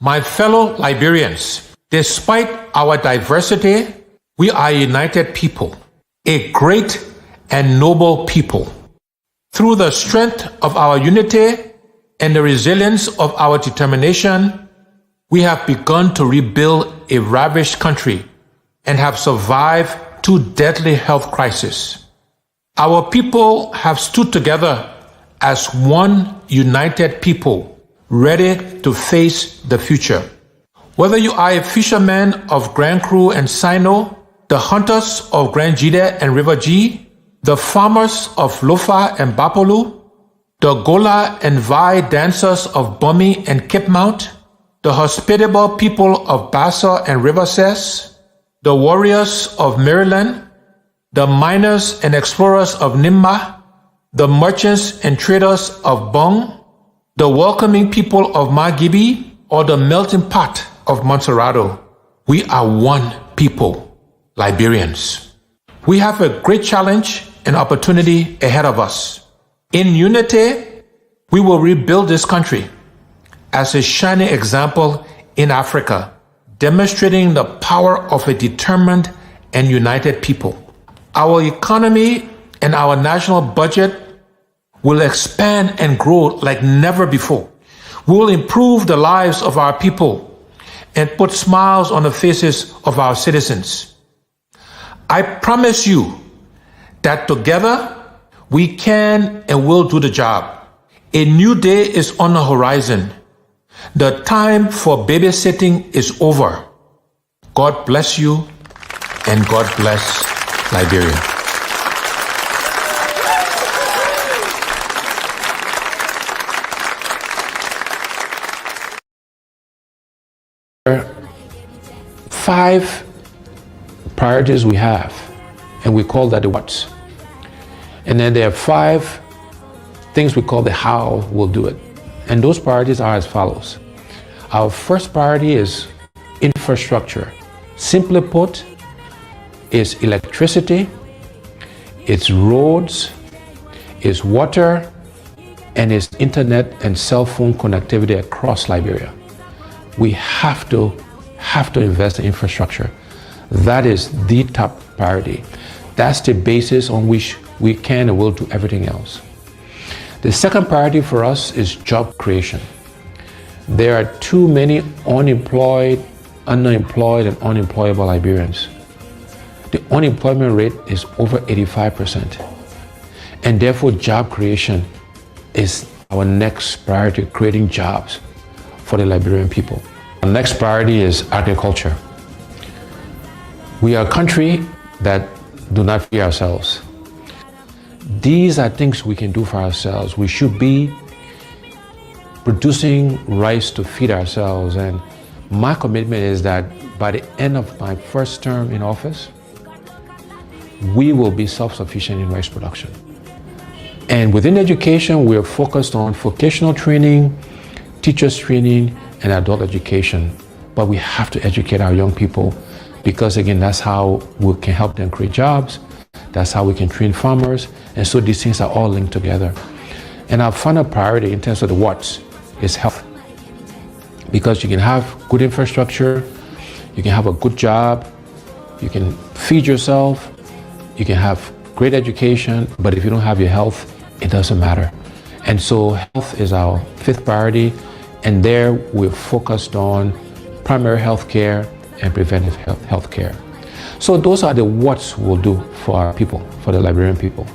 My fellow Liberians, despite our diversity, we are a united people, a great and noble people. Through the strength of our unity and the resilience of our determination, we have begun to rebuild a ravished country and have survived 2 deadly health crises. Our people have stood together as one united people, ready to face the future. Whether you are a fisherman of Grand Cru and Sino, the hunters of Grand Jide and River G, the farmers of Lofa and Bapolu, the Gola and Vai dancers of Bumi and Cape Mount, the hospitable people of Bassa and River Cess, the warriors of Maryland, the miners and explorers of Nimba, the merchants and traders of Bong, the welcoming people of Magibi, or the melting pot of Montserrado. We are one people, Liberians. We have a great challenge and opportunity ahead of us. In unity, we will rebuild this country as a shining example in Africa, demonstrating the power of a determined and united people. Our economy and our national budget will expand and grow like never before. We will improve the lives of our people and put smiles on the faces of our citizens. I promise you that together we can and will do the job. A new day is on the horizon. The time for babysitting is over. God bless you and God bless Liberia. There are 5 priorities we have, and we call that the what's. And then there are 5 things we call the how we'll do it. And those priorities are as follows. Our first priority is infrastructure. Simply put, it's electricity, it's roads, it's water, and it's internet and cell phone connectivity across Liberia. We have to invest in infrastructure. That is the top priority. That's the basis on which we can and will do everything else. The second priority for us is job creation. There are too many unemployed, underemployed, and unemployable Liberians. The unemployment rate is over 85%. And therefore, job creation is our next priority, creating jobs for the Liberian people. Our next priority is agriculture. We are a country that do not feed ourselves. These are things we can do for ourselves. We should be producing rice to feed ourselves. And my commitment is that by the end of my first term in office, we will be self-sufficient in rice production. And within education, we are focused on vocational training, teachers training, and adult education. But we have to educate our young people because, again, that's how we can help them create jobs. That's how we can train farmers. And so these things are all linked together. And our final priority in terms of the what's is health. Because you can have good infrastructure, you can have a good job, you can feed yourself, you can have great education, but if you don't have your health, it doesn't matter. And so health is our 5th priority, and there we're focused on primary health care and preventive health care. So those are the what's we'll do for our people, for the Liberian people.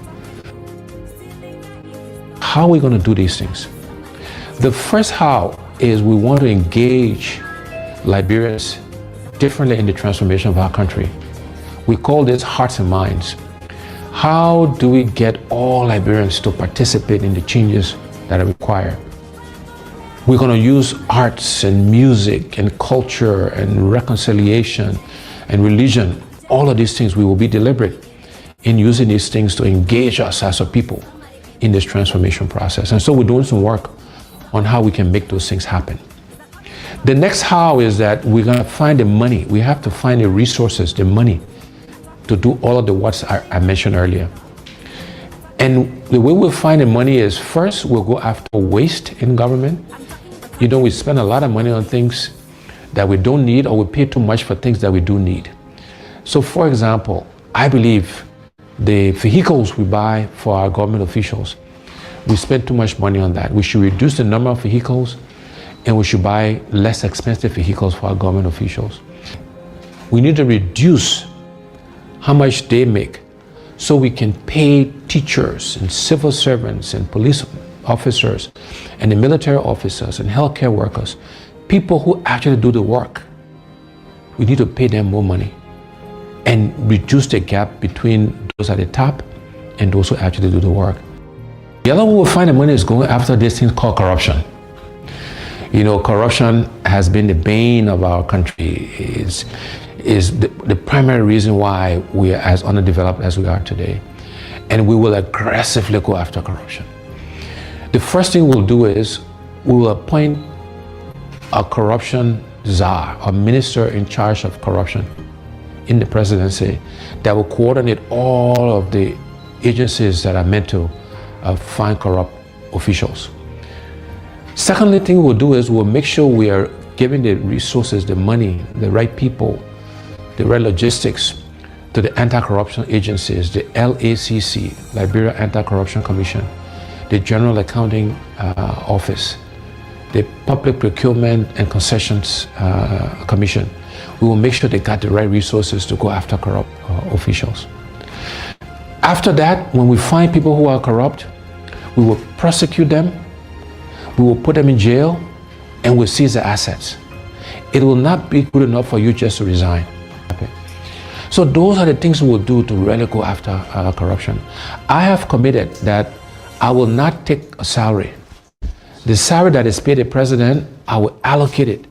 How are we going to do these things? The first how is we want to engage Liberians differently in the transformation of our country. We call this hearts and minds. How do we get all Liberians to participate in the changes that are required? We're going to use arts and music and culture and reconciliation and religion. All of these things, we will be deliberate in using these things to engage us as a people in this transformation process. And so we're doing some work on how we can make those things happen. The next how is that we're going to find the money. We have to find the resources, the money, to do all of the what's I mentioned earlier. And the way we'll find the money is first, we'll go after waste in government. We spend a lot of money on things that we don't need, or we pay too much for things that we do need. So, for example, I believe the vehicles we buy for our government officials, we spend too much money on that. We should reduce the number of vehicles, and we should buy less expensive vehicles for our government officials. We need to reduce how much they make so we can pay teachers and civil servants and police officers and the military officers and healthcare workers, people who actually do the work. We need to pay them more money and reduce the gap between those at the top and those who actually do the work. The other way we'll find the money is going after this thing called corruption. Corruption has been the bane of our country. Is the primary reason why we are as underdeveloped as we are today. And we will aggressively go after corruption. The first thing we'll do is we will appoint a corruption czar, a minister in charge of corruption in the presidency that will coordinate all of the agencies that are meant to find corrupt officials. Secondly thing we'll do is we'll make sure we are giving the resources, the money, the right people, the right logistics to the anti-corruption agencies, the LACC, Liberia Anti-Corruption Commission, the General Accounting Office, the Public Procurement and Concessions Commission. We will make sure they got the right resources to go after corrupt officials. After that, when we find people who are corrupt, we will prosecute them, we will put them in jail, and we'll seize their assets. It will not be good enough for you just to resign. So those are the things we will do to really go after corruption. I have committed that I will not take a salary. The salary that is paid the president, I will allocate it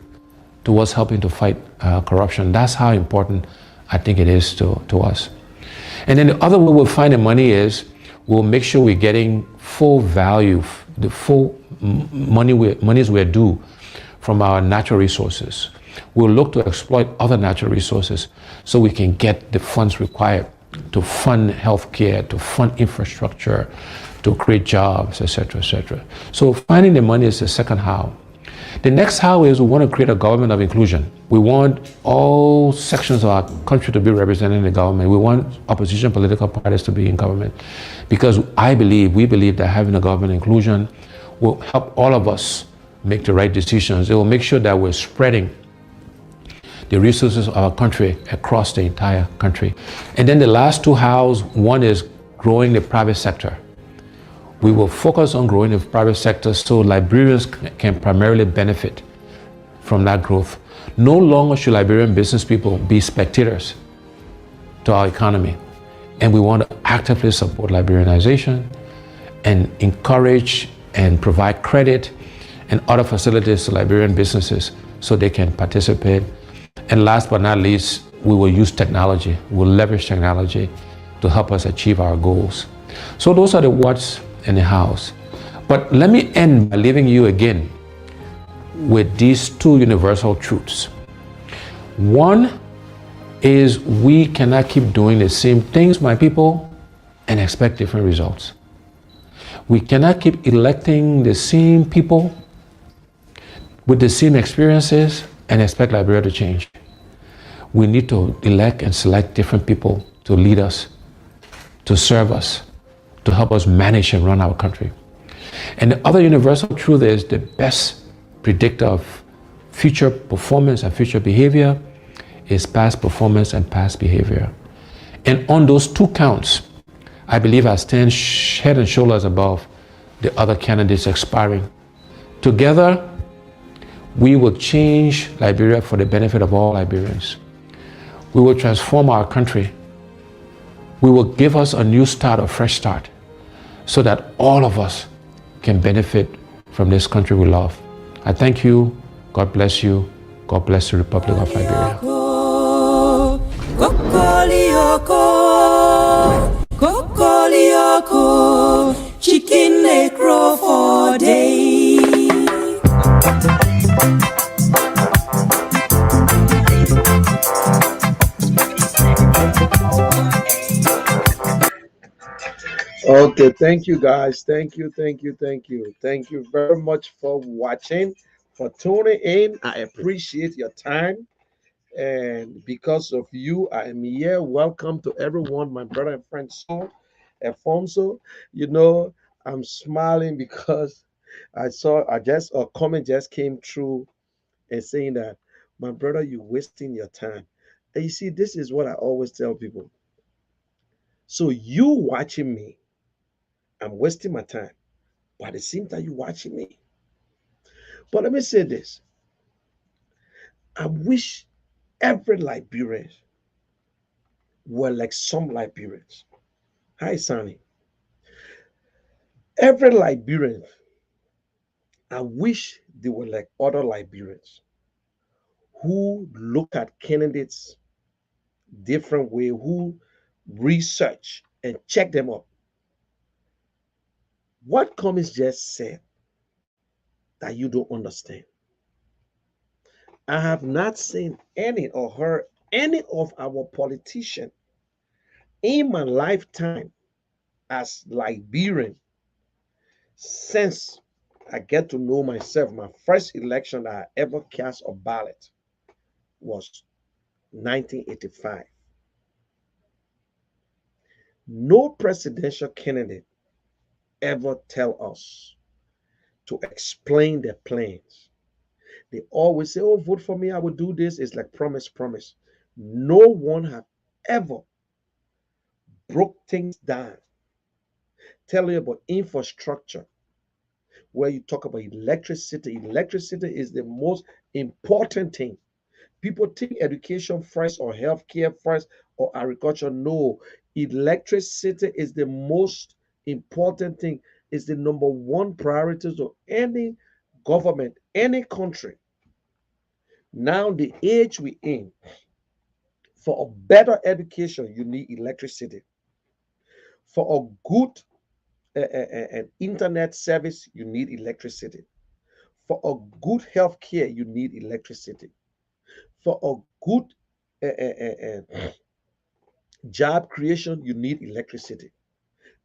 towards helping to fight corruption. That's how important I think it is to us. And then the other way we'll find the money is we'll make sure we're getting full value, the full monies we're due from our natural resources. We'll look to exploit other natural resources so we can get the funds required to fund healthcare, to fund infrastructure, to create jobs, etc., etc. So finding the money is the second how. The next how is we want to create a government of inclusion. We want all sections of our country to be represented in the government. We want opposition political parties to be in government because we believe that having a government inclusion will help all of us make the right decisions. It will make sure that we're spreading the resources of our country across the entire country. And then the last two hows, one is growing the private sector. We will focus on growing the private sector so Liberians can primarily benefit from that growth. No longer should Liberian business people be spectators to our economy. And we want to actively support Liberianization and encourage and provide credit and other facilities to Liberian businesses so they can participate. And last but not least, we will use technology. We'll leverage technology to help us achieve our goals. So those are the what's and the hows. But let me end by leaving you again with these two universal truths. One is we cannot keep doing the same things, my people, and expect different results. We cannot keep electing the same people with the same experiences and expect Liberia to change. We need to elect and select different people to lead us, to serve us, to help us manage and run our country. And the other universal truth is the best predictor of future performance and future behavior is past performance and past behavior. And on those two counts, I believe I stand head and shoulders above the other candidates aspiring. Together, we will change Liberia for the benefit of all Liberians. We will transform our country. We will give us a new start, a fresh start, so that all of us can benefit from this country we love. I thank you. God bless you. God bless the Republic of Liberia. Chicken necro for day. Okay, thank you guys. Thank you very much for watching. for tuning in. I appreciate your time. And because of you, I am here. Welcome to everyone, my brother and friend Saul Alfonso. You know, I'm smiling because a comment just came through and saying that, my brother, you're wasting your time. And you see, this is what I always tell people. So you watching me, I'm wasting my time. But at the same time, you watching me. But let me say this. I wish every Liberian were like some Liberians. Hi, Sonny. Every Liberian, I wish they were like other Liberians who look at candidates different way, who research and check them up. What Cummings just said that you don't understand. I have not seen any or heard any of our politicians in my lifetime as Liberian since I get to know myself. My first election that I ever cast a ballot was 1985. No presidential candidate ever tell us to explain their plans. They always say, "Oh, vote for me, I will do this." It's like promise, promise. No one have ever broke things down, tell you about infrastructure, where you talk about electricity. Electricity is the most important thing. People think education first or healthcare first or agriculture. No, electricity is the most important thing. Is the number one priority of any government, any country. Now, the age we in, for a better education, you need electricity. For a good internet service, you need electricity. For a good healthcare, you need electricity. For a good job creation, you need electricity.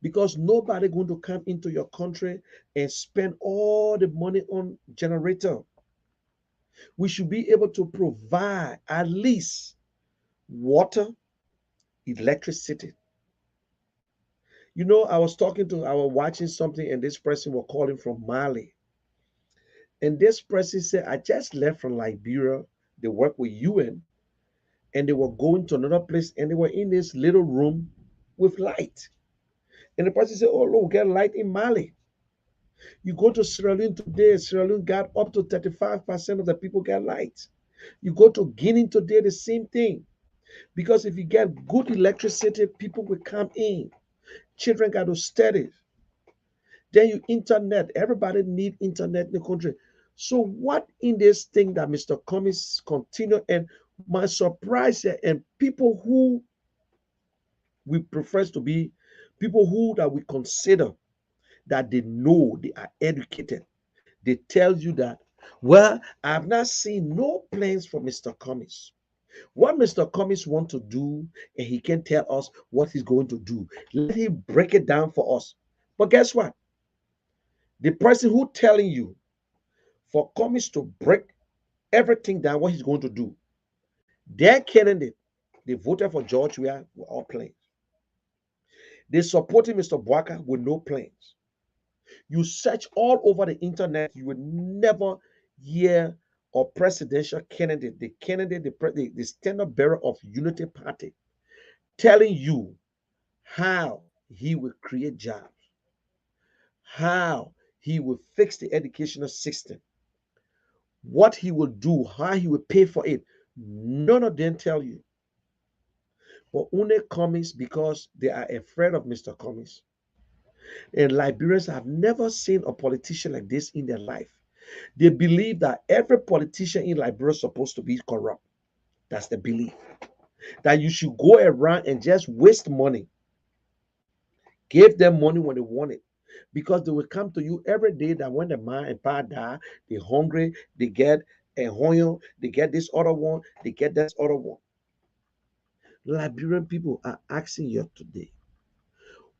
Because nobody going to come into your country and spend all the money on generator. We should be able to provide at least water, electricity. You know, I was watching something, and this person was calling from Mali. And this person said, I just left from Liberia. They work with UN, and they were going to another place, and they were in this little room with light. And the person said, "Oh, look, we get light in Mali." You go to Sierra Leone today, Sierra Leone got up to 35% of the people get light. You go to Guinea today, the same thing. Because if you get good electricity, people will come in. Children got to study. Then you internet. Everybody need internet in the country. So what in this thing that Mr. Cummings continue, and my surprise here, and people who we prefer to be people who that we consider that they know they are educated. They tell you that, well, I have not seen no plans for Mr. Cummings. What Mr. Cummings want to do, and he can tell us what he's going to do. Let him break it down for us. But guess what? The person who telling you for Cummings to break everything down, what he's going to do, their candidate, they voted for George Weah with all plans. They supported Mr. Boaka with no plans. You search all over the internet, you will never hear a presidential candidate, the candidate, the standard bearer of Unity Party, telling you how he will create jobs, how he will fix the educational system, what he will do, how he will pay for it. None of them tell you. But only Cummings, because they are afraid of Mr. Cummings. And Liberians have never seen a politician like this in their life. They believe that every politician in Liberia is supposed to be corrupt. That's the belief. That you should go around and just waste money. Give them money when they want it. Because they will come to you every day that when the man and pa die, they're hungry, they get a honyo, they get this other one, they get this other one. Liberian people are asking you today,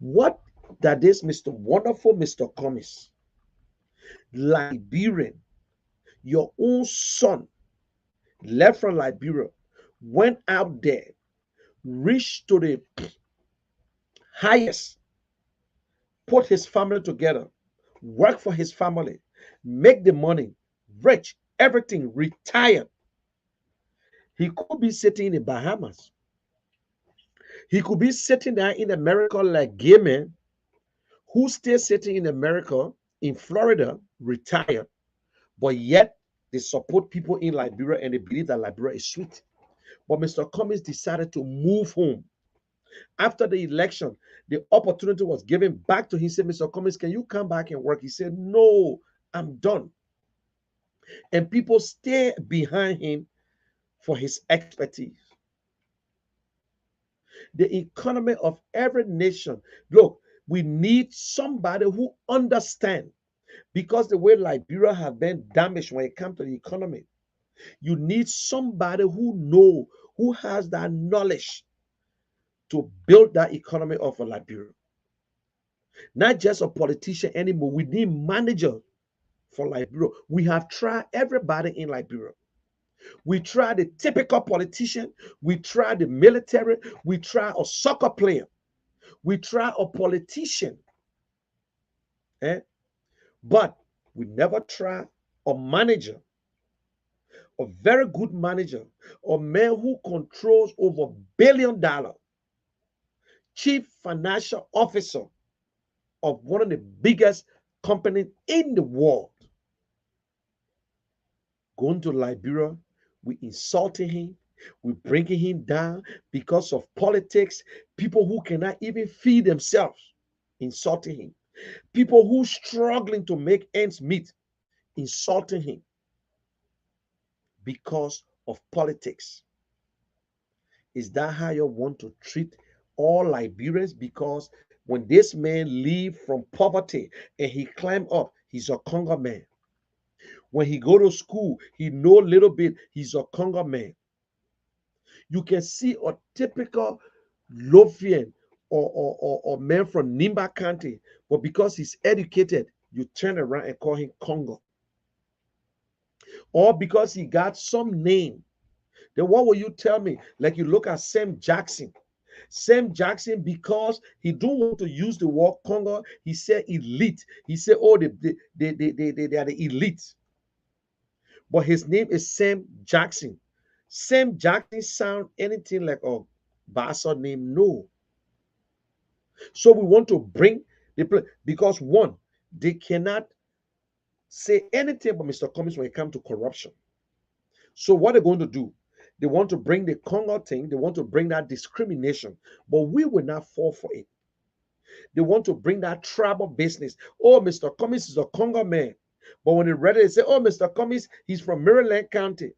what that is Mr. Wonderful Mr. Cummings, Liberian, Your own son left from Liberia, went out there, reached to the highest, put his family together, work for his family, make the money, rich, everything, retired. He could be sitting in the Bahamas. He could be sitting there in America like gay men who still sitting in America, in Florida, retired, but yet they support people in Liberia and they believe that Liberia is sweet. But Mr. Cummings decided to move home. After the election, the opportunity was given back to him. He said, Mr. Cummings, can you come back and work? He said, no, I'm done. And people stay behind him for his expertise. The economy of every nation. Look, we need somebody who understands, because the way Liberia has been damaged when it comes to the economy. You need somebody who has that knowledge to build that economy of Liberia. Not just a politician anymore. We need manager for Liberia. We have tried everybody in Liberia. We tried the typical politician. We tried the military. We tried a soccer player. We tried a politician. But we never tried a manager, a very good manager, a man who controls over $1 billion, chief financial officer of one of the biggest companies in the world. Going to Liberia, we insulting him, we bringing him down because of politics. People who cannot even feed themselves, insulting him. People who struggling to make ends meet, insulting him because of politics. Is that how you want to treat all Liberians? Because when this man leave from poverty and he climb up, he's a Congo man. When he go to school, he know a little bit, he's a Congo man. You can see a typical Lofian or man from Nimba County, but because he's educated, you turn around and call him Congo. Or because he got some name. Then what will you tell me? Like you look at Sam Jackson. Sam Jackson, because he don't want to use the word Congo, he said elite. He said, oh, they are the elite. But his name is Sam Jackson. Sam Jackson sound anything like a bastard name? No. So we want to bring the, because one, they cannot say anything about Mr. Cummings when it comes to corruption. So what they're going to do, they want to bring the Congo thing, they want to bring that discrimination, but we will not fall for it. They want to bring that tribal business. Oh, Mr. Cummings is a Congo man. But when they read it, they say, oh, Mr. Cummings, he's from Maryland County.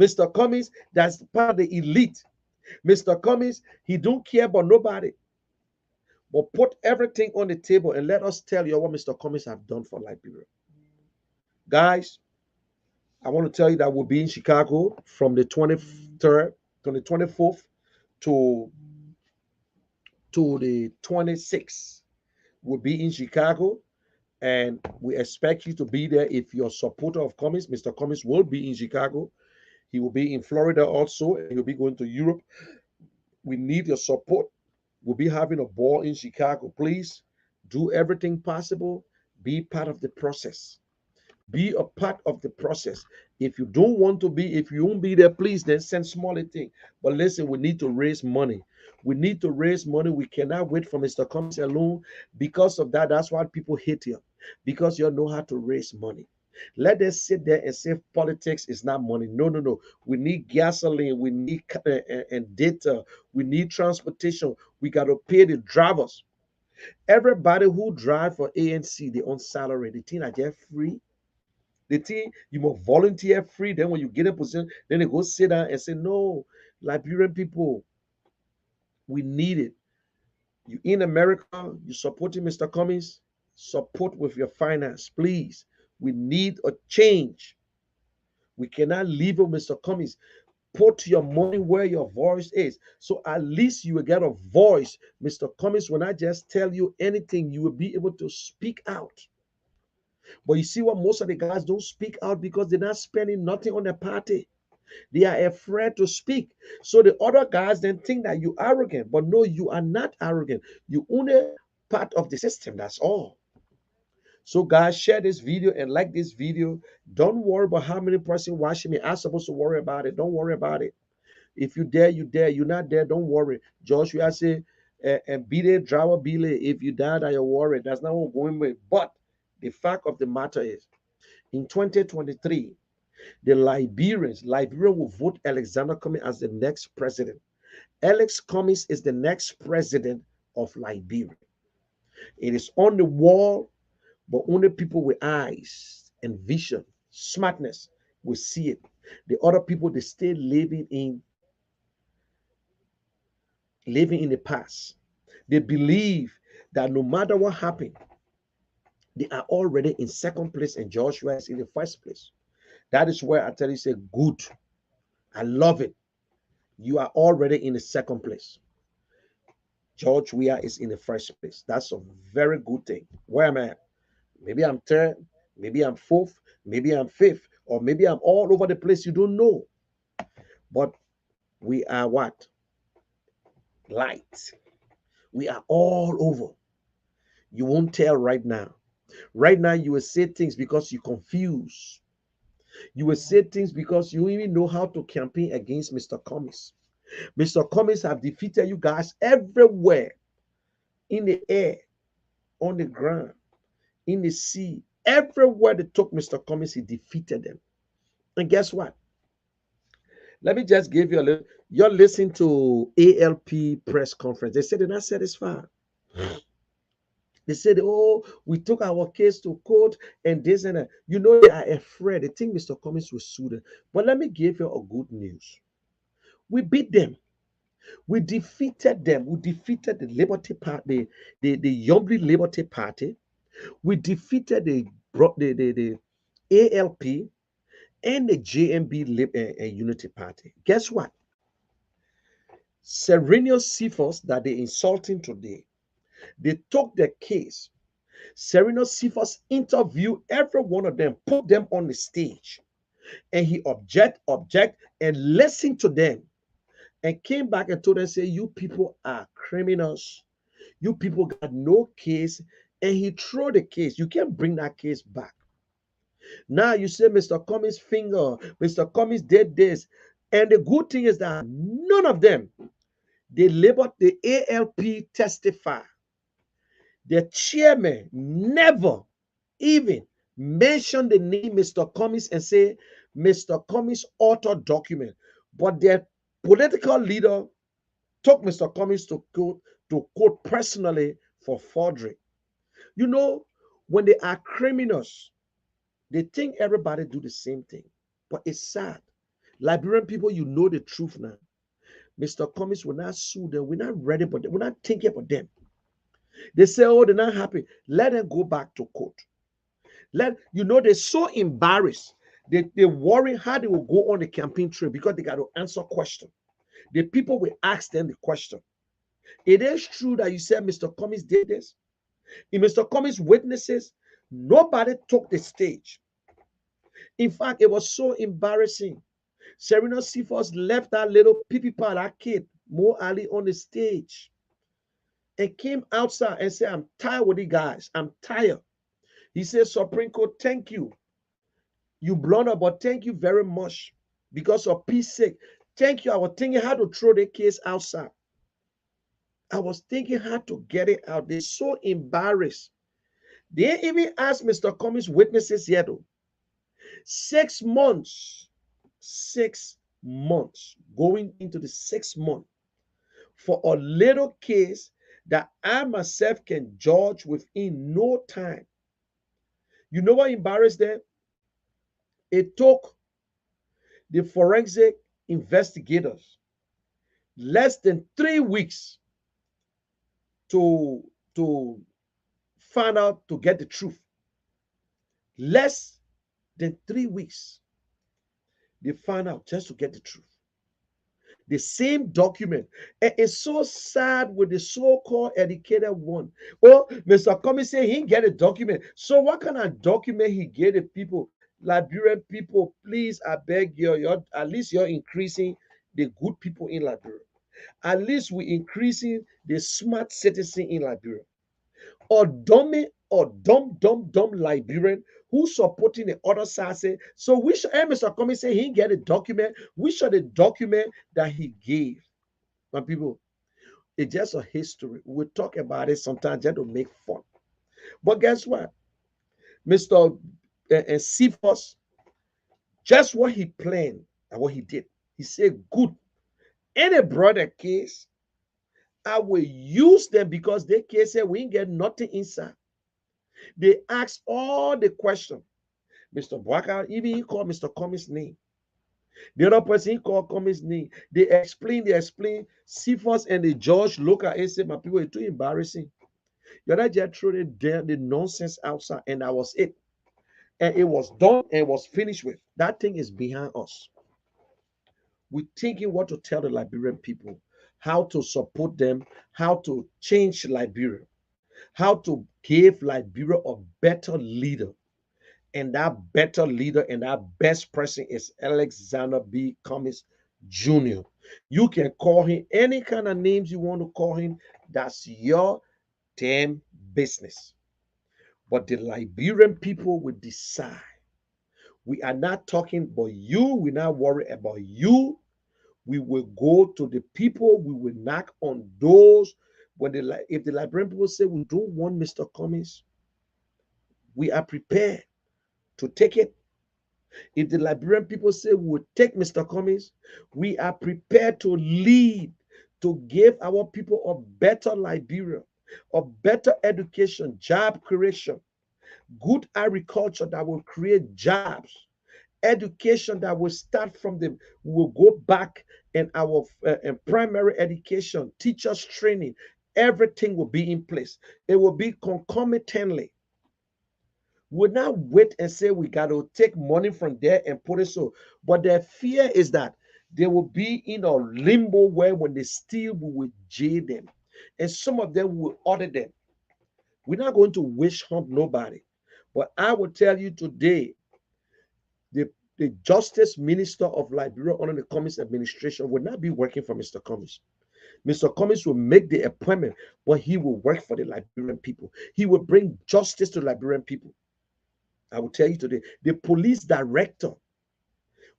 Mr. Cummings, that's part of the elite. Mr. Cummings, he don't care about nobody. But put everything on the table and let us tell you what Mr. Cummings have done for Liberia. Guys, I want to tell you that we'll be in Chicago from the 23rd to the 24th to the 26th. We'll be in Chicago, and we expect you to be there. If you're a supporter of Cummings, Mr. Cummings will be in Chicago. He will be in Florida also, and he'll be going to Europe. We need your support. We'll be having a ball in Chicago. Please do everything possible. Be part of the process. Be a part of the process. If you don't want to be, if you won't be there, please then send smaller thing. But listen, we need to raise money. We need to raise money. We cannot wait for Mr. Cummings alone. Because of that, that's why people hate you. Because you know how to raise money. Let us sit there and say politics is not money. No, no, no. We need gasoline. We need and data. We need transportation. We got to pay the drivers. Everybody who drive for ANC, they on salary. The thing are just free. The thing you must volunteer free. Then when you get a position, then they go sit down and say, no, Liberian people, we need it. You in America, you supporting Mr. Cummings, support with your finance, please. We need a change. We cannot leave it, Mr. Cummings. Put your money where your voice is. So at least you will get a voice. Mr. Cummings, when I just tell you anything, you will be able to speak out. But you see what most of the guys don't speak out because they're not spending nothing on the party. They are afraid to speak. So the other guys then think that you arrogant. But no, you are not arrogant. You only part of the system. That's all. So guys, share this video and like this video. Don't worry about how many person watching me. I'm supposed to worry about it. Don't worry about it. If you dare, you dare. You're not there, don't worry. Joshua say, and be there, driver, be late. If you die, that you're worried. That's not what we're going with. But the fact of the matter is, in 2023, the Liberia will vote Alexander Cummings as the next president. Alex Cummings is the next president of Liberia. It is on the wall, but only people with eyes and vision, smartness will see it. The other people, they stay living in the past. They believe that no matter what happened, they are already in second place and Joshua is in the first place. That is where I tell you, say, good. I love it. You are already in the second place. George Weah is in the first place. That's a very good thing. Where am I at? Maybe I'm third, maybe I'm fourth, maybe I'm fifth, or maybe I'm all over the place. You don't know. But we are what? Light. We are all over. You won't tell right now. Right now, you will say things because you confuse. You will say things because you even know how to campaign against Mr. Cummings. Mr. Cummings have defeated you guys everywhere, in the air, on the ground, in the sea. Everywhere they took Mr. Cummings, he defeated them. And guess what? Let me just give you a little. You're listening to ALP press conference. They said they're not satisfied. They said, oh, we took our case to court and this and that. You know, they are afraid. They think Mr. Cummings will sue them. But let me give you a good news. We beat them. We defeated them. We defeated the Liberty Party, the Yombly Liberty Party. We defeated the ALP and the JMB Unity Party. Guess what? Serenius Cephas that they're insulting today, they took the case. Serenius Cephas interviewed every one of them, put them on the stage, and he object, and listened to them, and came back and told them, say, you people are criminals. You people got no case, and he threw the case. You can't bring that case back. Now you say Mr. Cummings finger, Mr. Cummings did this. And the good thing is that none of them, the ALP testify. The chairman never even mentioned the name Mr. Cummings and say Mr. Cummings authored document. But their political leader took Mr. Cummings to court personally for forgery. You know, when they are criminals, they think everybody do the same thing. But it's sad. Liberian people, you know the truth now. Mr. Cummings will not sue them. We're not ready for them. We're not thinking about them. They say, oh, they're not happy. Let them go back to court. They're so embarrassed. They worry how they will go on the campaign trail because they got to answer questions. The people will ask them the question. It is true that you said Mr. Cummings did this. In Mr. Cummings' witnesses, nobody took the stage. In fact, it was so embarrassing. Serena Cephas left that little pipipa, that kid, Mo Ali, on the stage and came outside and said, I'm tired with you guys. I'm tired. He said, Supreme Court, thank you. You blunder, but thank you very much. Because of peace sake. Thank you. I was thinking how to throw the case outside. I was thinking how to get it out. They're so embarrassed. They even asked Mr. Cummings' witnesses yet. 6 months. 6 months. Going into the 6th month. For a little case that I myself can judge within no time. You know what embarrassed them? It took the forensic investigators less than 3 weeks to find out, to get the truth. Less than 3 weeks. They found out just to get the truth. The same document. And it's so sad with the so-called educated one. Oh, Mr. Comey say he get a document. So what kind of document he get the people? Liberian people, please, I beg you, you're at least you're increasing the good people in Liberia. At least we increasing the smart citizen in Liberia. Or dumb Liberian who supporting the other side say, so we should, Mr. Comey say he get a document. We should the document that he gave. My people, it's just a history. We talk about it sometimes just to make fun. But guess what? Mr. Cephas, just what he planned and what he did. He said, good. Any brother case, I will use them because they case said we ain't get nothing inside. They asked all the questions. Mr. Bwaka, even he called Mr. Comey's name. The other person he called Comey's name. They explain. Cephas and the judge look at it and say, my people, it's too embarrassing. You're not just throwing the nonsense outside, and that was it. And it was done and it was finished with. That thing is behind us. We're thinking what to tell the Liberian people, how to support them, how to change Liberia, how to give Liberia a better leader. And that better leader and that best person is Alexander B. Cummings Jr. You can call him any kind of names you want to call him. That's your damn business. But the Liberian people will decide. We are not talking about you. We're not worried about you. We will go to the people. We will knock on doors. If the Liberian people say we don't want Mr. Cummings, we are prepared to take it. If the Liberian people say we will take Mr. Cummings, we are prepared to lead, to give our people a better Liberia, a better education, job creation, good agriculture that will create jobs, education that will start from them. We will go back in our primary education, teachers training, everything will be in place. It will be concomitantly. We'll not wait and say we got to take money from there and put it so. But their fear is that they will be in a limbo where when they steal, we will jail them. And some of them will order them. We're not going to wish hunt nobody. But I will tell you today, the Justice Minister of Liberia under the Cummings administration will not be working for Mr. Cummings. Mr. Cummings will make the appointment, but he will work for the Liberian people. He will bring justice to Liberian people. I will tell you today, the police director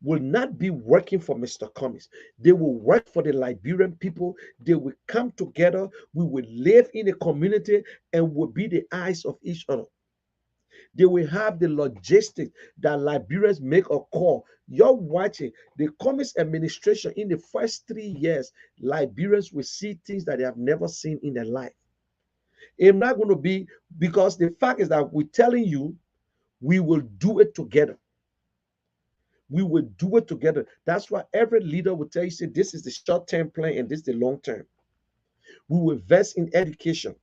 will not be working for Mr. Cummings. They will work for the Liberian people. They will come together. We will live in a community and will be the eyes of each other. They will have the logistics that Liberians make a call. You're watching the Cummings administration in the first 3 years. Liberians will see things that they have never seen in their life. It's not going to be, because the fact is that we're telling you, we will do it together. We will do it together. That's why every leader will tell you, say, this is the short-term plan and this is the long-term. We will invest in education.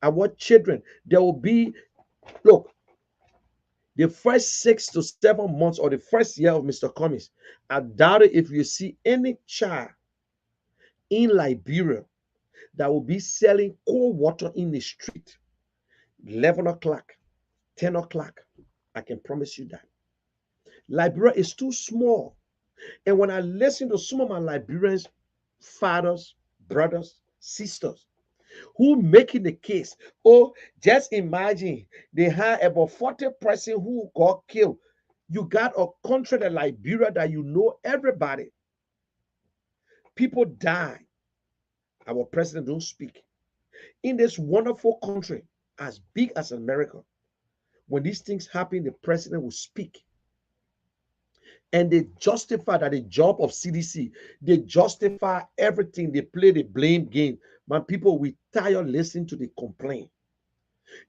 Our children, there will be, look, the first 6 to 7 months or the first year of Mr. Cummings, I doubt it if you see any child in Liberia that will be selling cold water in the street, 11 o'clock, 10 o'clock. I can promise you that. Liberia is too small. And when I listen to some of my Liberians, fathers, brothers, sisters, who making the case, oh, just imagine they had about 40 persons who got killed. You got a country like Liberia that you know everybody. People die. Our president don't speak. In this wonderful country, as big as America, when these things happen, the president will speak. And they justify that the job of CDC, they justify everything. They play the blame game. Man, people, we tired listening to the complaint.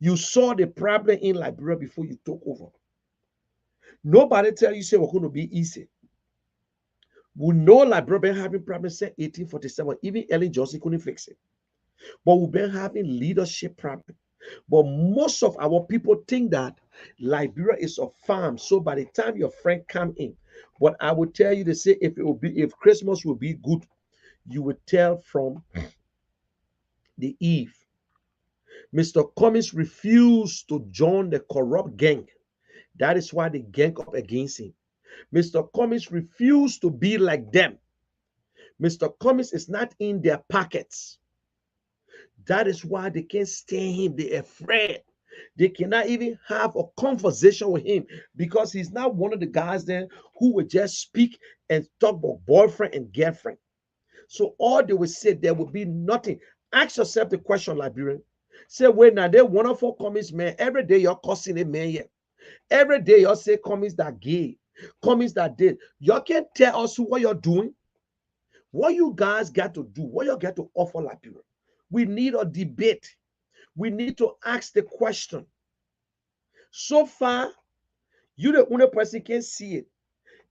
You saw the problem in Liberia before you took over. Nobody tell you, say, we're going to be easy. We know Liberia been having problems since 1847. Even Ellen Johnson couldn't fix it. But we've been having leadership problems. But most of our people think that Liberia is a farm. So by the time your friend come in, but I will tell you, they say if Christmas will be good, you will tell from the Eve. Mr. Cummings refused to join the corrupt gang. That is why they gang up against him. Mr. Cummings refused to be like them. Mr. Cummings is not in their pockets. That is why they can't stand him. They're afraid. They cannot even have a conversation with him because he's not one of the guys there who would just speak and talk about boyfriend and girlfriend. So all they will say, there will be nothing. Ask yourself the question, Liberian. Say, wait, now they wonderful Cummings, man. Every day you're cussing a man here. Every day you're saying Cummings that gay, Cummings that did. You can't tell us what you're doing. What you guys got to do, what you got to offer Liberia. We need a debate. We need to ask the question. So far, you the only person can see it.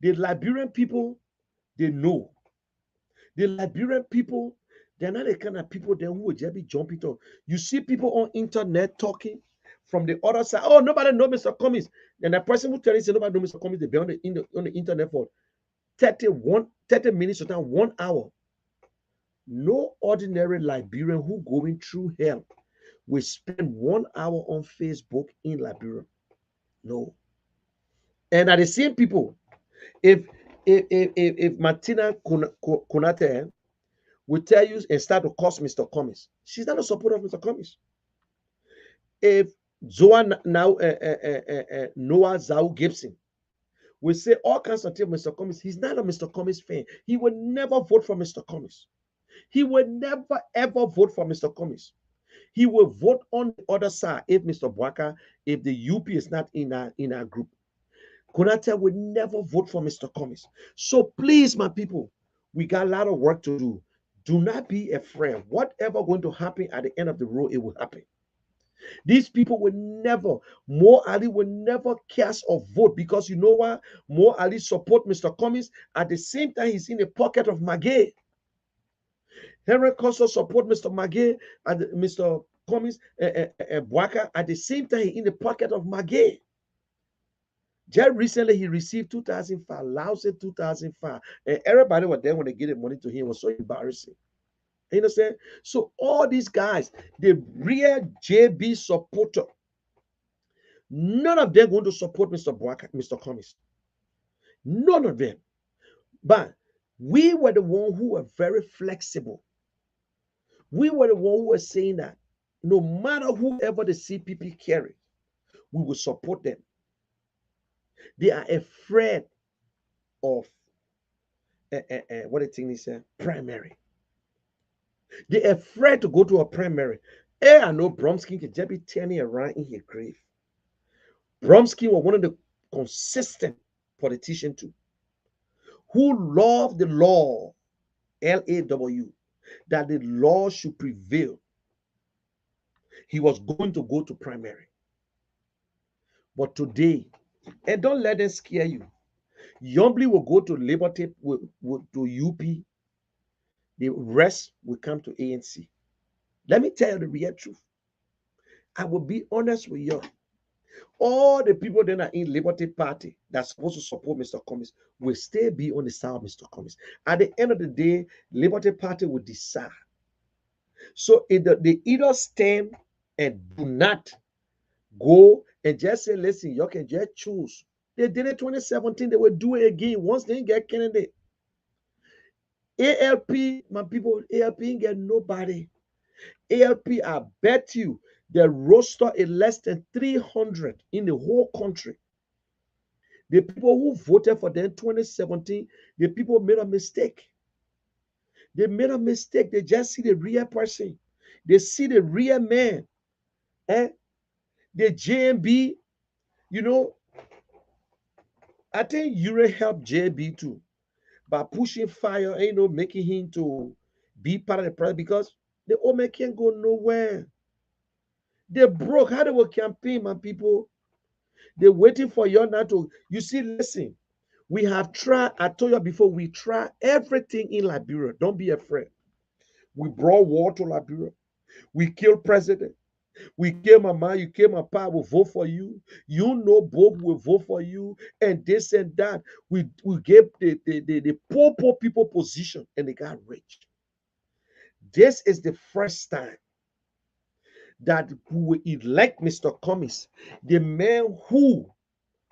The Liberian people, they know. The Liberian people, they're not the kind of people then who will just be jumping on. You see people on internet talking from the other side. Oh, nobody knows Mr. Cummings. And the person who tells you nobody knows Mr. Cummings, they've been on the internet for 30 minutes or 1 hour. No ordinary Liberian who going through hell will spend 1 hour on Facebook in Liberia. No. And are the same people. If Martina Konate will tell you and start to curse Mr. Cummings, she's not a supporter of Mr. Cummings. If Noah Zau Gibson will say all kinds of things, Mr. Cummings, he's not a Mr. Cummings fan. He will never vote for Mr. Cummings. He will never ever vote for Mr. Cummings. He will vote on the other side if Mr. Bwaka, if the UP is not in our group. Konate will never vote for Mr. Cummings. So please, my people, we got a lot of work to do. Do not be afraid. Whatever going to happen at the end of the road, it will happen. These people will never, Mo Ali will never cast or vote because you know what? Mo Ali support Mr. Cummings. At the same time, he's in the pocket of Magay. Henry also support Mr. Magay and Mr. Cummings Bwaka. At the same time, he in the pocket of Magay. Just recently, he received 2005, lousy 2005. And everybody was there when they gave the money to him. It was so embarrassing. You understand? So all these guys, the real JB supporter, none of them going to support Mr. Bwaka, Mr. Cummings. None of them. But we were the one who were very flexible. We were the one who were saying that no matter whoever the CPP carry, we will support them. They are afraid of what the thing is primary. They're afraid to go to a primary. I know Bromsky can just be turning around in his grave. Bromsky was one of the consistent politicians too, who loved the law, LAW, that the law should prevail. He was going to go to primary. But today, and don't let them scare you. Yombly will go to Liberty, to UP. The rest will come to ANC. Let me tell you the real truth. I will be honest with you. All the people that are in Liberty Party that's supposed to support Mr. Cummings will still be on the side of Mr. Cummings. At the end of the day, Liberty Party will decide. So they either stand and do not go and just say, listen, you can just choose. They did it 2017, they will do it again once they get candidate. ALP, my people, ALP ain't get nobody. ALP, I bet you, the roster is less than 300 in the whole country. The people who voted for them 2017, the people made a mistake. They made a mistake. They just see the real person. They see the real man. The JMB, you know, I think Ure helped JB too by pushing fire, making him to be part of the president because the old man can't go nowhere. They broke. How they will campaign, my people? They're waiting for you now to. You see, listen, we have tried. I told you before, we try everything in Liberia. Don't be afraid. We brought war to Liberia. We killed president. We kill Mama, you kill my papa, will vote for you. You know Bob will vote for you, and this and that. We gave the poor people position, and they got rich. This is the first time that we will elect Mr. Cummings, the man who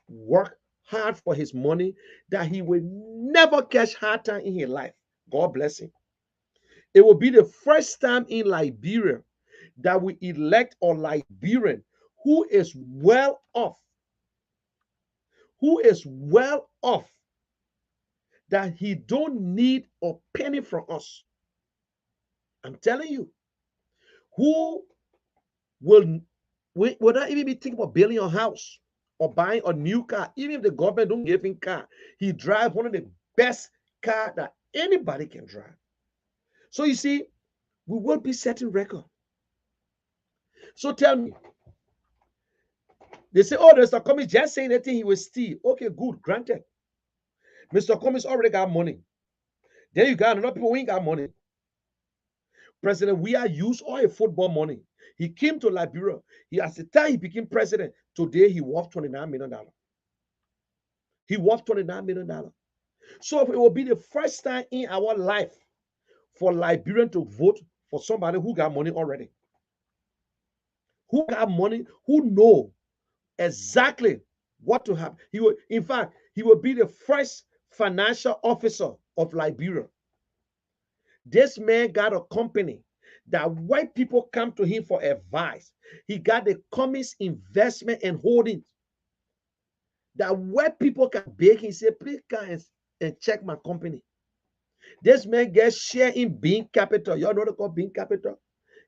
worked hard for his money, that he will never catch hard time in his life. God bless him. It will be the first time in Liberia that we elect a Liberian who is well off, that he don't need a penny from us. I'm telling you, who will not even be thinking about building a house or buying a new car. Even if the government don't give him car, he drive one of the best car that anybody can drive. So you see, we will be setting record. So tell me, they say, oh, Mr. Cummings just saying anything he will steal. Okay, good, granted. Mr. Cummings already got money. Then you got another people who ain't got money. President Weah used all his football money. He came to Liberia. At the time he became president, today he worth $29 million. He worth $29 million. So it will be the first time in our life for Liberian to vote for somebody who got money already. Who got money, who know exactly what to have. He will, in fact, he will be the first financial officer of Liberia. This man got a company that white people come to him for advice. He got the Cummings Investment and Holdings that white people can beg him, say, please come and check my company. This man gets share in Bean Capital. Y'all know what they call Bean Capital?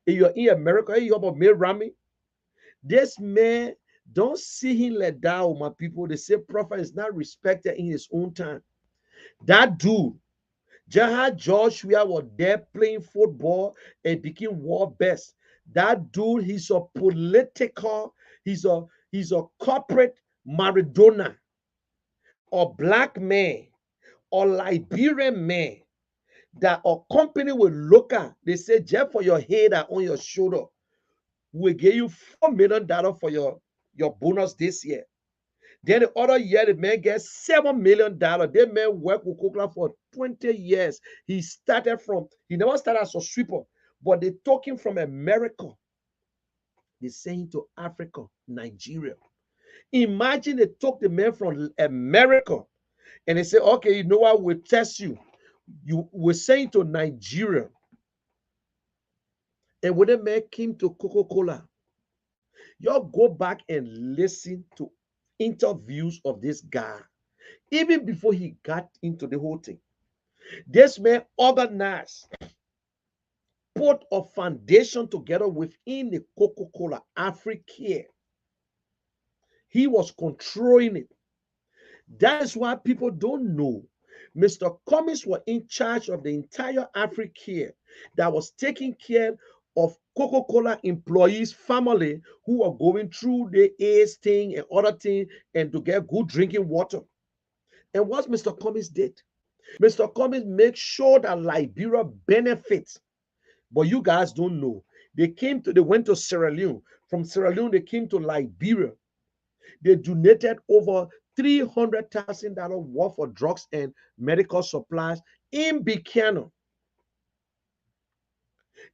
If you're in America, you hear about Mitt Romney. This man, don't see him let down, my people. They say prophet is not respected in his own time. That dude, Jahad Joshua, was there playing football and became world best. That dude, he's a political, he's a corporate Maradona, or black man, or Liberian man that a company will look at. They say, just for your head and on your shoulder, we'll give you $4 million for your bonus this year. Then the other year, the man gets $7 million. That man worked with Coca for 20 years. He never started as a sweeper, but they took him from America. They sent him to Africa, Nigeria. Imagine they took the man from America and they say, okay, you know what, we'll test you. You were saying to Nigeria. And when the man came to Coca-Cola, y'all go back and listen to interviews of this guy, even before he got into the whole thing. This man organized, put a foundation together within the Coca-Cola Africare. He was controlling it. That is why people don't know. Mr. Cummings was in charge of the entire Africare that was taking care of Coca-Cola employees' family who are going through the AIDS thing and other thing and to get good drinking water. And what Mr. Cummings did, Mr. Cummings made sure that Liberia benefits. But you guys don't know. They went to Sierra Leone. From Sierra Leone, they came to Liberia. They donated over $300,000 worth of drugs and medical supplies in Buchanan.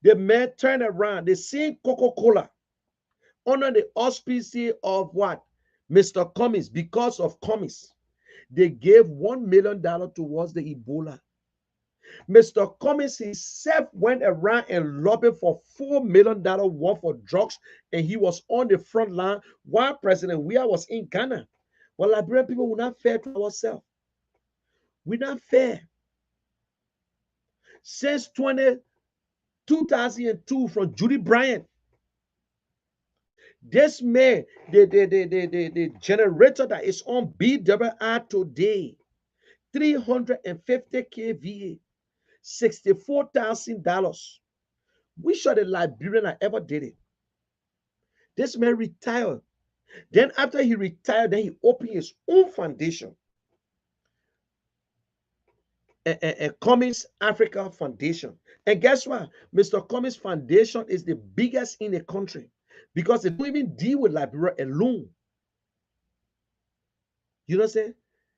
The man turned around. They see Coca-Cola under the auspices of what? Mr. Cummings. Because of Cummings, they gave $1 million towards the Ebola. Mr. Cummings himself went around and lobbied for $4 million worth of drugs, and he was on the front line while President Weah was in Ghana. Well, Liberian people, we're not fair to ourselves. We're not fair. Since 2002, from Judy Bryant, this man, the generator that is on BWI today, 350 kVA, $64,000. We sure the Liberian I ever did it. This man retired. Then after he retired, then he opened his own foundation. A Cummings Africa Foundation. And guess what? Mr. Cummings Foundation is the biggest in the country because they don't even deal with Liberia alone. You know what I'm saying?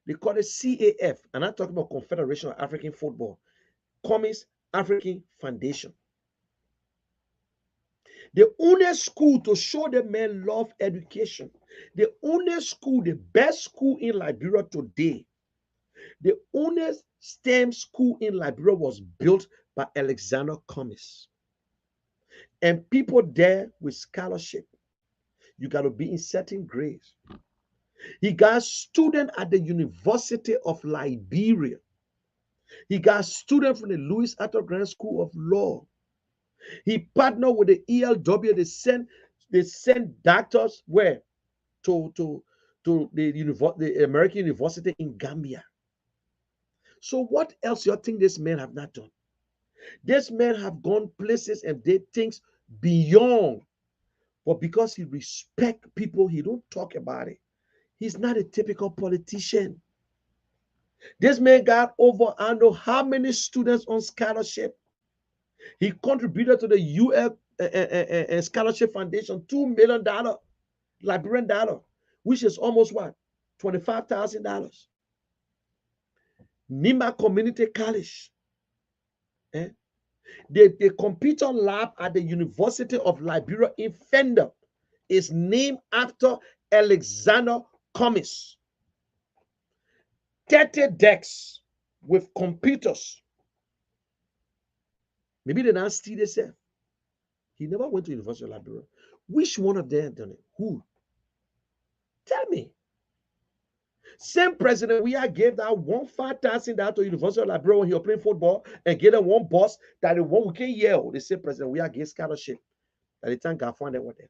They call it CAF. And I'm talking about Confederation of African Football. Cummings African Foundation. The only school to show the men love education, the only school, the best school in Liberia today, the only STEM school in Liberia was built by Alexander Cummings. And people there with scholarship. You got to be in certain grades. He got student at the University of Liberia. He got student from the Louis Arthur Grant School of Law. He partnered with the ELW. They sent doctors where to the American University in Gambia. So what else you think this man have not done? This man have gone places and did things beyond. But because he respect people, he don't talk about it. He's not a typical politician. This man got over, I don't know how many students on scholarship. He contributed to the UL Scholarship Foundation, $2 million Liberian dollar, which is almost what? $25,000. Nima Community College. The computer lab at the University of Liberia in Fender is named after Alexander Cummings. 30 desks with computers. Maybe they now steal themselves. He never went to University of Liberia. Which one of them done it? Who? Tell me. Same president we are gave that $1,500 to University of Liberia when he was playing football and gave them one bus that the one weekend year. The same president we are gave scholarship that the time got funded with them.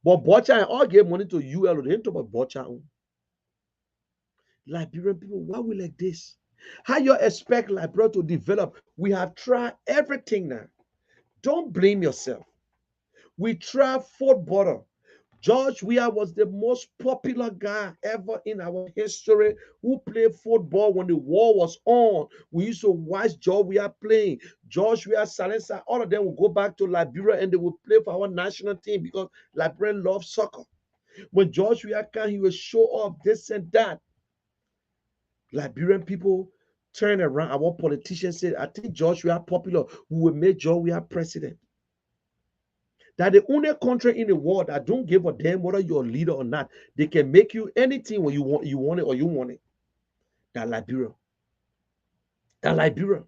But Bocha all gave money to UL. They didn't talk about Bocha. Liberian people, why we like this? How you expect Liberia to develop? We have tried everything now. Don't blame yourself. We tried football. George Weah was the most popular guy ever in our history who played football when the war was on. We used to watch George Weah playing. George Weah, Salensa, all of them will go back to Liberia and they will play for our national team because Liberians love soccer. When George Weah came, he would show off this and that. Liberian people turn around. Our politicians said, I think George Weah popular. We will make George Weah president. That the only country in the world that don't give a damn whether you're a leader or not. They can make you anything when you want it or you want it. That Liberia. That Liberia.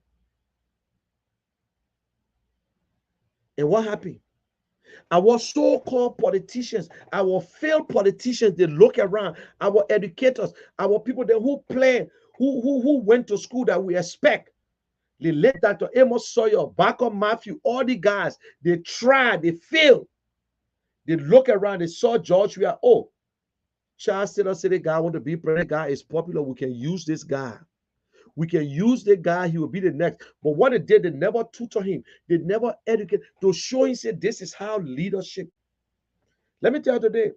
And what happened? Our so-called politicians, our failed politicians, they look around, our educators, our people that who plan, who went to school that we expect. The late Dr. Amos Sawyer, Backup Matthew, all the guys, they tried, they failed. They look around, they saw George Weah. Oh, Charles Taylor said the guy want to be president, guy is popular. We can use this guy. We can use the guy, he will be the next. But what they did, they never tutor him. They never educate to show him, say, this is how leadership. Let me tell you today,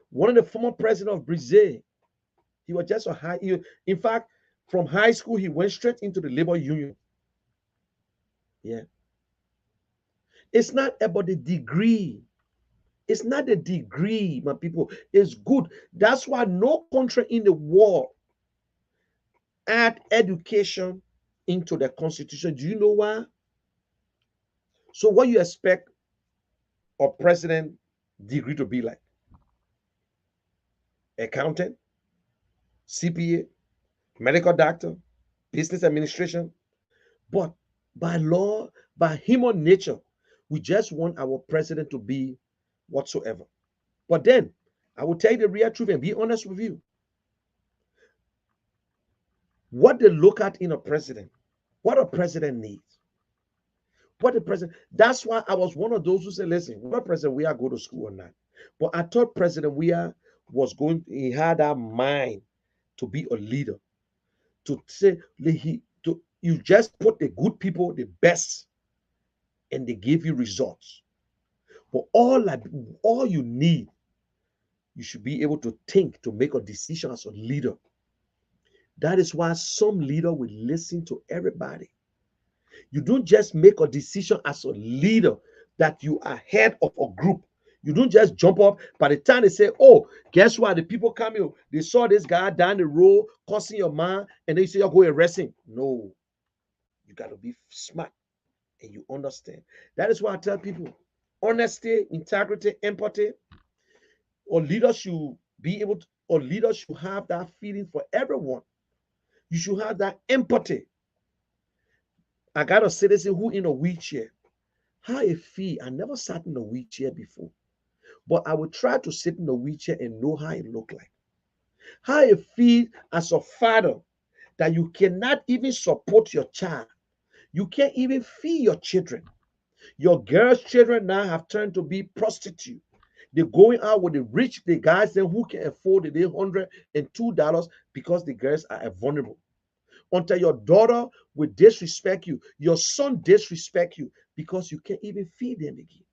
one of the former president of Brazil, he was just a high, in fact, from high school, he went straight into the labor union. Yeah. It's not about the degree. It's not the degree, my people. It's good. That's why no country in the world add education into the constitution. Do you know why? So what you expect a president degree to be like? Accountant, CPA, medical doctor, business administration. But by law, by human nature, we just want our president to be whatsoever. But then, I will tell you the real truth and be honest with you. What they look at in a president, what a president needs. What the president, that's why I was one of those who said, listen, what president we are go to school or not. But I thought President Weah was going, he had that mind to be a leader. To say, you just put the good people, the best, and they give you results. But all you need, you should be able to think, to make a decision as a leader. That is why some leader will listen to everybody. You don't just make a decision as a leader that you are head of a group. You don't just jump up. By the time they say, oh, guess what? The people come here, they saw this guy down the road cussing your man, and they say, you're going to arrest him. No. You got to be smart. and you understand. That is why I tell people honesty, integrity, empathy, or leaders should be able to, or leaders should have that feeling for everyone. You should have that empathy. I got a citizen who in a wheelchair. How it feel? I never sat in a wheelchair before, but I would try to sit in a wheelchair and know how it look like. How it feel as a father that you cannot even support your child. You can't even feed your children. Your girls' children now have turned to be prostitutes. They're going out with the guys then who can afford the $102 because the girls are vulnerable. Until your daughter will disrespect you, your son disrespect you because you can't even feed them again.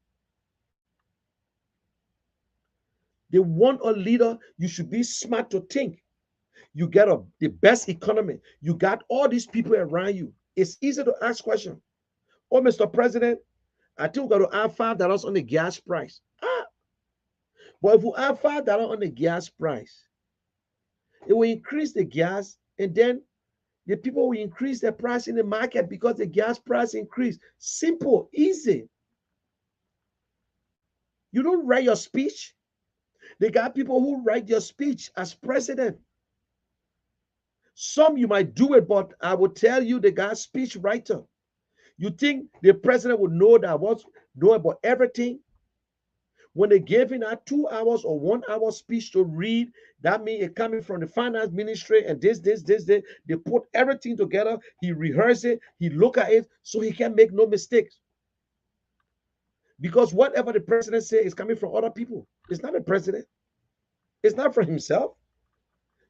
They want a leader. You should be smart to think. You get the best economy. You got all these people around you. It's easy to ask questions. Oh, Mr. President, I think we got to add $5 on the gas price. But if we add $5 on the gas price, it will increase the gas, and then the people will increase the price in the market because the gas price increase. Simple, easy. You don't write your speech. They got people who write your speech as president. Some you might do it, but I will tell you the guy's speech writer. You think the president would know about everything? When they gave him that 2 hours or 1 hour speech to read, that means it coming from the finance ministry and this. They put everything together. He rehearsed it. He look at it so he can make no mistakes. Because whatever the president says is coming from other people. It's not the president. It's not for himself.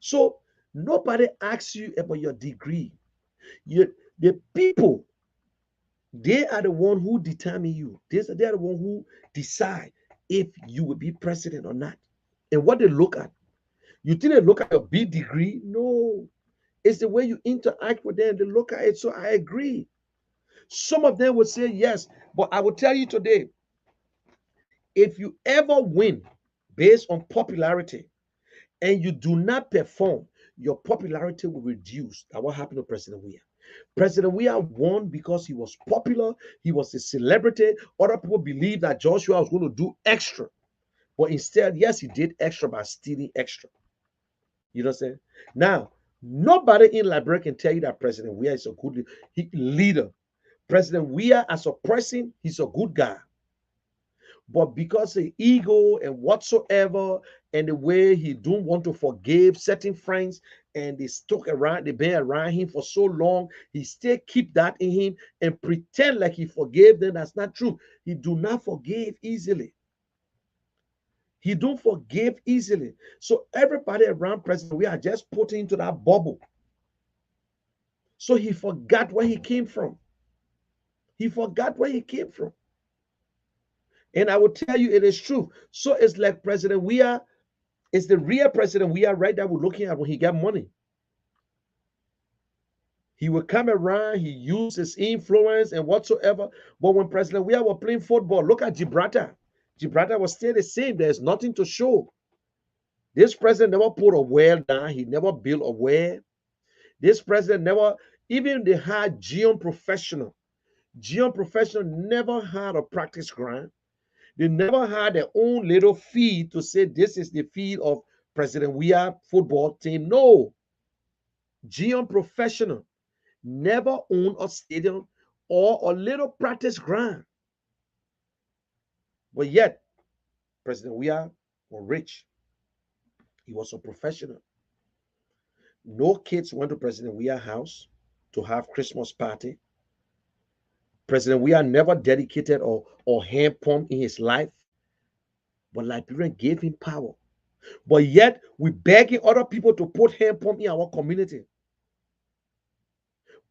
So nobody asks you about your degree. The people, they are the one who determine you. They are the one who decide if you will be president or not. And what they look at. You think they look at your big degree? No. It's the way you interact with them. They look at it. So I agree. Some of them would say yes. But I will tell you today, if you ever win based on popularity and you do not perform, your popularity will reduce. That's what happened to President Weah. President Weah won because he was popular. He was a celebrity. Other people believed that Joshua was going to do extra. But instead, yes, he did extra by stealing extra. You know what I'm saying? Now, nobody in Liberia can tell you that President Weah is a good leader. President Weah, as a person, he's a good guy. But because of ego and whatsoever, and the way he don't want to forgive certain friends, and they've been around him for so long, he still keep that in him and pretend like he forgave them. That's not true. He do not forgive easily. He don't forgive easily. So everybody around President, we are just put into that bubble. So he forgot where he came from. He forgot where he came from. And I will tell you, it is true. So it's like President Weah, it's the real President Weah right that we're looking at when he got money. He would come around, he used his influence and whatsoever. But when President Weah was playing football, look at Gibraltar. Gibraltar was still the same. There's nothing to show. This president never put a well down. He never built a well. This president never, even they had Geon Professional. Geon Professional never had a practice ground. They never had their own little field to say this is the field of President Weah football team. No. Geon Professional never owned a stadium or a little practice ground. But yet, President Weah was rich. He was a professional. No kids went to President Weah's house to have Christmas party. President Weah never dedicated or hand pump in his life. But Liberian gave him power. But yet, we begging other people to put hand pump in our community.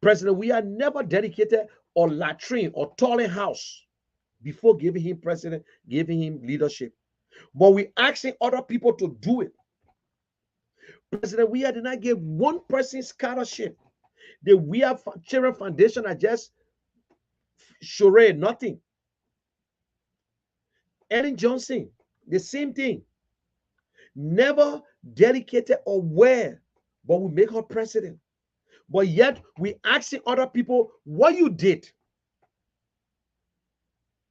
President Weah never dedicated a latrine or toilet house before giving him leadership. But we asking other people to do it. President Weah did not give one person scholarship. The Weah Children Foundation are just charade, nothing. Ellen Johnson, the same thing. Never dedicated or where, but we make her president. But yet we asking other people what you did.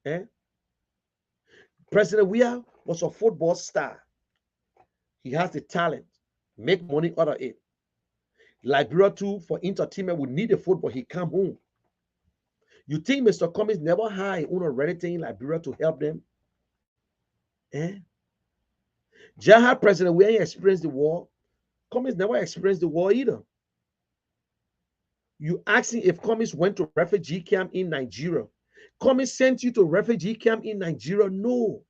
Eh? President Weah was a football star. He has the talent, make money out of it. Liberia too, for entertainment, we need the football. He come home. You think Mr. Cummings never hired owner or anything in Liberia to help them? Eh? Jaha President Weah experienced the war. Cummings never experienced the war either. You asking if Cummings went to refugee camp in Nigeria. Cummings sent you to refugee camp in Nigeria? No.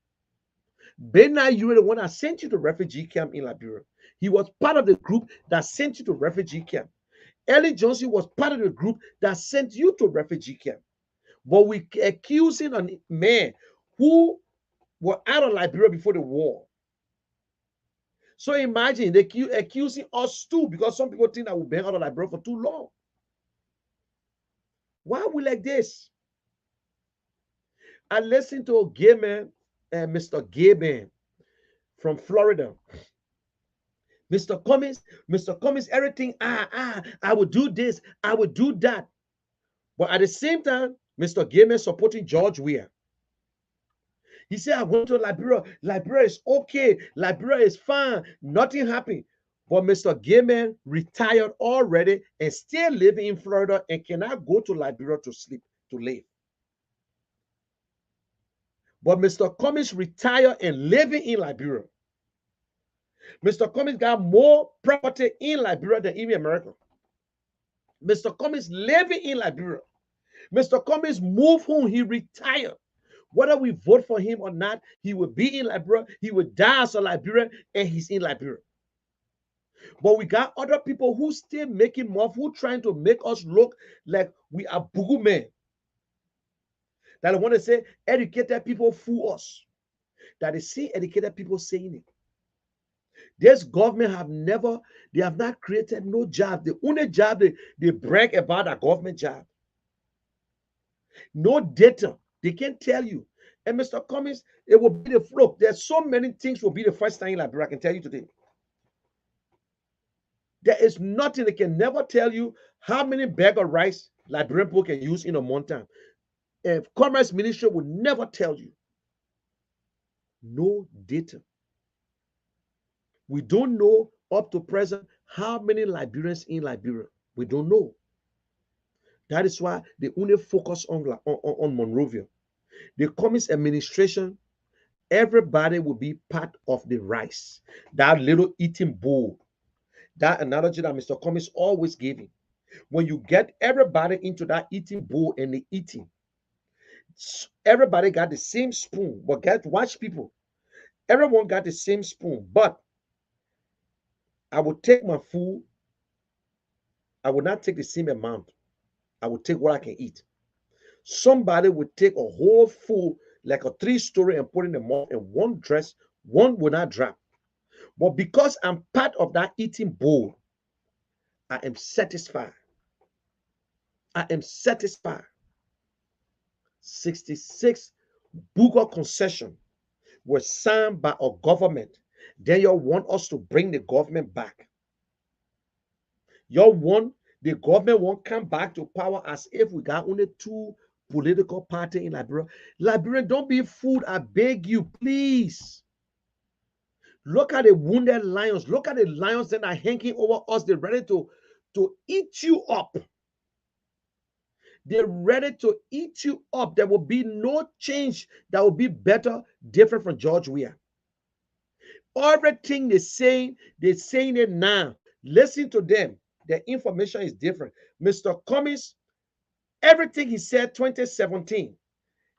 Benai, you were the one that sent you to refugee camp in Liberia. He was part of the group that sent you to refugee camp. Ellie Johnson was part of the group that sent you to refugee camp. But we accusing a man who were out of Liberia before the war. So imagine they accusing us too, because some people think that we've been out of Liberia for too long. Why are we like this? I listened to a gay man, Mr. Gay Man from Florida. Mr. Cummings, everything, I would do this, I would do that. But at the same time, Mr. Gay Man supporting George Weah. He said, I went to Liberia. Liberia is okay. Liberia is fine. Nothing happened. But Mr. Gay Man retired already and still living in Florida and cannot go to Liberia to sleep, to live. But Mr. Cummings retired and living in Liberia. Mr. Cummings got more property in Liberia than even America. Mr. Cummings living in Liberia. Mr. Cummings moved home. He retired. Whether we vote for him or not, he will be in Liberia. He will die as a Liberian, and he's in Liberia. But we got other people who still making more, who trying to make us look like we are bugu men. That I want to say, educated people fool us. That they see educated people saying it. This government they have not created no job. The only job they brag about a government job. No data. They can't tell you. And Mr. Cummings, it will be the flow. There's so many things will be the first time in Liberia. I can tell you today. There is nothing they can never tell you how many bag of rice Liberian people can use in a month time. If Commerce Ministry will never tell you. No data. We don't know up to present how many Liberians in Liberia. We don't know. That is why they only focus on Monrovia. The Cummings administration, everybody will be part of the rice. That little eating bowl. That analogy that Mr. Cummings always giving. When you get everybody into that eating bowl and the eating, everybody got the same spoon. But watch people. Everyone got the same spoon. But I would take my food. I would not take the same amount. I would take what I can eat. Somebody would take a whole food, like a 3-story, and put in the mouth, and one dress, one will not drop. But because I'm part of that eating bowl, I am satisfied. I am satisfied. 66 Buga concession was signed by a government. Then you want us to bring the government back. You want the government won't come back to power as if we got only 2 political parties in Liberia. Liberia, don't be fooled. I beg you, please. Look at the wounded lions. Look at the lions that are hanging over us. They're ready to eat you up. They're ready to eat you up. There will be no change that will be better, different from George Weah. Everything they're saying it now. Listen to them. The information is different. Mr. Cummings, everything he said 2017,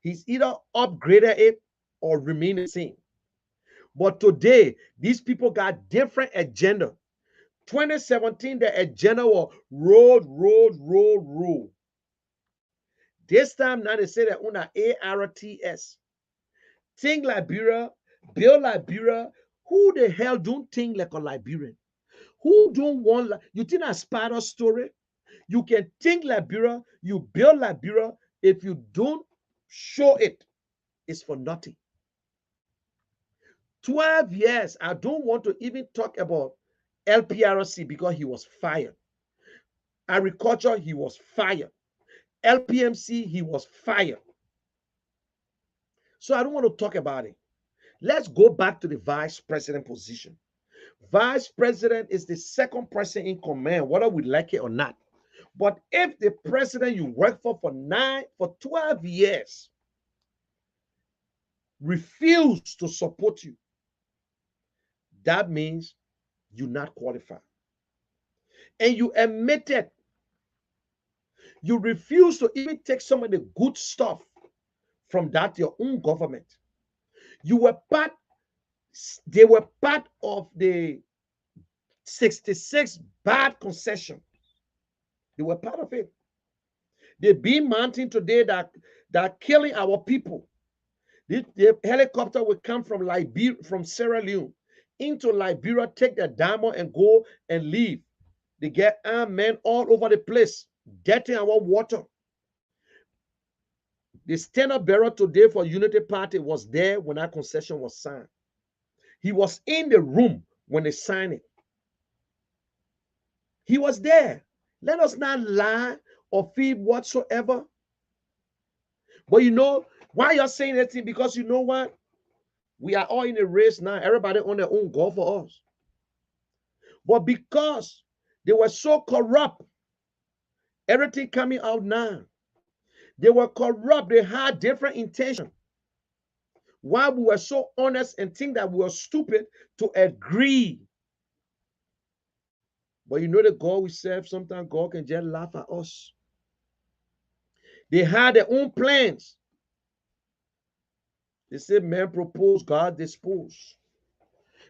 he's either upgraded it or remained the same. But today, these people got different agenda. 2017, the agenda was road. This time now they say they're on the ARTS. Think Liberia, build Liberia. Who the hell don't think like a Liberian? Who don't want, you think a spider story? You can think Liberia, you build Liberia. If you don't show it, it's for nothing. 12 years, I don't want to even talk about LPRC because he was fired. Agriculture, he was fired. LPMC, he was fired. So I don't want to talk about it. Let's go back to the vice president position. Vice president is the second person in command, whether we like it or not. But if the president you work for 12 years refuse to support you, that means you're not qualified. And you admitted you refuse to even take some of the good stuff from that your own government. They were part of the 66 bad concession. They were part of it. The beam mountain today that are killing our people. The helicopter will come from Liberia, from Sierra Leone into Liberia, take their diamond and go and leave. They get armed men all over the place, dirtying our water. The standard bearer today for Unity Party was there when that concession was signed. He was in the room when they signed it. He was there. Let us not lie or feed whatsoever. But you know why you're saying that thing? Because you know what? We are all in a race now. Everybody on their own goal for us. But because they were so corrupt, everything coming out now, they were corrupt. They had different intention. Why we were so honest and think that we were stupid to agree. But you know the God we serve, sometimes God can just laugh at us. They had their own plans. They said, man propose, God dispose.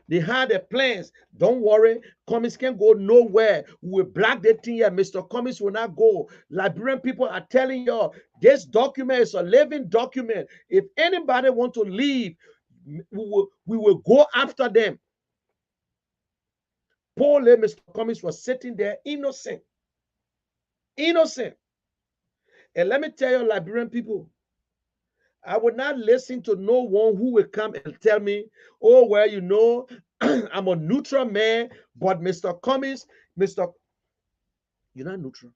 They had their plans. Don't worry, Cummings can't go nowhere. We will block that thing here. Mr. Cummings will not go. Liberian people are telling you, this document is a living document. If anybody want to leave, we will go after them. Paul and Mr. Cummings was sitting there innocent. Innocent. And let me tell you, Liberian people, I would not listen to no one who will come and tell me, oh, well, you know, I'm a neutral man, but Mr. Cummings, you're not neutral.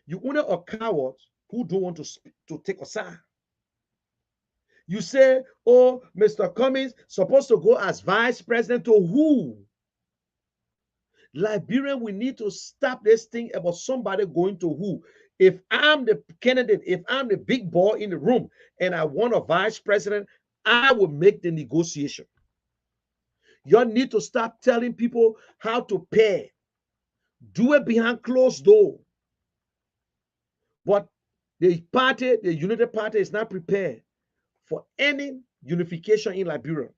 You only a coward who don't want to take a side. You say, oh, Mr. Cummings supposed to go as vice president to who? Liberian, we need to stop this thing about somebody going to who. If I'm the candidate, if I'm the big boy in the room and I want a vice president, I will make the negotiation. You need to stop telling people how to pay. Do it behind closed door. But the party, the Unity Party, is not prepared for any unification in Liberia.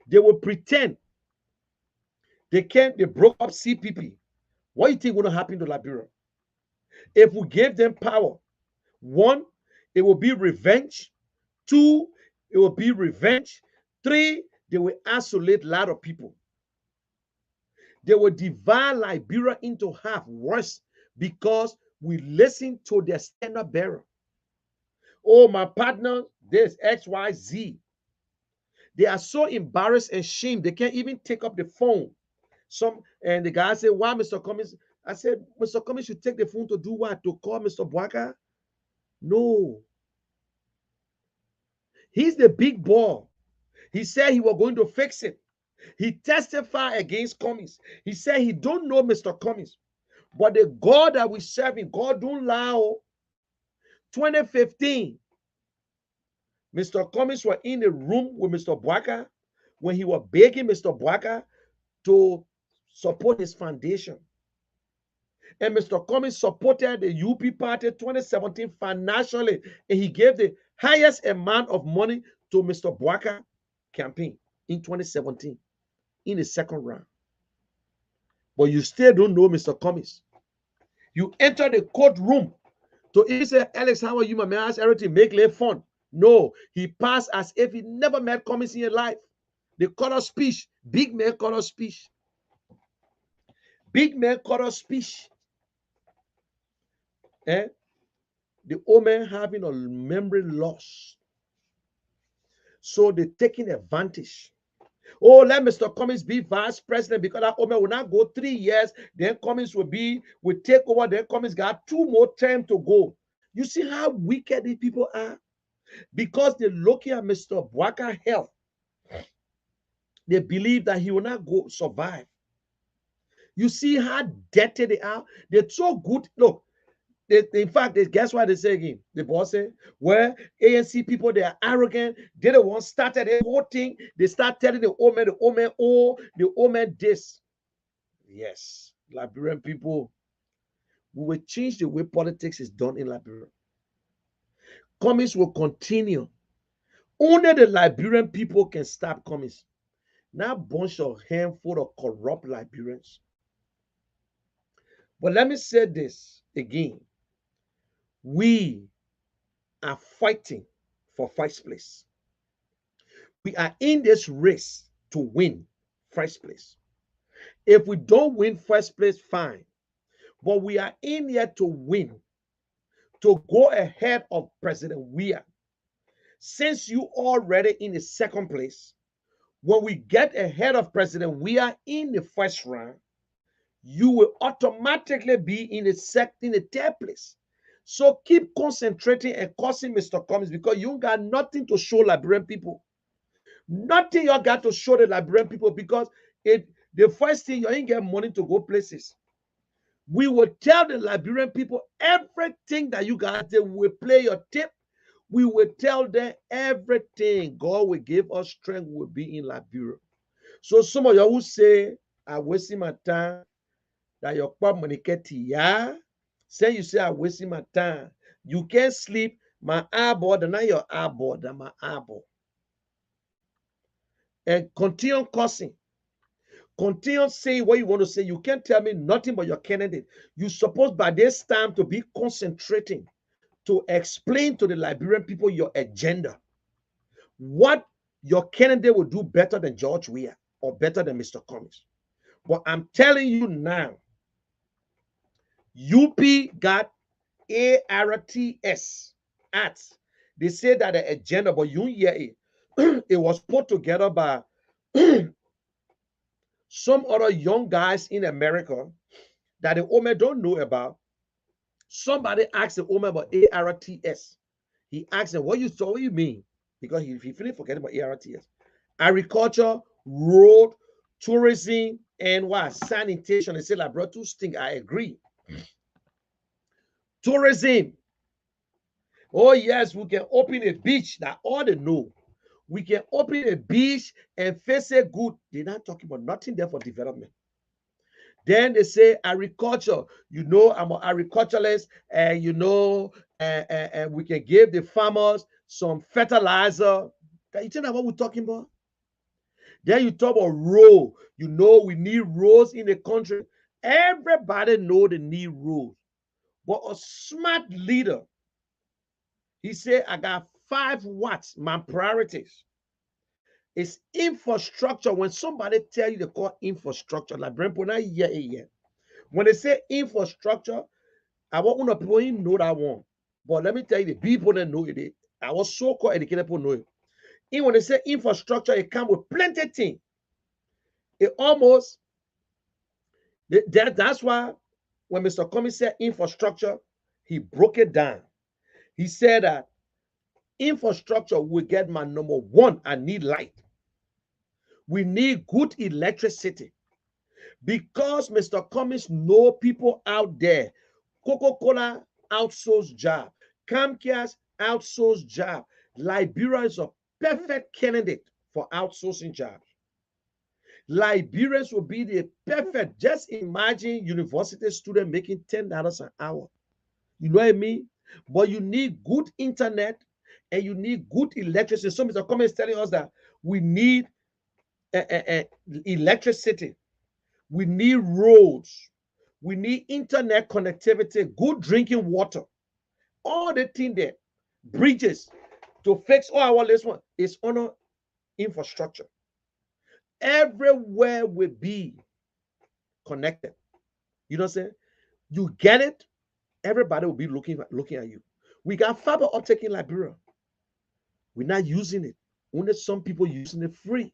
They will pretend they broke up CPP. What do you think will happen to Liberia? If we give them power, one, it will be revenge. Two, it will be revenge. Three, they will isolate a lot of people. They will divide Liberia into half, worse, because we listen to their standard bearer. Oh, my partner, this X, Y, Z. They are so embarrassed and ashamed, they can't even take up the phone. And the guy said, why, Mr. Cummings? I said, Mr. Cummings should take the phone to do what? To call Mr. Bwaka? No. He's the big boy. He said he was going to fix it. He testified against Cummings. He said he don't know Mr. Cummings. But the God that we serve in, God don't lie. 2015, Mr. Cummings was in the room with Mr. Bwaka when he was begging Mr. Bwaka to support his foundation. And Mr. Cummings supported the UP Party 2017 financially, and he gave the highest amount of money to Mr. Bwaka campaign in 2017 in the second round. But you still don't know Mr. Cummings. You enter the courtroom to even say, Alex, how are you, my man? Ask everything, make life fun. No, he passed as if he never met Cummings in his life. The color speech, big man color speech. Big man color speech. The old man having a memory loss. So they're taking advantage. Oh, let Mr. Cummings be vice president because that old man will not go 3 years. Then Cummings will take over. Then Cummings got 2 more terms to go. You see how wicked these people are? because they're looking at Mr. Bwaka health. They believe that he will not go survive. You see how dirty they are? They're so good. Look, in fact, guess what they say again? The boss say, well, ANC people, they are arrogant. They the ones started the whole thing. They start telling the old man, oh, the old man this. Yes, Liberian people, we will change the way politics is done in Liberia. Commies will continue. Only the Liberian people can stop commies. Now, bunch of handful of corrupt Liberians. But let me say this again. We are fighting for first place. We are in this race to win first place. If we don't win first place, fine. But we are in here to win, to go ahead of President Weah. Since you already in the second place, when we get ahead of President Weah in the first round, you will automatically be in the third place. So keep concentrating and causing Mr. Cummings, because you got nothing to show Liberian people. Nothing you got to show the Liberian people, because the first thing you ain't get money to go places. We will tell the Liberian people everything that you got. They will play your tip. We will tell them everything. God will give us strength. Will be in Liberia. So some of you who say, I'm wasting my time, that your communicate, yeah. Say you say I'm wasting my time. You can't sleep. My eyeball, and not your eyeball, than my eyeball. And continue cursing. Continue saying what you want to say. You can't tell me nothing but your candidate. You're supposed by this time to be concentrating to explain to the Liberian people your agenda. What your candidate will do better than George Weah or better than Mr. Cummings. But I'm telling you now, UP got ARTS. They say that the agenda, but you hear it. It was put together by some other young guys in America that the Omer don't know about. Somebody asked the Omer about ARTS. He asked him, what you mean? Because he finished forgetting about ARTS. Agriculture, road, tourism, and what? Sanitation. They say, like, bro, two things. I agree. Tourism. Oh, yes, we can open a beach. That all they know. We can open a beach and face it good. They're not talking about nothing there for development. Then they say agriculture. You know, I'm an agriculturalist, and you know, and we can give the farmers some fertilizer. You think about what we're talking about? Then you talk about road. You know, we need roads in the country. Everybody know they need roads. But a smart leader, he said, I got 5 watts, my priorities. It's infrastructure. When somebody tell you they call infrastructure, like Brempo, yeah. When they say infrastructure, I want people you know that one. But let me tell you, the people that know it, I was so-called educated people know it. And when they say infrastructure, it comes with plenty of things. It almost, that's why when Mr. Cummings said infrastructure, he broke it down. He said that infrastructure will get my number one. I need light. We need good electricity. Because Mr. Cummings know people out there. Coca-Cola outsourced job. Comcast outsourced job. Liberia is a perfect candidate for outsourcing jobs. Liberians will be the perfect. Just imagine university student making $10 an hour. You know what I mean? But you need good internet and you need good electricity. So Mr. Cummings is telling us that we need electricity. We need roads. We need internet connectivity, good drinking water. All the things there, bridges to fix all our last one is on infrastructure. Everywhere will be connected. You know what I'm saying? You get it, everybody will be looking at you. We got fiber optic in Liberia. We're not using it. Only some people using it free.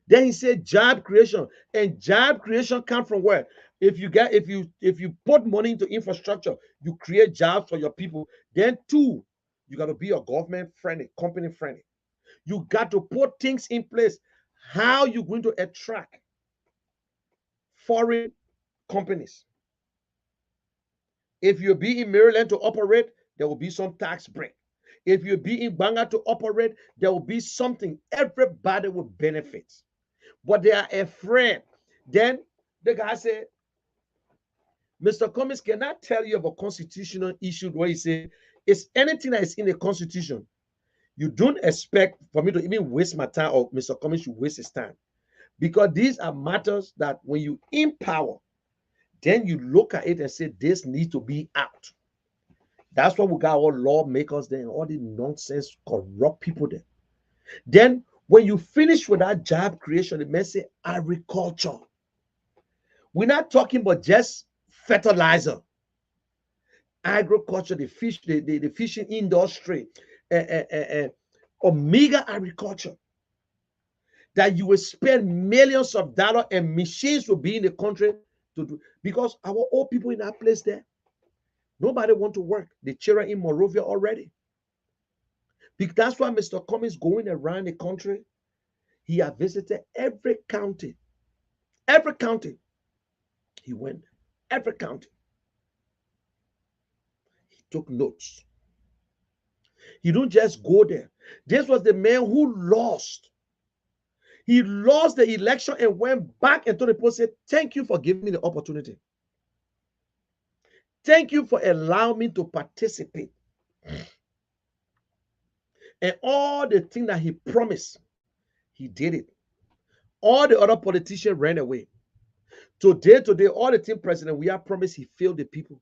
Then he said job creation. And job creation come from where? If you put money into infrastructure, you create jobs for your people. Then 2, You got to be a government friendly, company friendly. You got to put things in place. How you going to attract foreign companies? If you be in Maryland to operate, there will be some tax break. If you be in Bangor to operate, there will be something. Everybody will benefit. But they are afraid. Then the guy said, Mr. Cummings cannot tell you of a constitutional issue where he said, it's anything that is in the constitution. You don't expect for me to even waste my time, or Mr. Cummings should waste his time. Because these are matters that when you in power, then you look at it and say, this needs to be out. That's why we got all lawmakers there and all the nonsense, corrupt people there. Then when you finish with that job creation, it may say agriculture. We're not talking about just fertilizer. Agriculture, the fish, the fishing industry, omega agriculture. That you will spend millions of dollars and machines will be in the country to do, because our old people in that place there, nobody want to work. The children in Morovia already. Because that's why Mr. Cummings going around the country. He has visited every county. Every county. He went. Every county. He took notes. He don't just go there. This was the man who lost. He lost the election and went back and told the people, said, thank you for giving me the opportunity. Thank you for allowing me to participate. And all the things that he promised, he did it. All the other politicians ran away. Today, all the team president we have promised, he failed the people.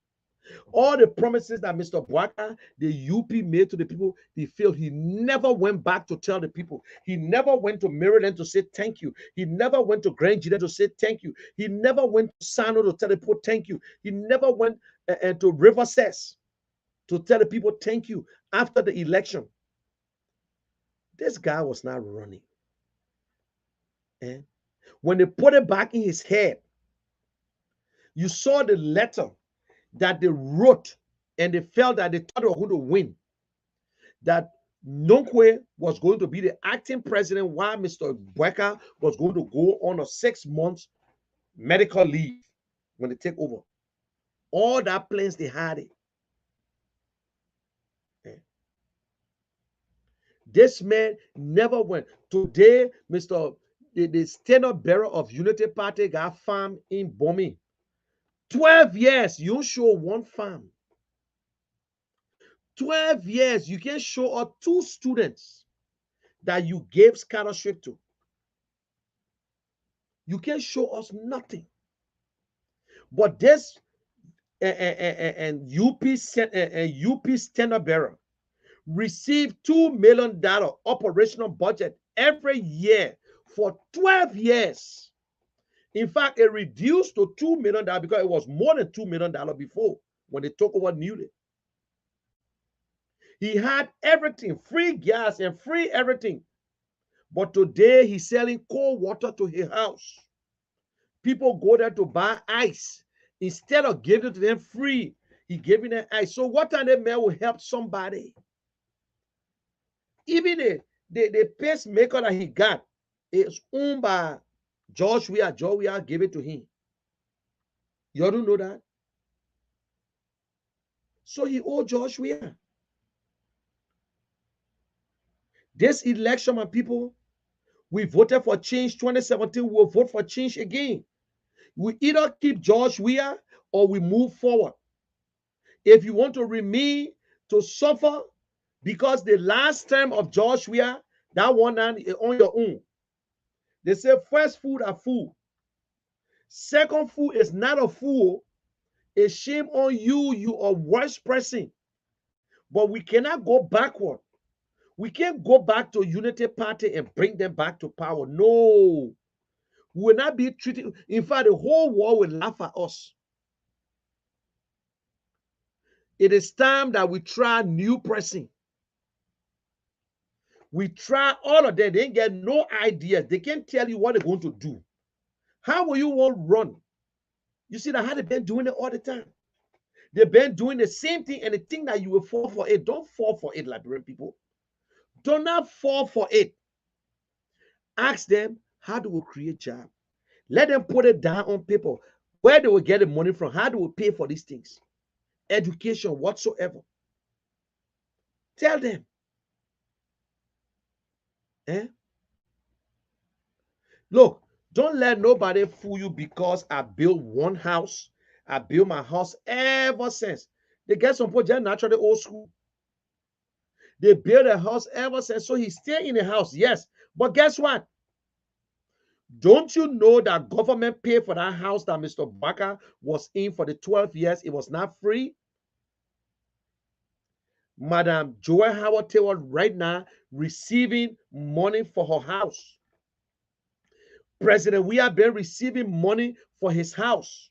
All the promises that Mr. Bwaka, the UP made to the people, he failed. He never went back to tell the people. He never went to Maryland to say thank you. He never went to Grand Gita to say thank you. He never went to Sano to tell the people thank you. He never went to River Cess to tell the people thank you after the election. This guy was not running. When they put it back in his head, you saw the letter that they wrote, and they felt that they thought they were going to win. That Nonkwe was going to be the acting president while Mr. Bweka was going to go on a 6-month medical leave when they take over. All that plans, they had it. This man never went. Today, the standard bearer of Unity Party got farm in Bomi. 12 years, you show one farm. 12 years, you can show us 2 students that you gave scholarship to. You can show us nothing. But this UP standard bearer received $2 million operational budget every year for 12 years. In fact, it reduced to $2 million because it was more than $2 million before when they took over newly. He had everything, free gas and free everything. But today he's selling cold water to his house. People go there to buy ice. Instead of giving it to them free, he giving them ice. So what kind of man will help somebody? Even the pacemaker that he got is owned by George Weah. George Weah gave it to him. You don't know that? So he owed George Weah. This election, my people, we voted for change 2017. We will vote for change again. We either keep George Weah or we move forward. If you want to remain to suffer, because the last term of George Weah, that one is on your own. They say first food are food. Second food is not a fool. A shame on you. You are worse person. But we cannot go backward. We can't go back to Unity Party and bring them back to power. No. We will not be treated. In fact, the whole world will laugh at us. It is time that we try new pressing. We try all of them. They ain't get no idea. They can't tell you what they're going to do. How will you want to run? You see that how they've been doing it all the time. They've been doing the same thing, and they think that you will fall for it. Don't fall for it, Liberian people. Do not fall for it. Ask them, how do we create job? Let them put it down on paper. Where they will get the money from? How do we pay for these things? Education, whatsoever. Tell them. Look, don't let nobody fool you because I built one house. I built my house ever since. They get some people just naturally old school. They built a house ever since. So he's still in the house, yes. But guess what? Don't you know that government paid for that house that Mr. Baka was in for the 12 years? It was not free. Madam Joel Howard Taylor right now receiving money for her house. President, we have been receiving money for his house.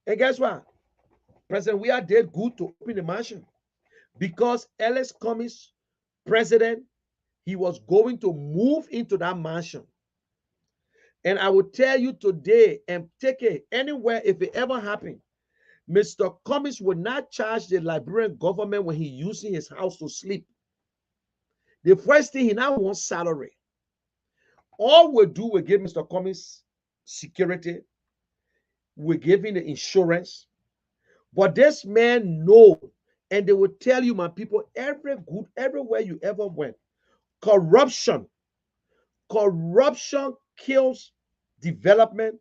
And guess what? President, we are did good to open the mansion because Ellis Cummings, president, he was going to move into that mansion. And I will tell you today, and take it anywhere if it ever happened, Mr. Cummings will not charge the Liberian government when he using his house to sleep. The first thing, he now wants salary. All we do, we give Mr. Cummings security. We give him the insurance. But this man knows, and they will tell you, my people, everywhere you ever went, corruption kills development,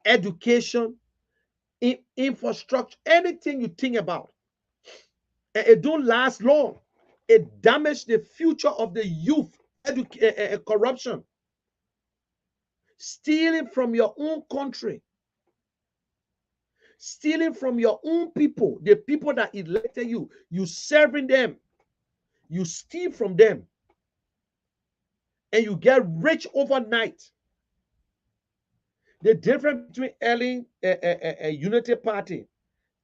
education, infrastructure, anything you think about. And it don't last long. It damages the future of the youth. Corruption. Stealing from your own country. Stealing from your own people, the people that elected you. You serving them. You steal from them. And you get rich overnight. The difference between Ellen Unity Party,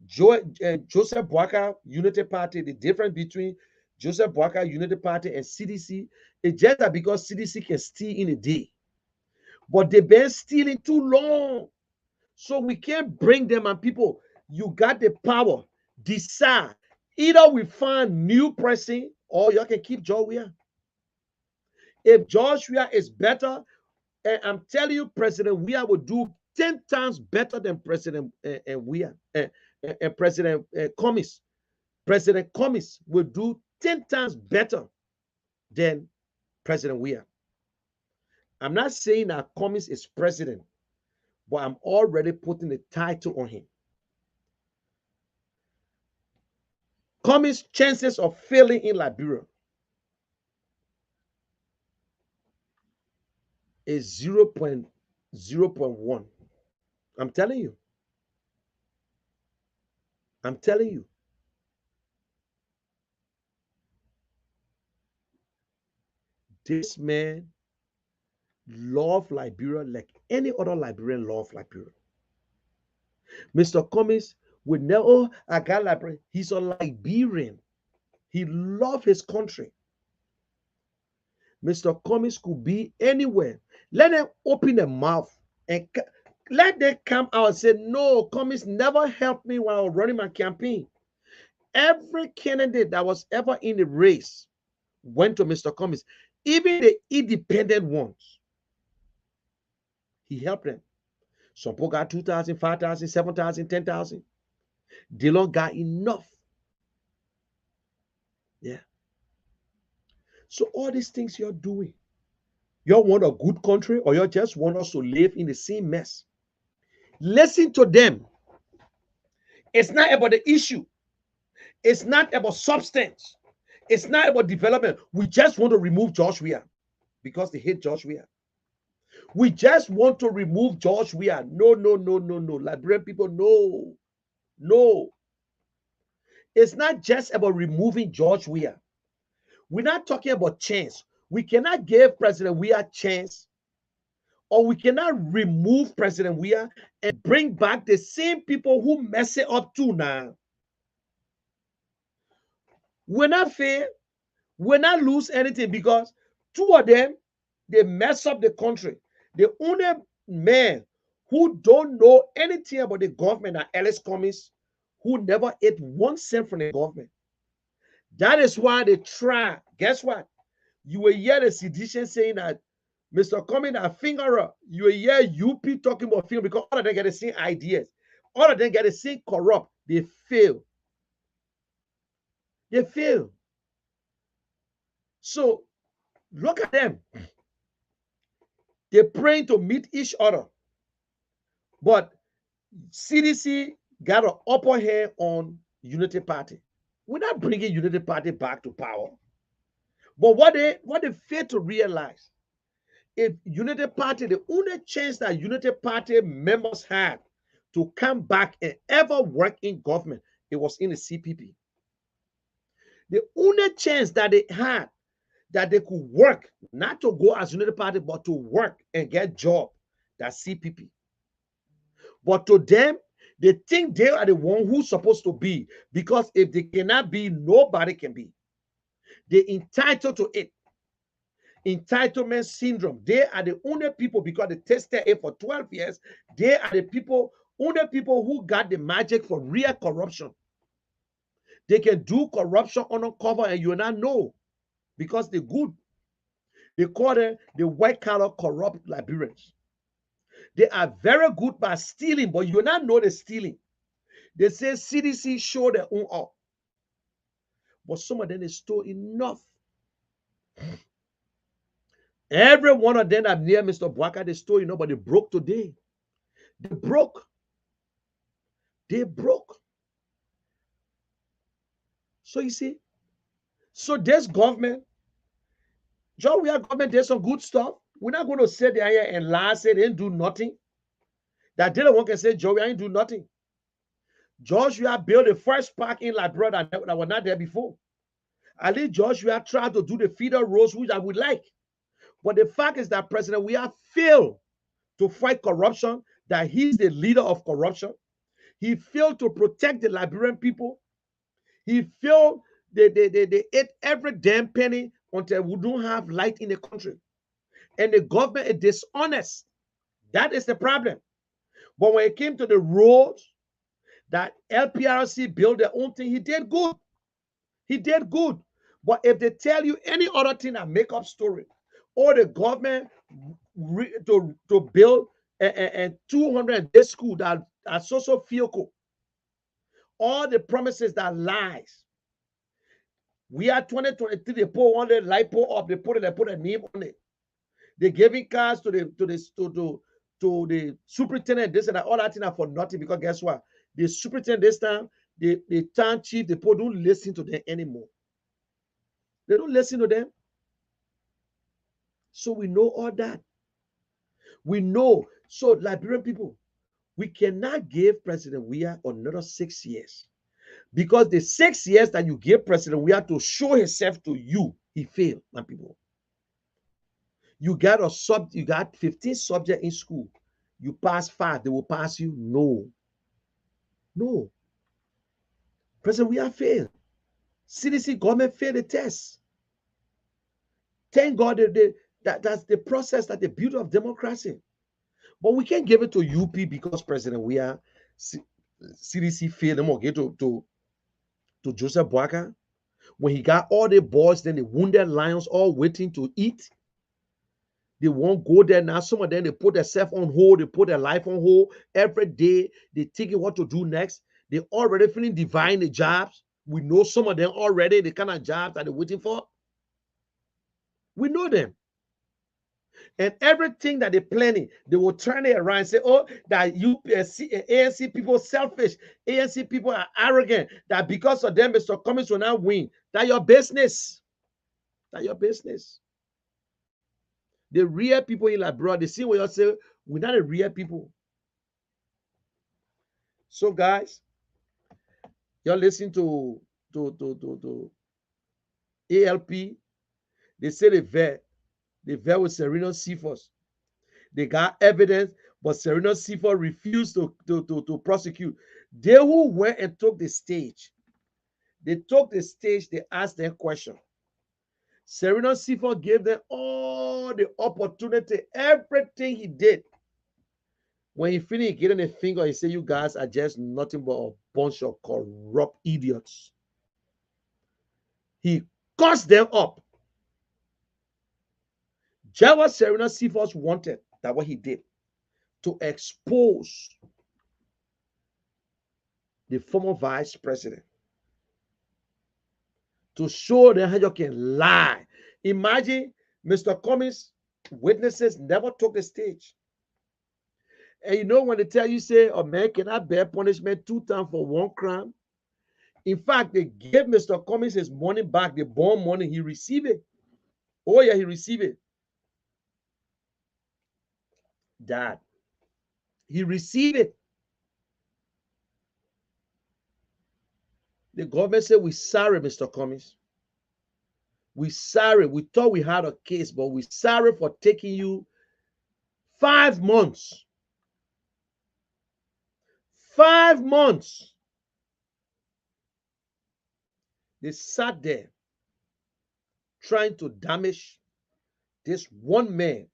Joseph Boakai Unity Party, the difference between Joseph Boakai Unity Party and CDC is just that because CDC can steal in a day. But they've been stealing too long. So we can't bring them, and people, you got the power. Decide. Either we find new president or you can keep George Weah. If George Weah is better, and I'm telling you, President Weah will do 10 times better than President Weah and President Cummings. President Cummings will do 10 times better than President Weah. I'm not saying that Cummings is president, but I'm already putting the title on him. Cummings' chances of failing in Liberia is 0.1. I'm telling you. I'm telling you. This man loves Liberia like any other Liberian loves Liberia. Mr. Cummings would never, oh, I got Liberia. He's a Liberian. He loves his country. Mr. Cummings could be anywhere. Let them open their mouth and let them come out and say, no, Cummings never helped me while I was running my campaign. Every candidate that was ever in the race went to Mr. Cummings, even the independent ones. He helped them. Some people got 2,000, 5,000, 7,000, 10,000. They don't got enough. Yeah. So all these things you're doing, you want a good country or you just want us to live in the same mess? Listen to them. It's not about the issue. It's not about substance. It's not about development. We just want to remove George Weah because they hate George Weah. We just want to remove George Weah. No, no, no, no, no. Liberian people, no. No. It's not just about removing George Weah. We're not talking about chance. We cannot give President Weah a chance, or we cannot remove President Weah and bring back the same people who mess it up too now. We're not fair. We're not lose anything because two of them, they mess up the country. The only man who don't know anything about the government and Ellis Cummings, who never ate 1 cent from the government. That is why they try. Guess what? You will hear the sedition saying that Mr. Cummings a fingerer. You will hear UP talking about finger because all of them get the same ideas. All of them get the same corrupt. They fail. They fail. So look at them. They're praying to meet each other. But CDC got an upper hand on Unity Party. We're not bringing Unity Party back to power. But what they fail to realize, if Unity Party, the only chance that Unity Party members had to come back and ever work in government, it was in the CPP. The only chance that they had that they could work, not to go as Unity Party, but to work and get job, that's CPP. But to them, they think they are the one who's supposed to be, because if they cannot be, nobody can be. They're entitled to it. Entitlement syndrome. They are the only people, because they tested it for 12 years. They are the people, only people who got the magic for real corruption. They can do corruption undercover and you will not know, because they're good. They call them the white collar corrupt Liberians. They are very good by stealing, but you will not know they're stealing. They say CDC show their own up. But some of them they stole enough. Every one of them that near Mr. Bwaka, they stole enough, but they broke today. They broke. They broke. So you see, so this government, John, we are government, there's some good stuff. We're not going to sit there here and lie, say they didn't do nothing. That didn't one can say, Joe, we ain't do nothing. Joshua built the first park in Liberia that was not there before. At least Joshua tried to do the feeder roads, which I would like. But the fact is that President, we have failed to fight corruption, that he's the leader of corruption. He failed to protect the Liberian people. He failed, they ate every damn penny until we don't have light in the country. And the government is dishonest. That is the problem. But when it came to the roads, that LPRC built their own thing, he did good. He did good. But if they tell you any other thing that make up story, or the government to build a 200 day school that are social vehicle, all the promises that lies. We are 2023, they put one the light pole up, they put a name on it. They giving cars to the superintendent, this and that, all that thing are for nothing, because guess what? The superintendent this time, the town chief, the people don't listen to them anymore. They don't listen to them. So we know all that. We know. So Liberian people, we cannot give President Weah another 6 years. Because the 6 years that you give President Weah to show himself to you, he failed, my people. You got 15 subjects in school. You pass 5, they will pass you. No. No. President Weah failed. CDC government failed the test. Thank God that's the process, that the beauty of democracy. But we can't give it to UP because President Weah, CDC failed them or get to Joseph Bwaka. When he got all the boys, then the wounded lions all waiting to eat. They won't go there now. Some of them, they put themselves on hold. They put their life on hold. Every day, they thinking what to do next. They already feeling divine the jobs. We know some of them already, the kind of jobs that they're waiting for. We know them. And everything that they're planning, they will turn it around and say, oh, that ANC people selfish. ANC people are arrogant. That because of them, Mr. Cummings will not win. That's your business. That's your business. The real people in Liberia, they see what you say, we're not the real people. So, guys, you're listening to ALP. They say the vet with Sereno Cephas. They got evidence, but Sereno Cephas refused to prosecute. They who went and took the stage, they asked them questions. Sereno Cephas gave them all the opportunity, everything he did. When he finished getting a finger, he said, "You guys are just nothing but a bunch of corrupt idiots." He cursed them up. Java Serena Cephas wanted that what he did to expose the former vice president, to show them how you can lie. Imagine Mr. Cummings' witnesses never took the stage. And you know when they tell you, say, a man cannot bear punishment 2 times for 1 crime. In fact, they gave Mr. Cummings his money back, the bond money. He received it. Oh, yeah, he received it. Dad, he received it. The government said, "We sorry, Mr. Cummings. We sorry. We thought we had a case, but we sorry for taking you 5 months. 5 months." They sat there trying to damage this one man,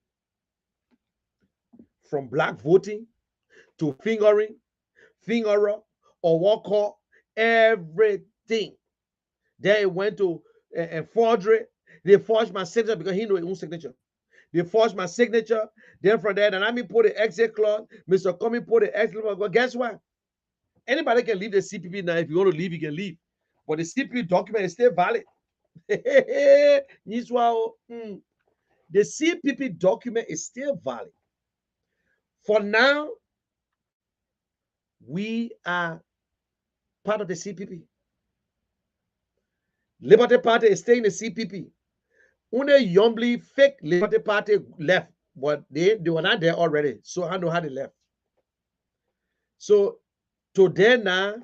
from black voting to fingerer, or walker, everything. Then it went to forgery. They forged my signature because he knew his own signature. They forged my signature. Then from there, and I mean put the exit clause. Mr. Cummings put the exit clause. But guess what? Anybody can leave the CPP now. If you want to leave, you can leave. But the CPP document is still valid. The CPP document is still valid. For now, we are part of the CPP. Liberty Party is staying in the CPP. Only Yombly fake Liberty Party left, but they were not there already. So I know how they left. So today now,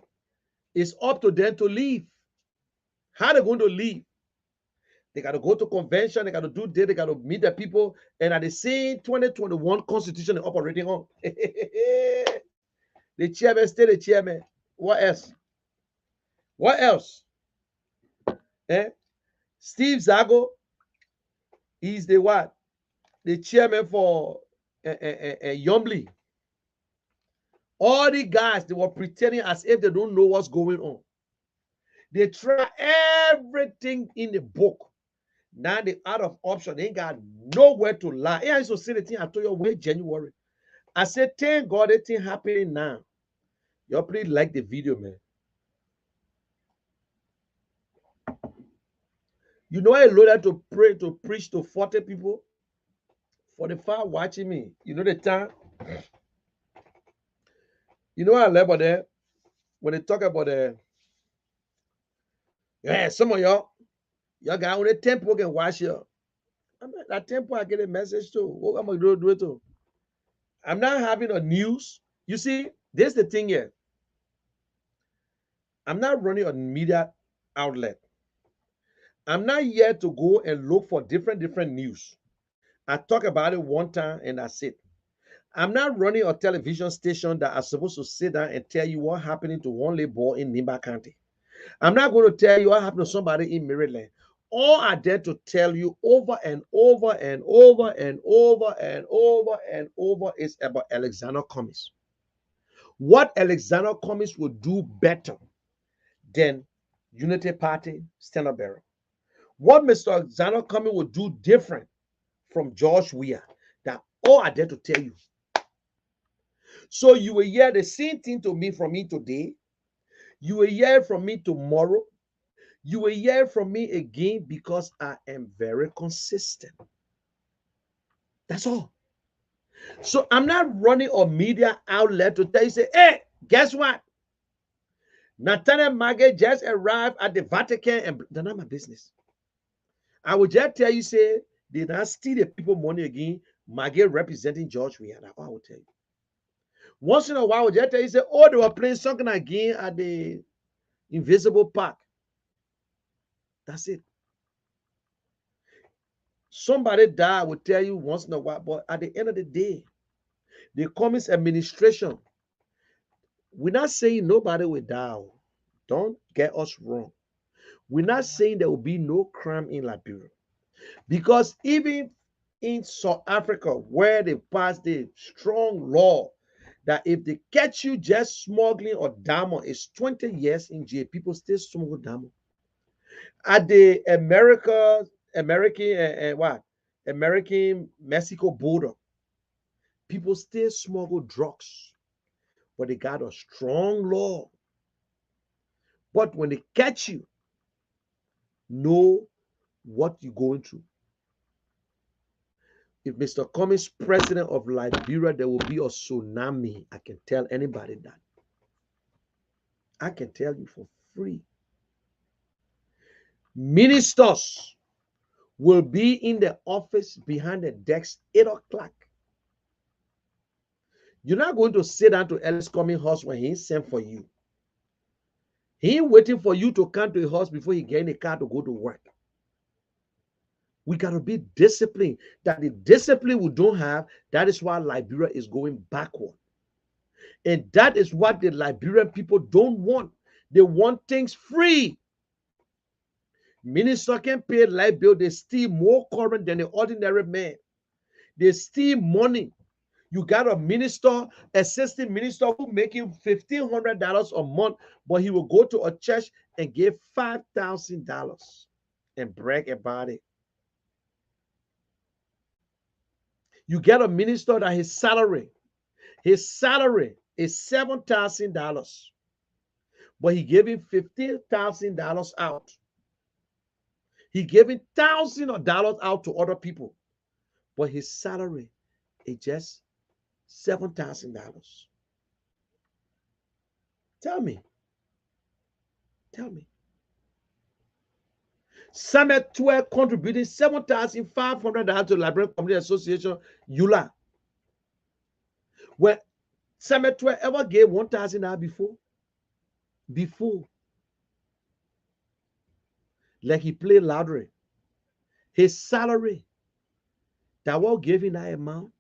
it's up to them to leave. How they going to leave? They got to go to convention. They got to do this. They got to meet the people. And at the same 2021 constitution is operating on. The chairman stay the chairman. What else? What else? Steve Zago is the what? The chairman for Yombly. All the guys, they were pretending as if they don't know what's going on. They try everything in the book. Now they out of option. They ain't got nowhere to lie. I used to say the thing I told you way January. I said, thank God that thing happening now. You pretty like the video, man. You know I loaded to pray to preach to 40 people. 45 watching me. You know the time. You know what I love about that? When they talk about some of y'all got only 10 people can watch you. I'm not that 10 people I get a message to. What am I going to do it to? I'm not having a news. You see, this is the thing here. I'm not running a media outlet. I'm not here to go and look for different news. I talk about it one time and that's it. I'm not running a television station that are supposed to sit down and tell you what happening to one little boy in Nimba County. I'm not going to tell you what happened to somebody in Maryland. All I dare to tell you over and over and over and over and over and over is about Alexander Cummings. What Alexander Cummings will do better than Unity Party Standard Bearer. What Mr. Alexander Cummings will do different from George Weah. That all I dare to tell you. So you will hear the same thing from me today. You will hear from me tomorrow. You will hear from me again because I am very consistent. That's all. So I'm not running a media outlet to tell you, say, hey, guess what? Nathaniel Magge just arrived at the Vatican and that's not my business. I will just tell you, say, they not steal the people money again. Magge representing George Weah. That's all I will tell you. Once in a while, I will just tell you, say, oh, they were playing something again at the Invisible Park. That's it. Somebody died, I will tell you once in a while, but at the end of the day, the Cummings administration, we're not saying nobody will die. Don't get us wrong. We're not saying there will be no crime in Liberia. Because even in South Africa, where they passed the strong law that if they catch you just smuggling or diamond, it's 20 years in jail. People still smuggle diamond. At the American Mexico border, people still smuggle drugs, but they got a strong law. But when they catch you, know what you're going through. If Mr. Cummings president of Liberia, there will be a tsunami. I can tell anybody that. I can tell you for free. Ministers will be in the office behind the desk 8 o'clock. You're not going to sit down to Ellis Cummings' house when he sent for you. He ain't waiting for you to come to his house before he get in a car to go to work. We got to be disciplined. That the discipline we don't have, that is why Liberia is going backward. And that is what the Liberian people don't want. They want things free. Minister can pay light bill. They steal more current than the ordinary man. They steal money. You got a minister, assistant minister who making $1,500 a month, but he will go to a church and give $5,000 and brag about it. You get a minister that his salary is $7,000, but he giving $15,000 out. He giving thousands of dollars out to other people, but his salary is just $7,000. Tell me. Summit 12 contributing $7,500 to Liberian Community Association, EULA. When Summit 12 ever gave $1,000 before? Like he played lottery. His salary, that was giving that amount.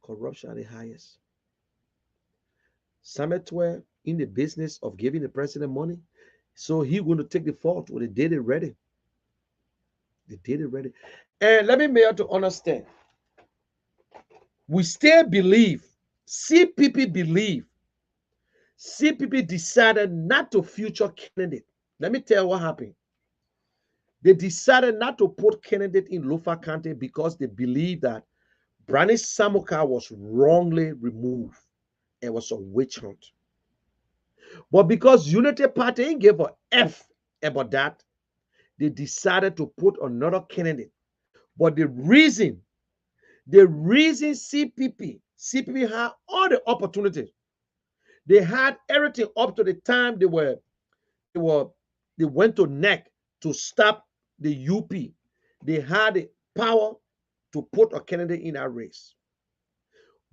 Corruption at the highest. Summit 12 in the business of giving the president money. So he going to take the fault when they did it ready. And let me make you to understand. We still believe, CPP decided not to feature candidate. Let me tell you what happened. They decided not to put candidate in Lofa County because they believe that Brani Samuka was wrongly removed. It was a witch hunt. But because Unity Party ain't gave a F about that, they decided to put another candidate. But the reason CPP had all the opportunities. They had everything up to the time they went to NEC to stop the UP. They had the power to put a candidate in that race.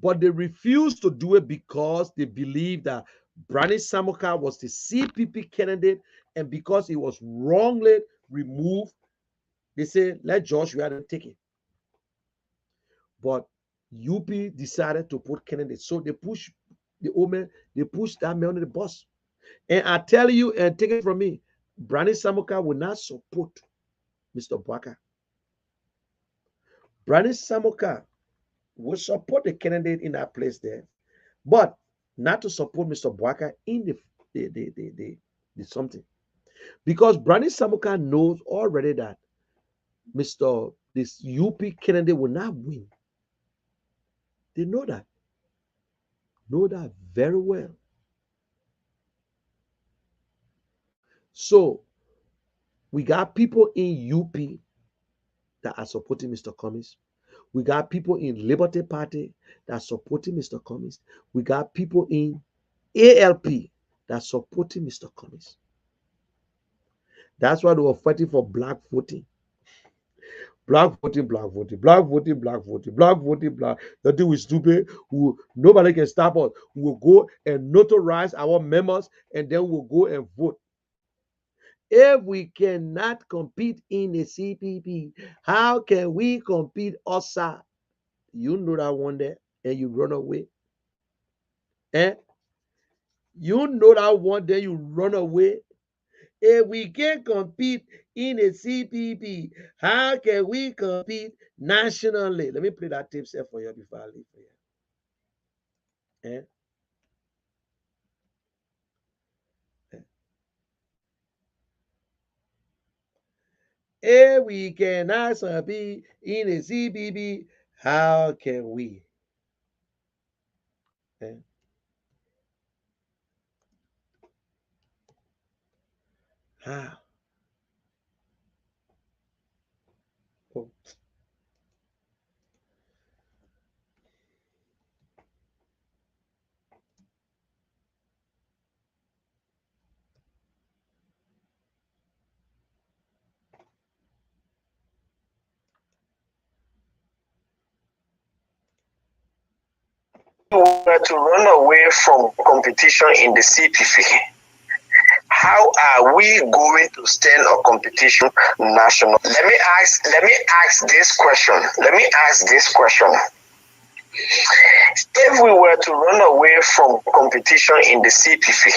But they refused to do it because they believed that Brani Samuka was the CPP candidate, and because he was wrongly removed, they said, let George Weah take it. But UP decided to put candidates. So they pushed the old man, they pushed that man on the bus. And I tell you, and take it from me, Brani Samuka will not support Mr. Bwaka. Brani Samuka will support the candidate in that place there, but not to support Mr. Bwaka in the something. Because Brani Samuka knows already that this UP candidate will not win. They know that. Very well. So we got people in UP that are supporting Mr. Cummings. We got people in Liberty Party that are supporting Mr. Cummings. We got people in ALP that are supporting Mr. Cummings. That's why they were fighting for black voting. Black voting. The thing is stupid. Nobody can stop us. We'll go and notarize our members, and then we'll go and vote. If we cannot compete in the CPP, how can we compete outside? You know that one there, and you run away. You know that one there, you run away. If we can't compete in a CPP, how can we compete nationally? Let me play that tape set for you before I leave for you. Eh? We cannot be in a CPP. How can we? Eh? How? Oh. Were to run away from competition in the CPP, how are we going to stand a competition national? Let me ask this question. If we were to run away from competition in the CPP,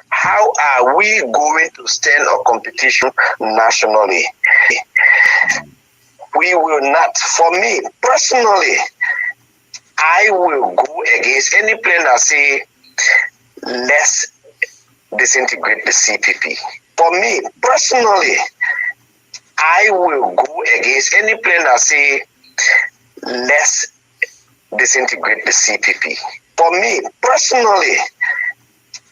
how are we going to stand a competition nationally? We will not. For me personally, I will go against any plan that say let's disintegrate the CPP. For me personally, I will go against any plan that say let's disintegrate the CPP. For me personally,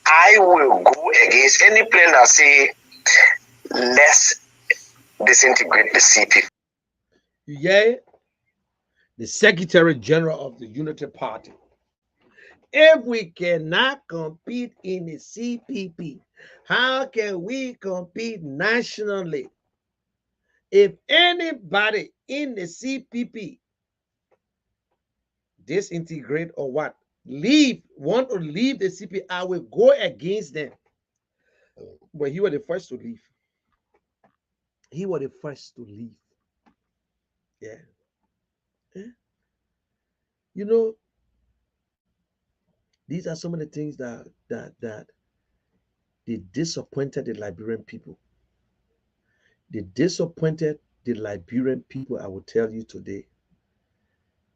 I will go against any plan that say let's disintegrate the CPP. Yeah, the Secretary General of the Unity Party. If we cannot compete in the CPP, how can we compete nationally? If anybody in the CPP disintegrate or what, want to leave the CPP, I will go against them. But he was the first to leave. He was the first to leave. Yeah. You know, these are some of the things that they disappointed the Liberian people. They disappointed the Liberian people. I will tell you today.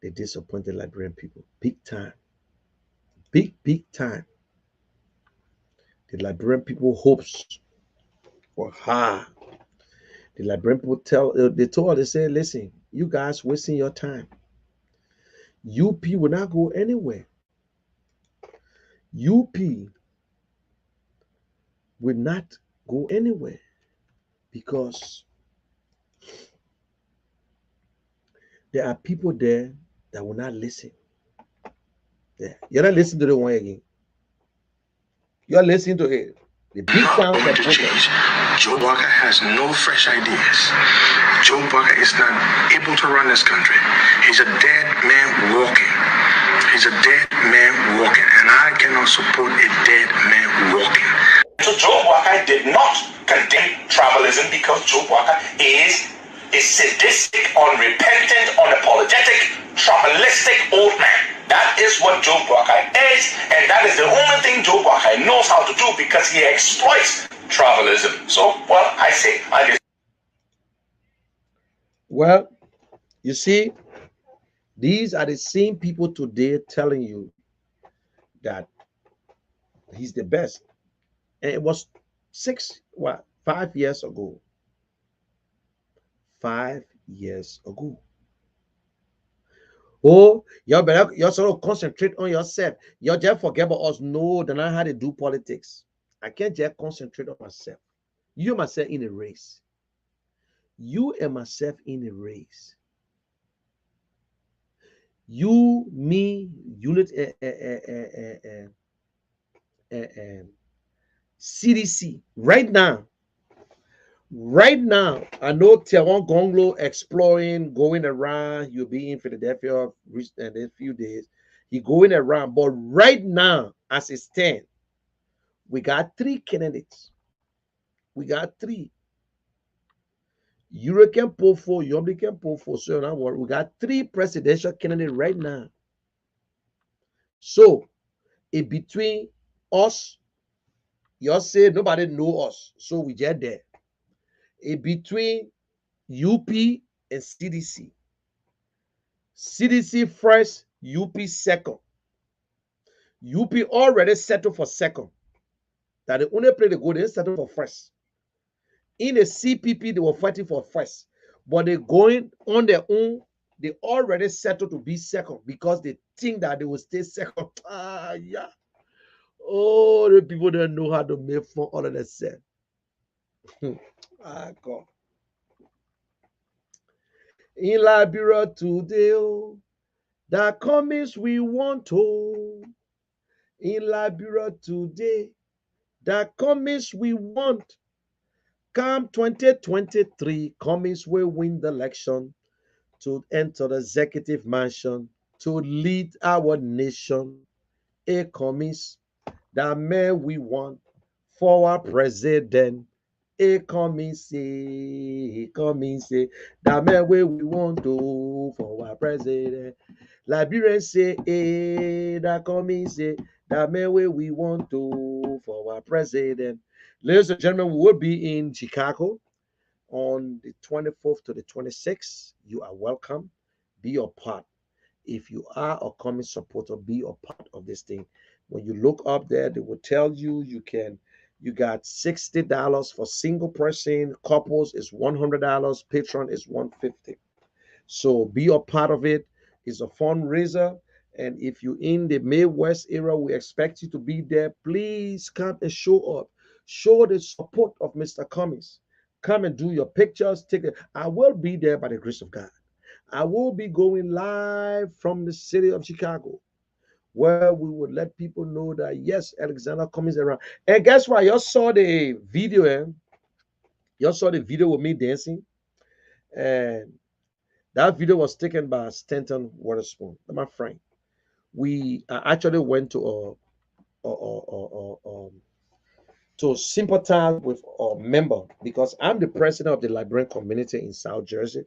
They disappointed Liberian people. Big time. Big time. The Liberian people hopes were high. The Liberian people they said, listen, you guys wasting your time. UP will not go anywhere. UP will not go anywhere because there are people there that will not listen. Yeah. You're not listening to the one again. You're listening to it. The big sound going to change. Joe Walker has no fresh ideas. Joe Walker is not able to run this country. He's a dead man walking. He's a dead man walking, and I cannot support a dead man walking. So Joe Walker did not condemn tribalism because Joe Walker is a sadistic, unrepentant, unapologetic, tribalistic old man. That is what Joe Walker is, and that is the only thing Joe Walker knows how to do because he exploits tribalism. So, well, I just. Well, you see, these are the same people today telling you that he's the best. And it was 5 years ago. 5 years ago. Oh, y'all sort of concentrate on yourself. Y'all just forget about us. No, they know how to do politics. I can't just concentrate on myself. You and myself in a race. You and myself in a race. You, me, unit, CDC. Right now, I know Teron Gonglo exploring, going around. You'll be in Philadelphia in a few days. He going around, but right now, as it stands, we got 3 candidates. We got 3. You can pull 4, you can pull 4. So now we got 3 presidential candidates right now. So, in between us, you say nobody know us, so we just there. In between UP and CDC. CDC first, UP second. UP already settled for second. That the only place they go, they settle for first. In the CPP, they were fighting for first, but they going on their own. They already settled to be second because they think that they will stay second. Ah, yeah. Oh, the people don't know how to make fun all of that said. Ah, God. In Liberia today, oh, that comes we want to. In Liberia today, that comes we want. Come 2023, Cummings will win the election to enter the executive mansion to lead our nation. A Cummings, that man we want for our president. A Cummings, that man we want to for our president. Liberians say, that Cummings, that man we want to for our president. Ladies and gentlemen, we will be in Chicago on the 24th to the 26th. You are welcome. Be a part. If you are a Cummings supporter, be a part of this thing. When you look up there, they will tell you you got $60 for single person, couples is $100, patron is $150. So be a part of it. It's a fundraiser. And if you're in the Midwest area, we expect you to be there. Please come and show up. Show the support of Mr. Cummings. Come and do your pictures. Take it. I will be there by the grace of God. I will be going live from the city of Chicago, where we would let people know that yes, Alexander Cummings around. And guess what? You saw the video, You saw the video with me dancing. And that video was taken by Stanton Waterspoon, my friend. We actually went to sympathize with a member because I'm the president of the Liberian community in South Jersey.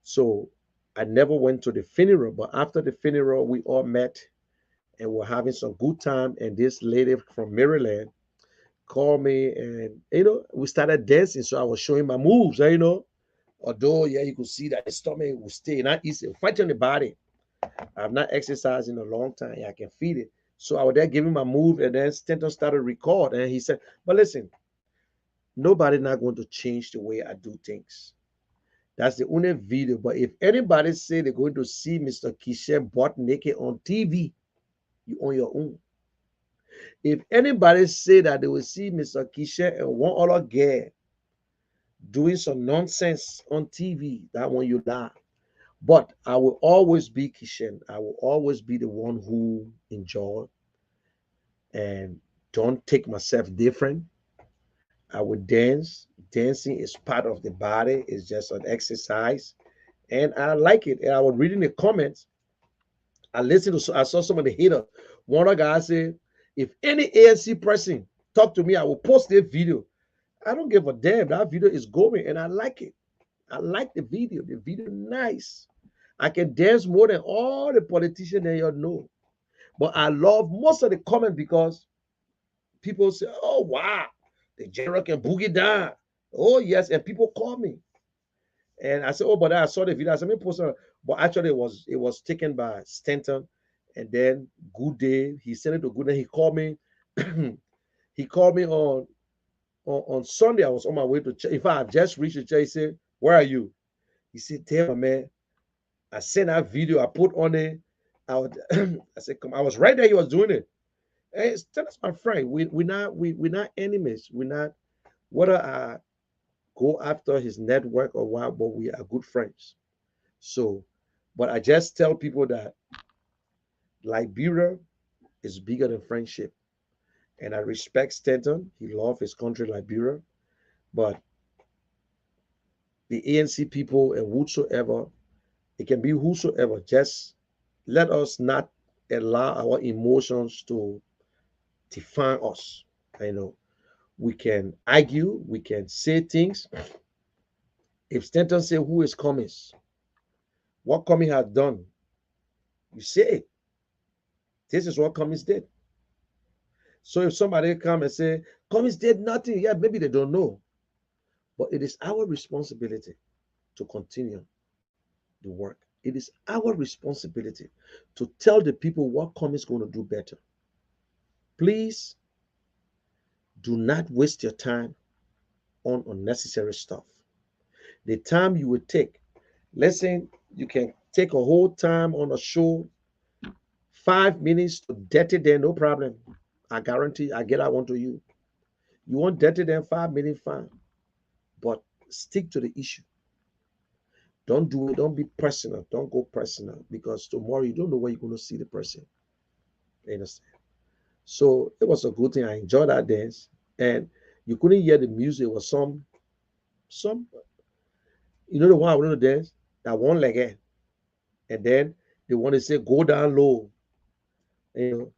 So I never went to the funeral, but after the funeral, we all met and we're having some good time. And this lady from Maryland called me, and we started dancing. So I was showing my moves, Although, yeah, you could see that the stomach will stay not easy, fighting the body. I've not exercised in a long time. I can feel it. So I was there giving my move, and then Stanton started record, and he said, "But listen, nobody not going to change the way I do things. That's the only video. But if anybody say they're going to see Mr. Kishen butt naked on TV, you on your own. If anybody say that they will see Mr. Kishen and one other girl doing some nonsense on TV, that one you lie. But I will always be Kishen. I will always be the one who enjoy and don't take myself different. I would dance. Dancing is part of the body. It's just an exercise. And I like it. And I was reading the comments. I saw some of the haters. One of the guys said, if any ANC person talk to me, I will post their video. I don't give a damn. That video is going and I like it. I like the video. The video nice. I can dance more than all the politicians that you know. But I love most of the comments because people say, oh, wow, the general can boogie down. Oh, yes. And people call me. And I said, oh, but I saw the video. I said, let me post it. But actually, it was taken by Stanton. And then Good Day, he sent it to Good Day. He called me. He called me on Sunday. I was on my way to church. In fact, I just reached the church. He said, where are you? He said, damn, man. I sent that video. I put on it. I said, come. I was right there. He was doing it. Hey, Stanton's my friend. We're not enemies. We're not, whether I go after his network or what, but we are good friends. So, but I just tell people that Liberia is bigger than friendship. And I respect Stanton. He loves his country, Liberia. But the ANC people and whosoever, it can be whosoever, just let us not allow our emotions to define us. We can argue, we can say things. If Stanton say who is Cummings, what Cummings has done, you say it. This is what Cummings did. So if somebody come and say, Cummings did nothing, yeah, maybe they don't know. But it is our responsibility to continue the work. It is our responsibility to tell the people what Cummings is going to do better. Please do not waste your time on unnecessary stuff. The time you will take, listen, you can take a whole time on a show, 5 minutes to dirty them, no problem. I guarantee I get that one to you. You want dirty them 5 minutes, fine. But stick to the issue. Don't do it, don't be personal. Don't go personal because tomorrow you don't know where you're going to see the person. You understand? So it was a good thing. I enjoyed that dance. And you couldn't hear the music. It was some, the one I wanted to dance, that one leg in. And then they want to say, go down low. You know,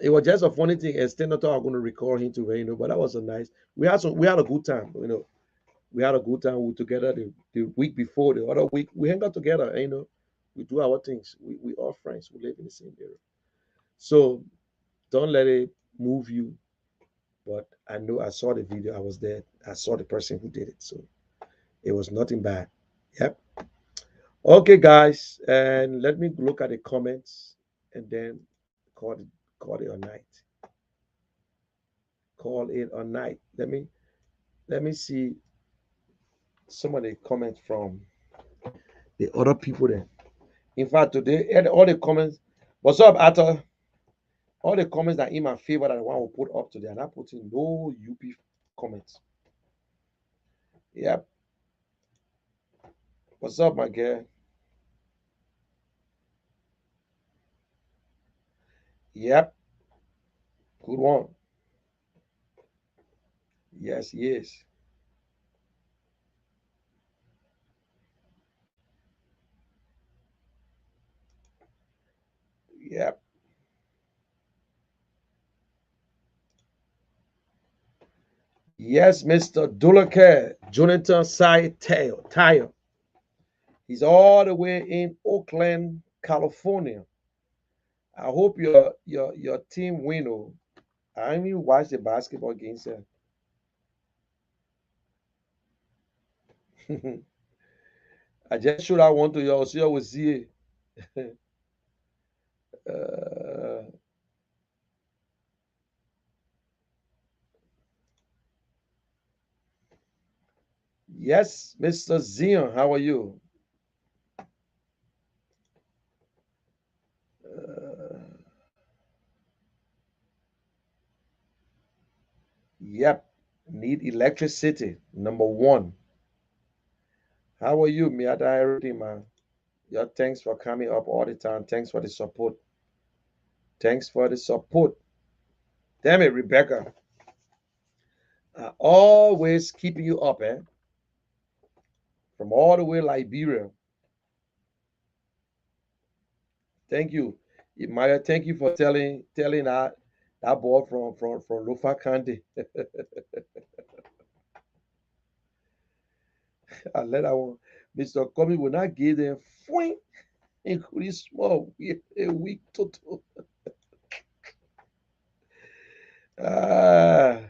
it was just a funny thing. And still not thought I was going to record him to, but that was a nice. We had a good time. We had a good time. We were together the week before, the other week. We hang out together. We do our things. We are friends. We live in the same area. So don't let it move you. But I know I saw the video. I was there. I saw the person who did it. So it was nothing bad. Yep. Okay, guys. And let me look at the comments and then call it a night. Call it a night. Let me see some of the comments from the other people there. In fact, today, all the comments. What's up, Arthur? All the comments that in my favor that I want to put up today, and I put in no UP comments. Yep. What's up, my girl? Yep. Good one. Yes, yes. Yep. Yes, Mr. Dulacare, Jonathan Sai Tire. He's all the way in Oakland, California. I hope your team win. Oh. I didn't even watch the basketball games. I just showed I want to you so you will see it. uh, yes, Mr. Zion, how are you? Uh, yep, need electricity. Number one. How are you, Miata? Everything, man. Yeah, thanks for coming up all the time. Thanks for the support. Thanks for the support. Damn it, Rebecca. Always keeping you up, eh? From all the way Liberia. Thank you. Maya, thank you for telling that boy from Lofa County. I let that one. Mr. Kobe will not give them fwing, including small a week total. Ah,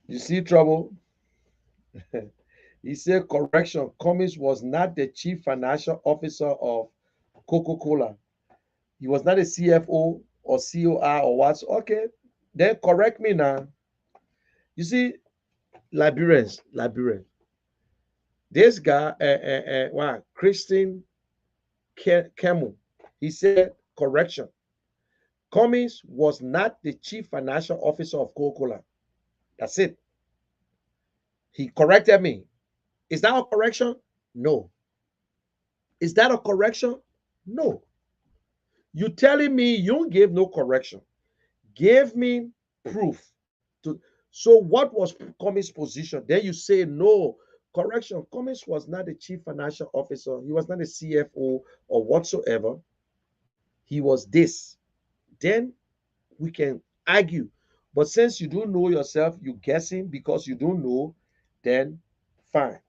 you see trouble? He said, correction, Cummings was not the chief financial officer of Coca-Cola. He was not a CFO or COR or what. Okay, then correct me now. You see, Liberians. This guy, Christine Kemu, he said, correction. Cummings was not the chief financial officer of Coca-Cola. That's it. He corrected me. Is that a correction? No. Is that a correction? No. You telling me you gave no correction. Give me proof. To, so what was Cummings' position? Then you say no. Correction. Cummings was not the chief financial officer. He was not a CFO or whatsoever. He was this. Then we can argue. But since you don't know yourself, you guessing because you don't know, then fine.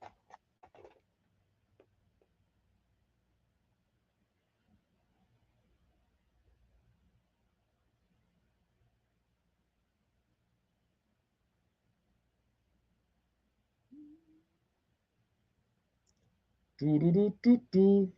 Do, do, do, do, do.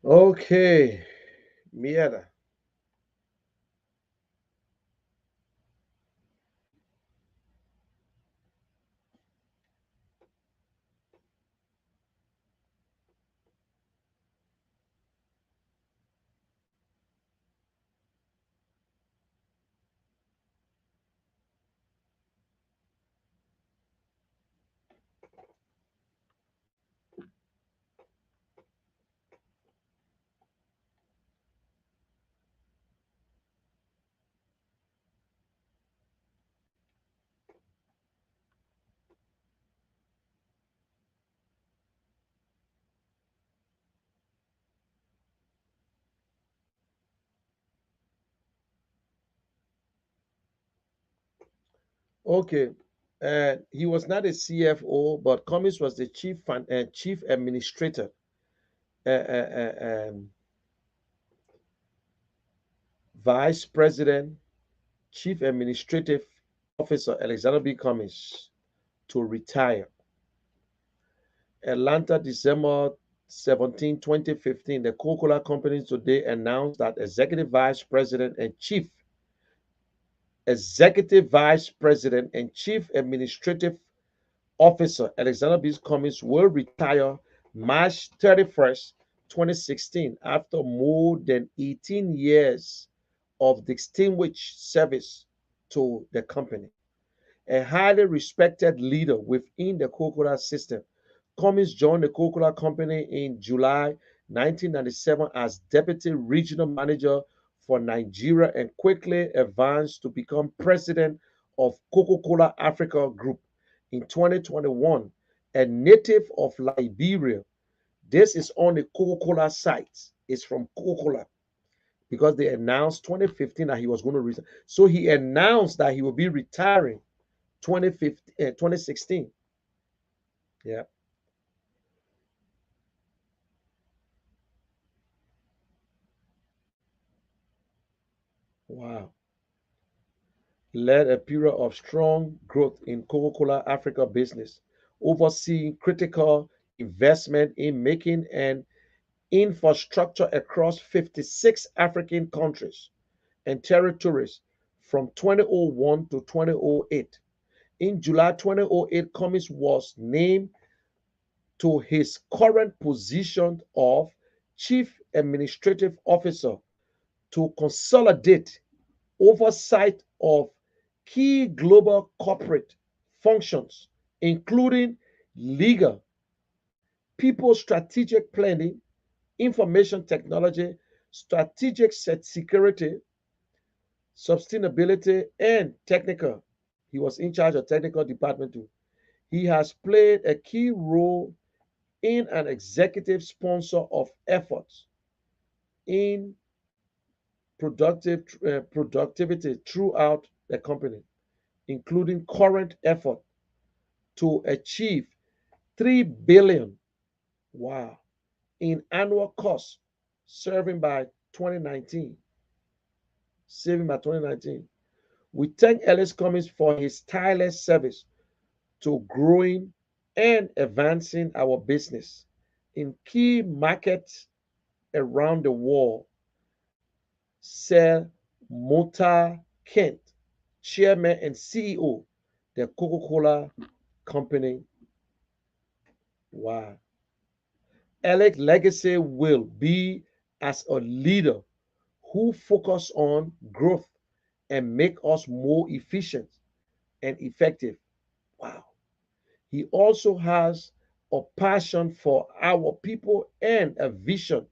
Okay, Mieta. Okay, he was not a CFO, but Cummings was the chief administrator, uh, uh, uh, um, vice president, chief administrative officer Alexander B. Cummings to retire. Atlanta, December 17, 2015, the Coca-Cola Company today announced that executive vice president and chief administrative officer Alexander B. Cummings will retire March 31st, 2016, after more than 18 years of distinguished service to the company. A highly respected leader within the Coca-Cola system, Cummings joined the Coca-Cola Company in July 1997 as deputy regional manager for Nigeria and quickly advanced to become president of Coca-Cola Africa Group in 2021. A native of Liberia, this is on the Coca-Cola site. It's from Coca-Cola because they announced 2015 that he was going to resign. So he announced that he will be retiring 2015, 2016. Yeah. Wow. Led a period of strong growth in Coca-Cola Africa business, overseeing critical investment in making and infrastructure across 56 African countries and territories from 2001 to 2008. In July 2008, Cummings was named to his current position of Chief Administrative Officer to consolidate oversight of key global corporate functions, including legal, people strategic planning, information technology, strategic security, sustainability, and technical. He was in charge of technical department too. He has played a key role in an executive sponsor of efforts in productivity throughout the company, including current effort to achieve 3 billion, wow, in annual cost serving by 2019, saving by 2019. We thank Ellis Cummings for his tireless service to growing and advancing our business in key markets around the world. Sir Mota Kent, Chairman and CEO, the Coca-Cola Company. Wow. Alec's legacy will be as a leader who focus on growth and make us more efficient and effective. Wow. He also has a passion for our people and a vision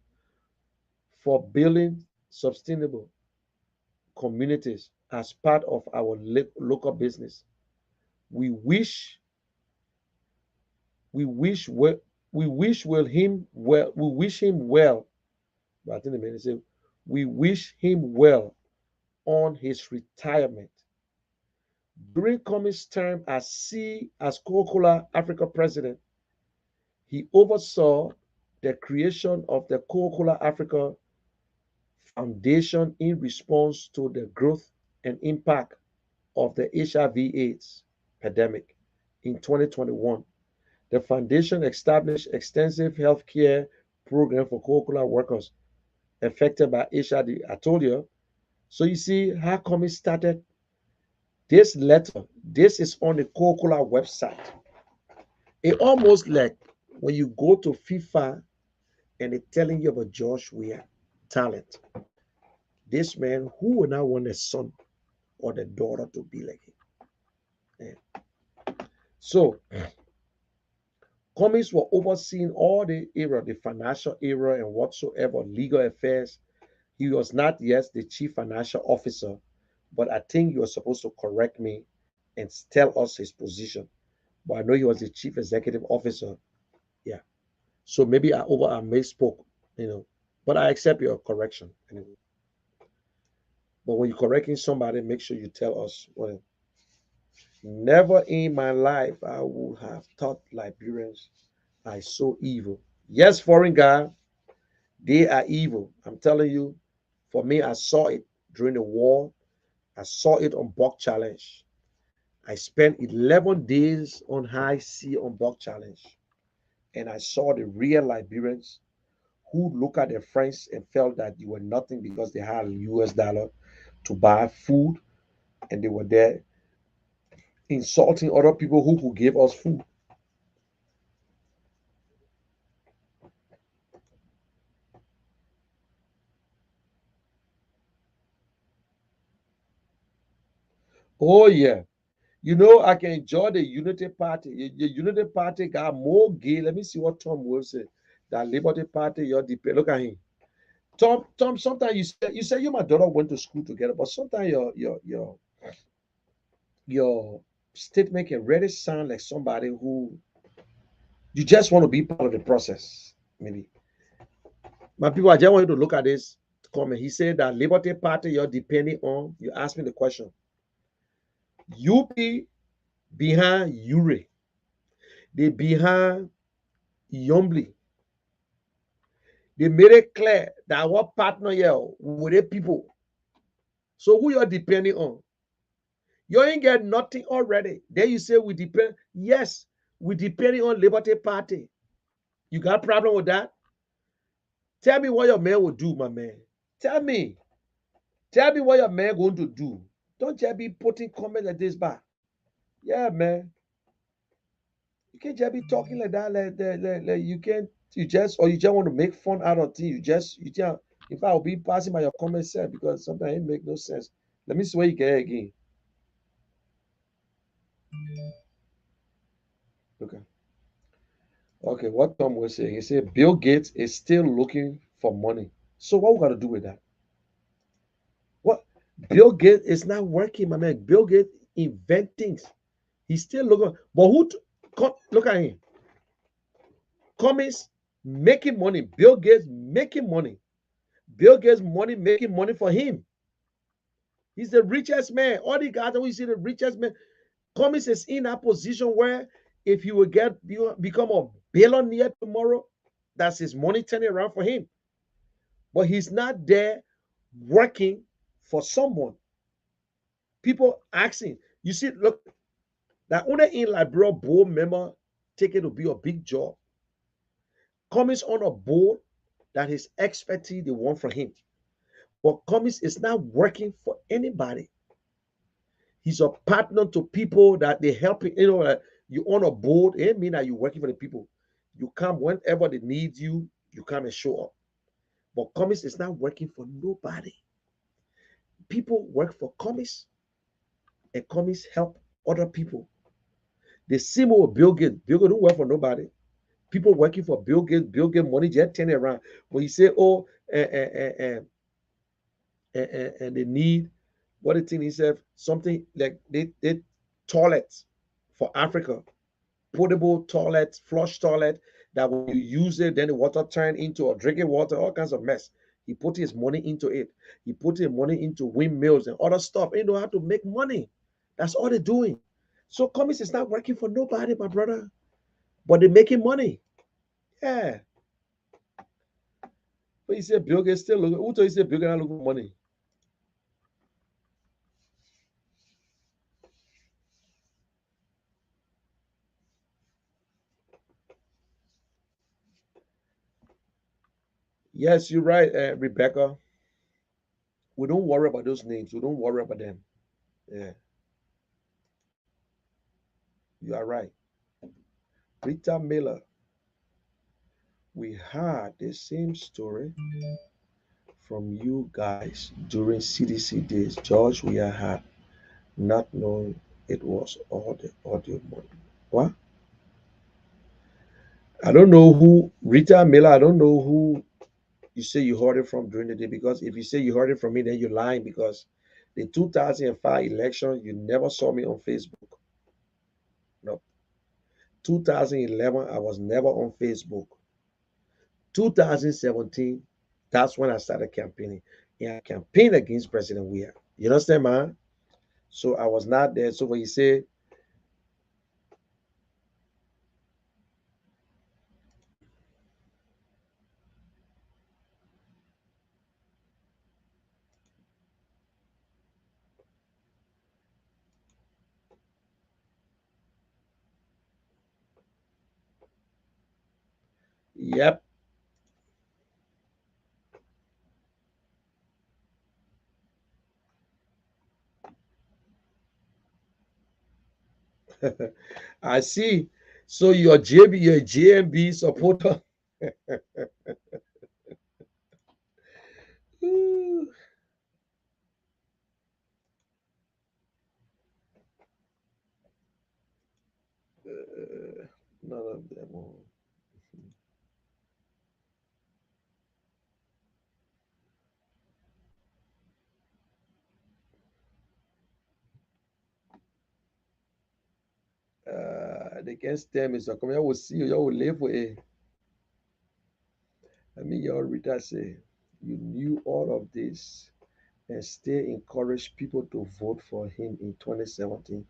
for building sustainable communities as part of our local business. We wish we wish well we wish well him well we wish him well. But I think the man say we wish him well on his retirement. During Cummings' term as Coca-Cola Africa president, he oversaw the creation of the Coca-Cola Africa Foundation in response to the growth and impact of the HIV/AIDS pandemic in 2021. The foundation established extensive healthcare program for Coca-Cola workers affected by HIV. I told you. So you see how Cummings started this letter. This is on the Coca-Cola website. It almost like when you go to FIFA and they're telling you about Josh Weah talent. This man, who will not want a son or the daughter to be like him? Yeah. So Cummings were overseeing all the era, the financial era and whatsoever, legal affairs. He was not yet the chief financial officer, but I think you are supposed to correct me and tell us his position. But I know he was the chief executive officer. Yeah. So maybe I misspoke, but I accept your correction anyway. But when you're correcting somebody, make sure you tell us. Well, never in my life I would have thought Liberians are so evil. Yes, foreign guy, they are evil. I'm telling you, for me, I saw it during the war. I saw it on Buck Challenge. I spent 11 days on high sea on Buck Challenge. And I saw the real Liberians who look at their friends and felt that you were nothing because they had a US dollar to buy food. And they were there insulting other people who could give us food. Oh, yeah. I can enjoy the Unity Party. The Unity Party got more gay. Let me see what Tom will say. That Liberty Party, you're depend. Look at him. Tom, sometimes you and my daughter went to school together, but sometimes your statement can really sound like somebody who you just want to be part of the process. Maybe. My people, I just want you to look at this comment. He said that Liberty Party you're depending on. You asked me the question. UP behind Ure. They behind Yombly. They made it clear that our partner here with the people. So who you're depending on? You ain't get nothing already. Then you say we depend. Yes, we depending on Liberty Party. You got a problem with that? Tell me what your man will do, my man. Tell me. Tell me what your man going to do. Don't just be putting comments like this back. Yeah, man. You can't just be talking like that. Like you can't. You just want to make fun out of things. You just. If I will be passing by your comment set because sometimes it make no sense. Let me see what you get again. Okay. Okay, what Tom was saying, he said Bill Gates is still looking for money. So what we got to do with that? What Bill Gates is not working, my man. Bill Gates invent things. He's still looking, but look at him? Cummins making money. Bill Gates making money. Bill Gates money making money for him. He's the richest man. All the guys always see the richest man. Cummins is in a position where if he will become a billionaire tomorrow, that's his money turning around for him. But he's not there working for someone. People asking, you see, look, that only in Liberia board member take it to be a big job. Cummins on a board that his expertise they want from him. But Cummins is not working for anybody. He's a partner to people that they help you. You know, you on a board, it mean that you're working for the people. You come whenever they need you, you come and show up. But Cummins is not working for nobody. People work for Cummins, and Cummins help other people. The same with Bill Gates. Bill Gates don't work for nobody. People working for Bill Gates money just turn around. When you say, oh, and they need what the thing himself, something like they toilets for Africa, portable toilet, flush toilet, that when you use it, then the water turn into a drinking water, all kinds of mess. He put his money into it. He put his money into windmills and other stuff. They know how to make money. That's all they're doing. So Cummins is not working for nobody, my brother, but they're making money. Yeah. But he said Bill Gates still looking. Who told you said Bill Gates not looking for money? Yes, you're right, Rebecca. We don't worry about those names. We don't worry about them. Yeah, you are right. Rita Miller, we had the same story from you guys during CDC days. George, we had not knowing it was all the audio money. What? I don't know who, Rita Miller, I don't know who you say you heard it from during the day, because if you say you heard it from me, then you're lying, because the 2005 election, you never saw me on Facebook. No. 2011, I was never on Facebook. 2017, that's when I started campaigning. And I campaigned against President Weah. You understand, man? So I was not there. So when you say, yep. I see. So you're you're a JMB supporter. None of them. Against them is a come. You will see. You will live with it. I mean, your reader say you knew all of this and still encourage people to vote for him in 2017.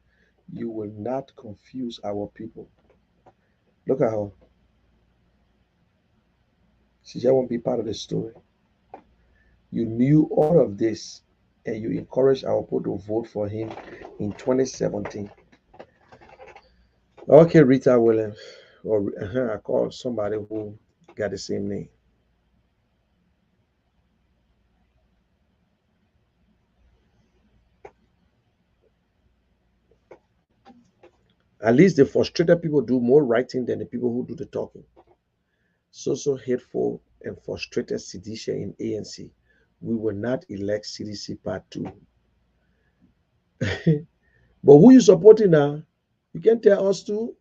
You will not confuse our people. Look at her. She just won't be part of the story. You knew all of this and you encouraged our people to vote for him in 2017. Okay, Rita Williams. Or I call somebody who got the same name. At least the frustrated people do more writing than the people who do the talking. So hateful and frustrated Sidisha in ANC. We will not elect CDC Part 2. But who you supporting now? You can tell us too.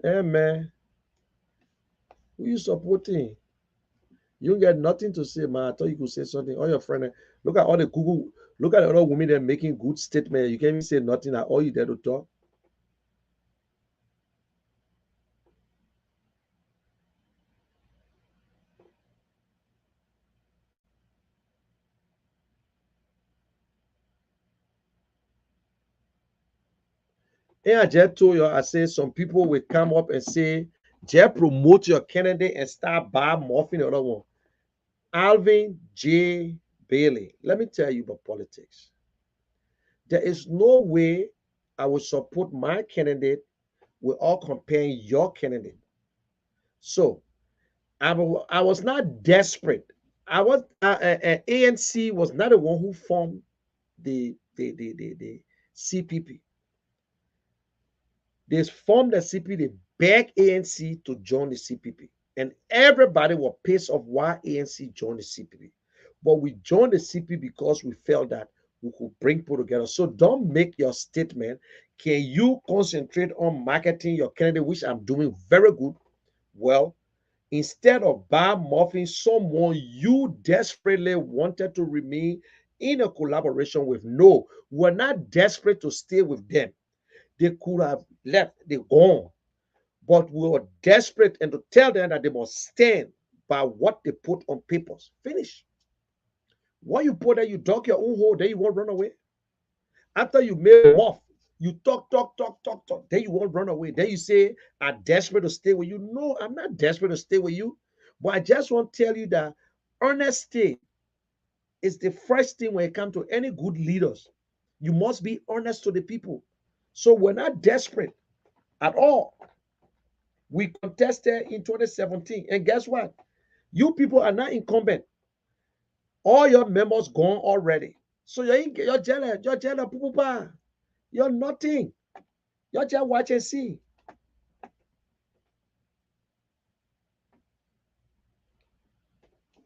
Hey man, who you supporting? You get nothing to say, man. I thought you could say something. All your friend, look at all the Google, look at the other women that making good statement. You can't even say nothing at all. You there to talk. And I just told you, I say some people will come up and say, just promote your candidate and start by morphing the other one. Alvin J. Bailey, let me tell you about politics. There is no way I will support my candidate without comparing your candidate. So I was not desperate. ANC was not the one who formed the CPP. They formed the CPP, they begged ANC to join the CPP. And everybody was pissed off why ANC joined the CPP. But we joined the CPP because we felt that we could bring people together. So don't make your statement. Can you concentrate on marketing your candidate, which I'm doing very good? Well, instead of bad morphing someone you desperately wanted to remain in a collaboration with. No, we're not desperate to stay with them. They could have left, they're gone. But we were desperate and to tell them that they must stand by what they put on papers. Finish. What you put there, you dug your own hole, then you won't run away. After you made off, you talk. Then you won't run away. Then you say, I'm desperate to stay with you. No, I'm not desperate to stay with you. But I just want to tell you that honesty is the first thing when it comes to any good leaders. You must be honest to the people. So we're not desperate at all. We contested in 2017. And guess what? You people are not incumbent. All your members gone already. So you're jealous. You're jealous. You're nothing. You're just watch and see.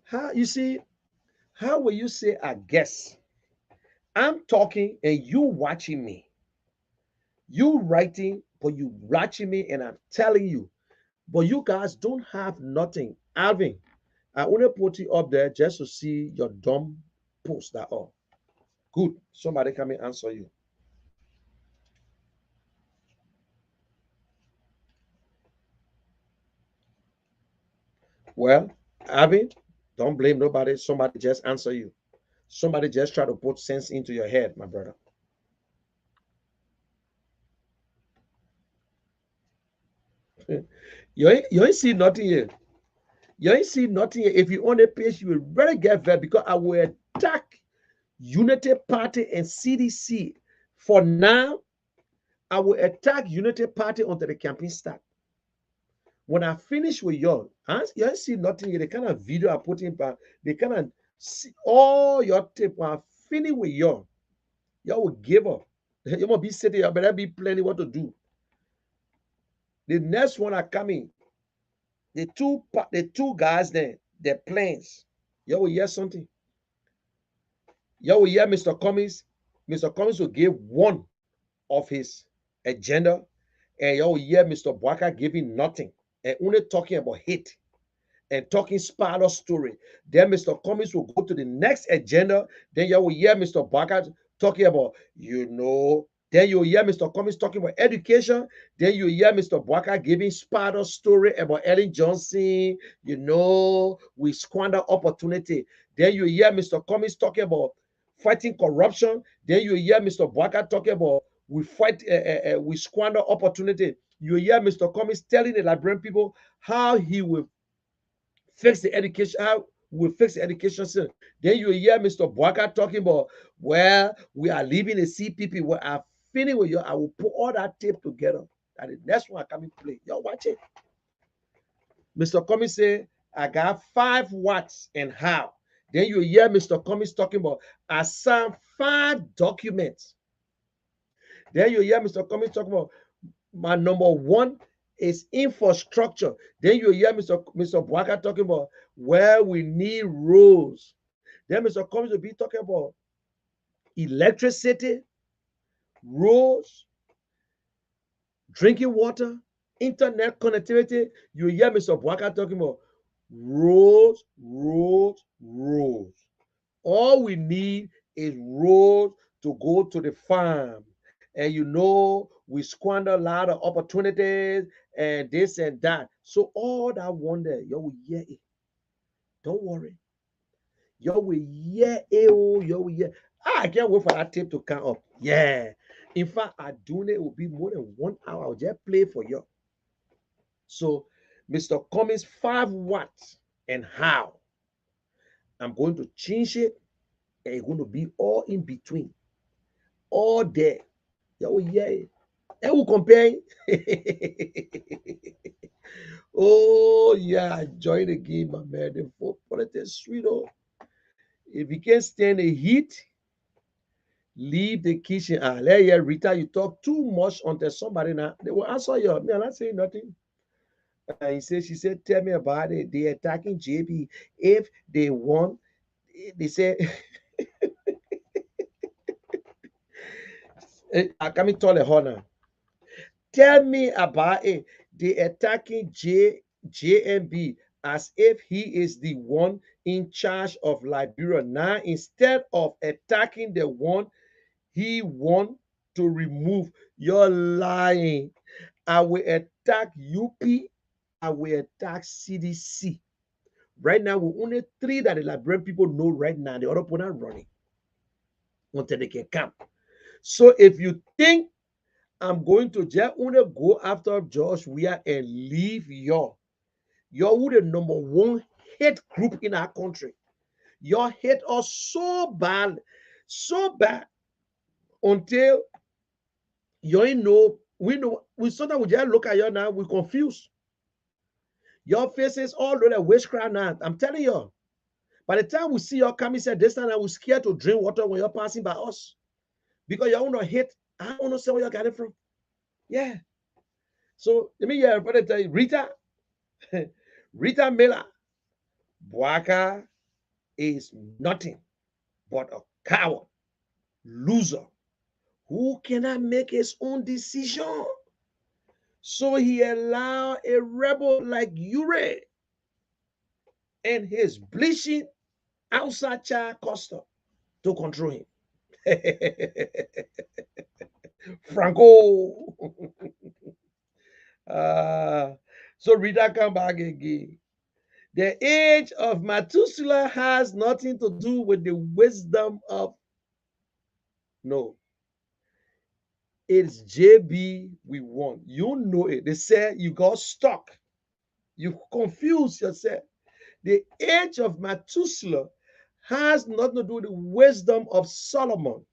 How you see? How will you say I guess? I'm talking and you watching me. You writing, but you watching me, and I'm telling you. But you guys don't have nothing. Alvin, I only put you up there just to see your dumb post that all. Good. Somebody come and answer you. Well, Alvin, don't blame nobody. Somebody just answer you. Somebody just try to put sense into your head, my brother. You ain't see nothing here. You ain't see nothing here. If you on the page, you will really get very because I will attack Unity Party and CDC. For now, I will attack Unity Party until the campaign start. When I finish with y'all, you ain't see nothing here. The kind of video I put in, but they kind of see all your tape. When I finish with y'all will give up. You must be sitting here, better be planning what to do. The next one are coming. The two guys there, their plans. You will hear something. You will hear Mr. Cummings. Mr. Cummings will give one of his agenda, and you will hear Mr. Bwaka giving nothing and only talking about hate and talking spider story. Then Mr. Cummings will go to the next agenda. Then you will hear Mr. Bwaka talking about, then you hear Mr. Cummings talking about education. Then you hear Mr. Bwaka giving spider story about Ellen Johnson. We squander opportunity. Then you hear Mr. Cummings talking about fighting corruption. Then you hear Mr. Bwaka talking about we squander opportunity. You hear Mr. Cummings telling the Liberian people how he will fix the education, how we will fix the education system. Then you hear Mr. Bwaka talking about, well, we are leaving the CPP. Where I finish with you, I will put all that tape together. And the next one I come and play. Y'all watch it. Mr. Cummings say, I got 5 watts and how. Then you hear Mr. Cummings talking about, I signed 5 documents. Then you hear Mr. Cummings talking about, my number 1 is infrastructure. Then you hear Mr. Bwaka talking about where we need roads. Then Mr. Cummings will be talking about electricity, roads, drinking water, internet connectivity. You hear Mr. Bwaka talking about Roads, roads, roads. All we need is roads to go to the farm. And we squander a lot of opportunities and this and that. So all that wonder, you will hear it. Don't worry. You will hear it. Oh, you will hear. I can't wait for that tape to come up. Yeah. In fact, I do it will be more than 1 hour. I'll just play for you. So, Mr. Cummings, 5 watts and how. I'm going to change it, and it's going to be all in between, all there. Oh, yeah. And we'll compare. Oh, yeah. Enjoy the game, my man. The football is sweet. Oh. If you can't stand the heat, leave the kitchen. Let you, Rita, you talk too much until somebody now. They will answer you. Me, I'm not saying nothing. She said, tell me about it. They attacking JB. If they won, they say, I can't tell her now. Tell me about it. They attacking JMB as if he is the one in charge of Liberia. Now, instead of attacking the one he want to remove, you're lying. I will attack UP. I will attack CDC. Right now, we only 3 that the Liberian people know right now. The other people are running until they can come. So if you think I'm going to just only go after George Weah and leave you're the number 1 hate group in our country. You hate us so bad until we sometimes we just look at you now, we confused. Your faces all look like witchcraft now. I'm telling you. By the time we see you coming, said this time, we're scared to drink water when you're passing by us. Because you want to hate. I don't understand where you got it from. Yeah. So let me hear brother tell you, Rita Miller, Bwaka is nothing but a coward, loser, who cannot make his own decision. So he allowed a rebel like Ure and his bleaching outside child Costa to control him. Franco. So Rita come back again. The age of Methuselah has nothing to do with the wisdom of no. It's JB we want. You know it. They say you got stuck. You confuse yourself. The age of Methuselah has nothing to do with the wisdom of Solomon.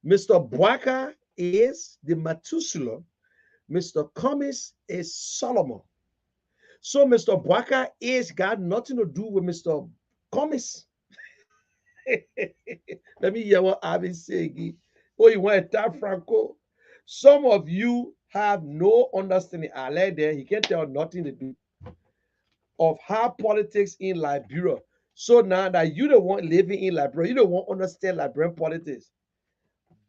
Mr. Bwaka is the Methuselah. Mr. Cummings is Solomon. So Mr. Bwaka is got nothing to do with Mr. Cummings. Let me hear what I've been saying. Oh, you want to tap Franco? Some of you have no understanding. I like there. He can't tell nothing to do of how politics in Liberia. So now that you don't want living in Liberia, you don't want to understand Liberian politics.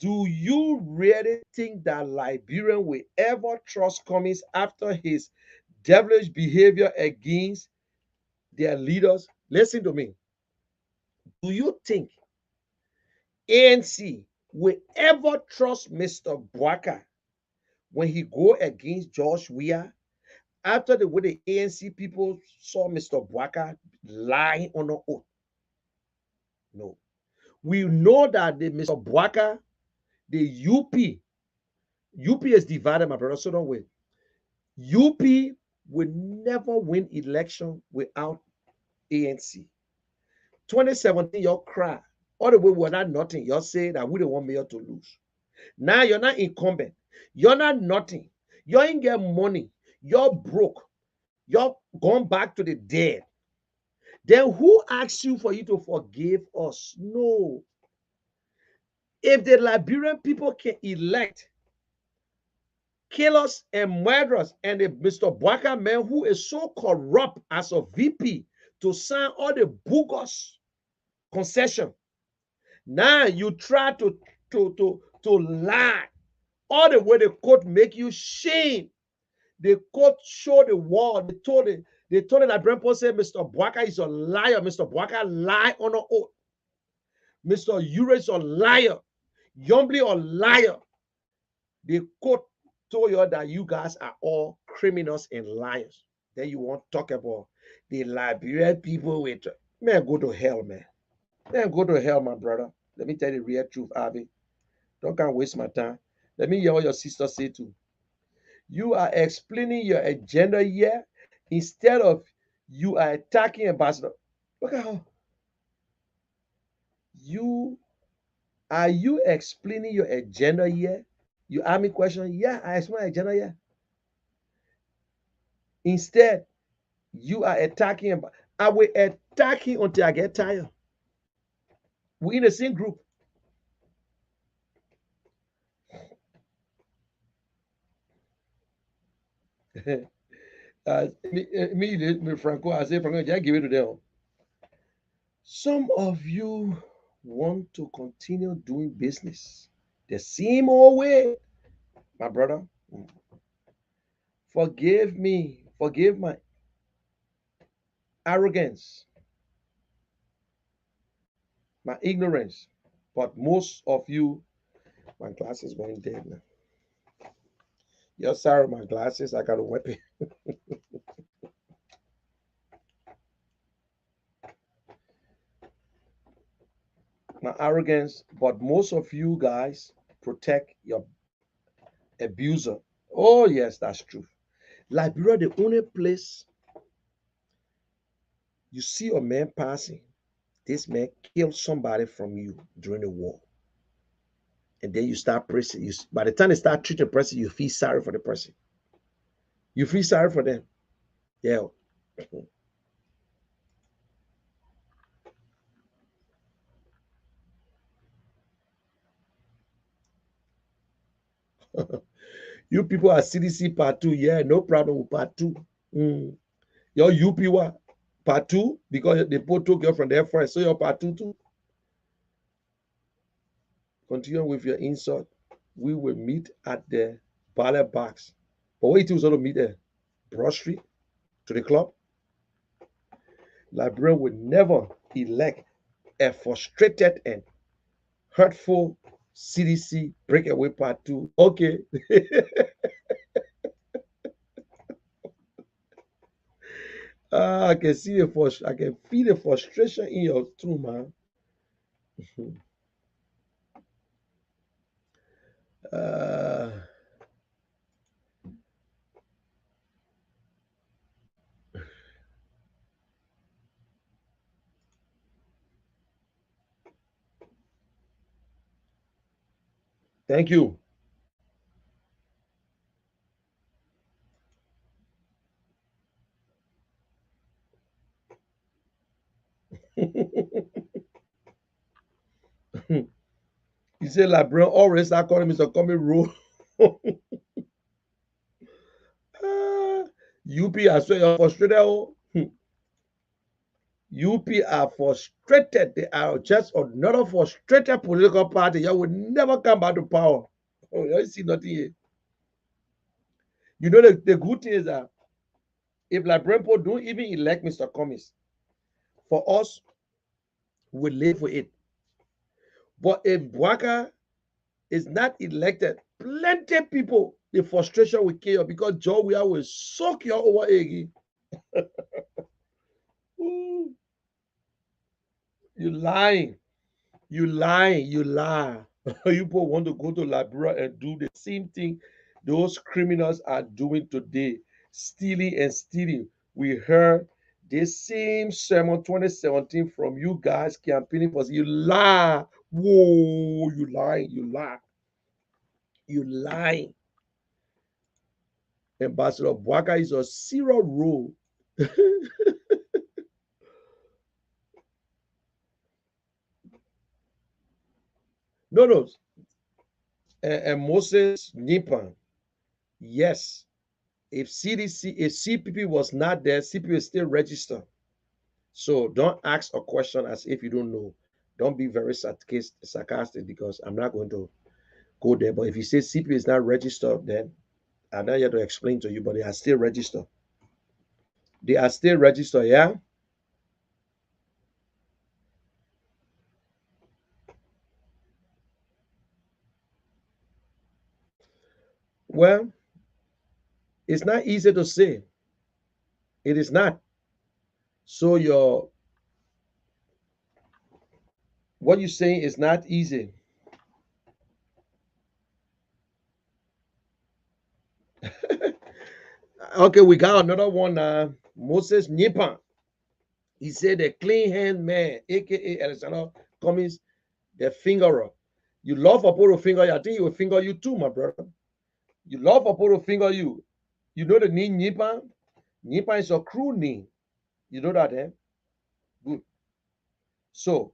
Do you really think that Liberian will ever trust Cummings after his devilish behavior against their leaders? Listen to me. Do you think ANC will ever trust Mr. Bwaka when he go against George Weah after the way the ANC people saw Mr. Bwaka lying on the oath? No. We know that the Mr. Bwaka, the UP is divided, my brother, so don't wait. UP will never win election without ANC. 2017, y'all cry. All the way we're not nothing. Y'all say that we don't want mayor to lose. Now you're not incumbent. You're not nothing. You ain't get money. You're broke. You're gone back to the dead. Then who asks you for you to forgive us? No. If the Liberian people can elect killers and murderers and the Mr. Bwaka man who is so corrupt as a VP to sign all the bogus concession, now you try to lie all the way the court make you shame. The court show the wall. They told They told him that Brempo said, Mr. Bwaka is a liar. Mr. Bwaka lie on an oath. Mr. Ure is a liar. Yombly a liar. They quote told you that you guys are all criminals and liars. Then you want to talk about the Liberian people with, man, go to hell, man. Man, go to hell, my brother. Let me tell you the real truth, Abby. Don't come waste my time. Let me hear what your sister say too. You are explaining your agenda here instead of you are attacking Ambassador. Look at how you are you explaining your agenda here? You ask me question. Yeah, I explain my agenda here. Instead, you are attacking. I will attack him until I get tired. We in the same group. Me, Franco, I say, Franco, just give it to them. Some of you want to continue doing business the same old way, my brother. Forgive me, forgive my arrogance, my ignorance, but most of you, my glasses going dead now. You're sorry, my glasses, I got a weapon. My arrogance, but most of you guys protect your abuser. Oh, yes, that's true. Liberia, the only place you see a man passing, this man killed somebody from you during the war. And then you start pressing. By the time they start treating the person, you feel sorry for the person. You feel sorry for them. Yeah. You people are CDC part 2. Yeah, no problem with part 2. Your UP part 2 because they both took you from there first. So your part 2 too. Continue with your insult. We will meet at the ballot box. But wait till we sort of meet there. Broad Street to the club. Liberia will never elect a frustrated and hurtful CDC breakaway part 2. Okay. I can see I can feel the frustration in your tone, man. uh, thank you. You say Librarian always start calling Mr. Coming Rule. UP, I swear you're frustrated. UP are frustrated. They are just another frustrated political party. You will never come back to power. Oh, you see nothing here. You know the good thing is that if Librarian don't even elect Mr. Cummings, for us, we live with it. But if Bwaka is not elected, plenty of people, the frustration will kill you because Joe will suck you over again. You lying. You lying. You lie. You people want to go to Liberia and do the same thing those criminals are doing today. Stealing and stealing. We heard the same sermon 2017 from you guys campaigning for. You lie. Whoa, you lying. You lie. You lying. Ambassador Bwaka is a zero rule. No. And Moses Nipan, yes. If CDC, if CPP was not there, CPP is still registered. So don't ask a question as if you don't know. Don't be very sarcastic because I'm not going to go there. But if you say CPP is not registered, then I'm not here to explain to you, but they are still registered. They are still registered, yeah? Well, it's not easy to say. It is not. So what you're saying is not easy. Okay, we got another one now. Moses Nipa. He said the clean hand man, aka Alexander Cummings, the fingerer. You love a put a finger, I think he will finger you too, my brother. You love a put a finger you. You know the name Nipa? Nipa is a crew name. You know that, eh? Good. So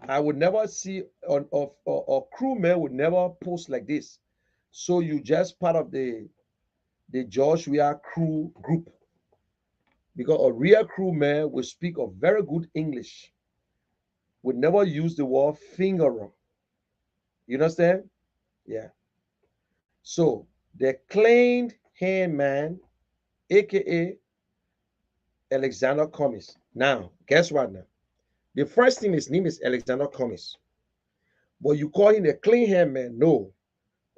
I would never see on of or crewman would never post like this. So you just part of the Joshua crew group because a real crewman will speak a very good English, would never use the word fingerer. You understand? Yeah. So the claimed handman, aka Alexander Cummings. Now, guess what now? The first thing his name is Alexander Cummings. But you call him a clean handman? No.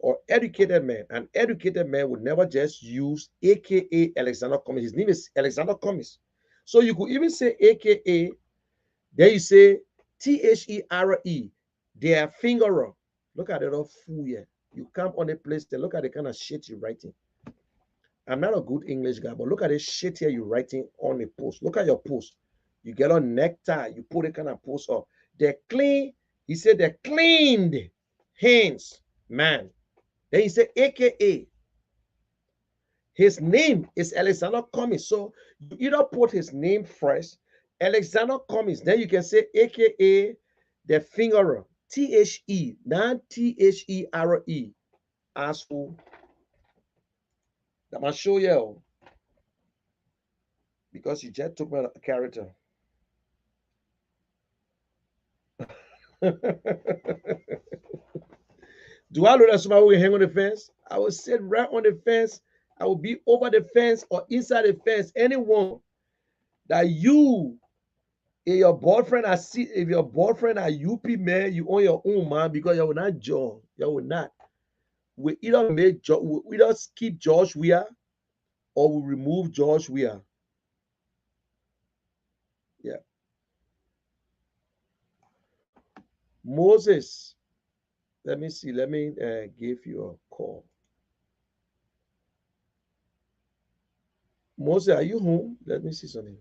Or educated man. An educated man would never just use aka Alexander Cummings. His name is Alexander Cummings. So you could even say aka, then you say THERE. They are fingerer. Look at it all fool here. You come on a place, they look at the kind of shit you're writing. I'm not a good English guy, but look at this shit here you're writing on a post. Look at your post. You get on necktie, you put a kind of post up. They're clean. He said they're cleaned hands, man. Then he said, AKA. His name is Alexander Cummings. So you either put his name first, Alexander Cummings, then you can say AKA the fingerer. THE, not THERE. Asshole. I'm gonna show you because you just took my character. Do I know that somebody will hang on the fence? I will sit right on the fence. I will be over the fence or inside the fence. Anyone that you and your boyfriend are see if your boyfriend are UP man, you on your own man because you will not join. You will not. We either we either keep George Weah or we remove George Weah. Yeah. Moses. Let me see. Let me give you a call. Moses, are you home? Let me see something.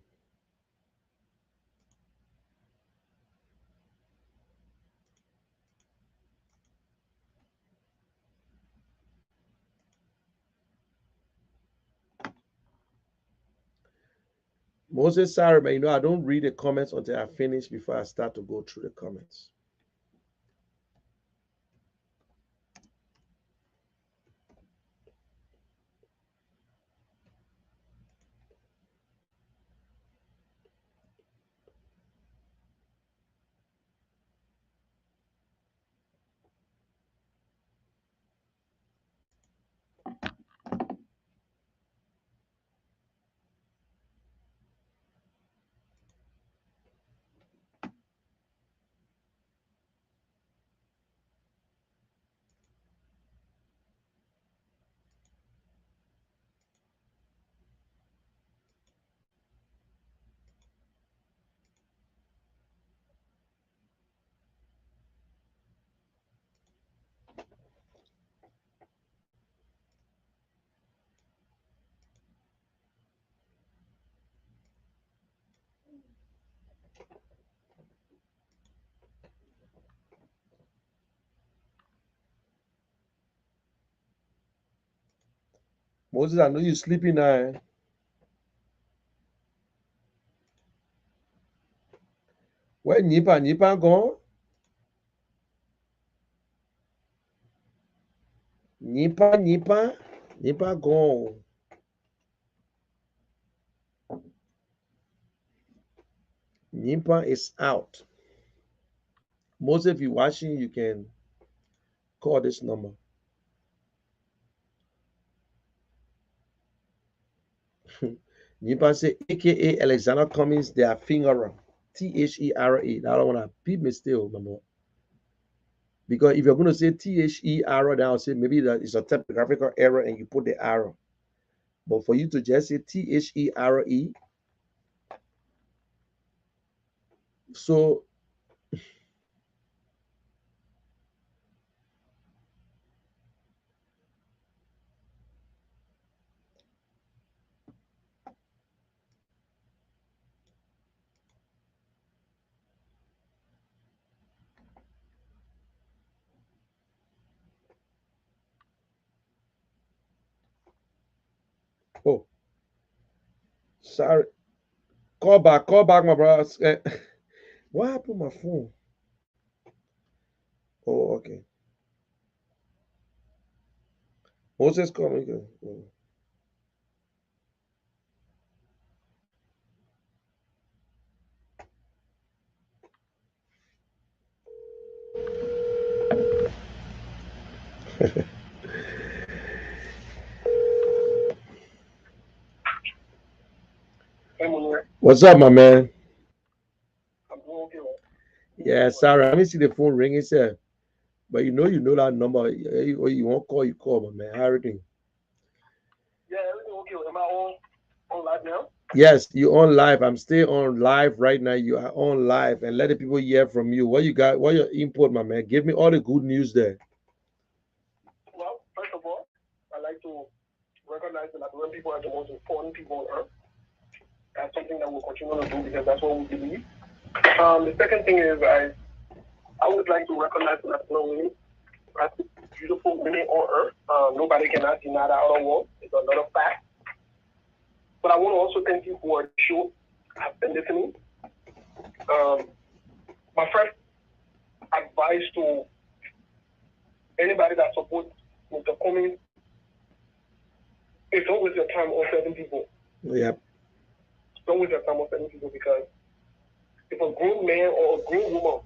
Moses, sorry, but I don't read the comments until I finish before I start to go through the comments. Moses, I know you're sleeping now. Eh? Where Nipa gone? Nipa gone. Nipa is out. Moses, if you're watching, you can call this number. You say AKA Alexander Cummings, they are finger THERE. That one a big mistake, remember. Because if you're going to say THERE, then I'll say maybe that is a typographical error and you put the arrow. But for you to just say THERE, so oh, sorry. Call back, my brother. What happened to my phone? Oh, okay. Moses coming. Oh. What's up, my man? Yeah, sorry, I didn't see the phone ringing, sir. But you know that number. You won't call, you call, my man. How everything? Yeah, everything okay. Am I on live now? Yes, you on live. I'm still on live right now. You are on live, and let the people hear from you. What you got? What your input, my man? Give me all the good news there. Well, first of all, I like to recognize that Liberian people are the most important people on earth. That's something that we'll continue to do because that's what we believe. The second thing is I would like to recognize Latino women as beautiful women on earth. Nobody cannot deny that other world. It's another fact. But I want to also thank you for the show. I've been listening. My first advice to anybody that supports Mr. Cummings is don't waste your time on certain people. Yep. Don't waste your time on certain people because if a grown man or a grown woman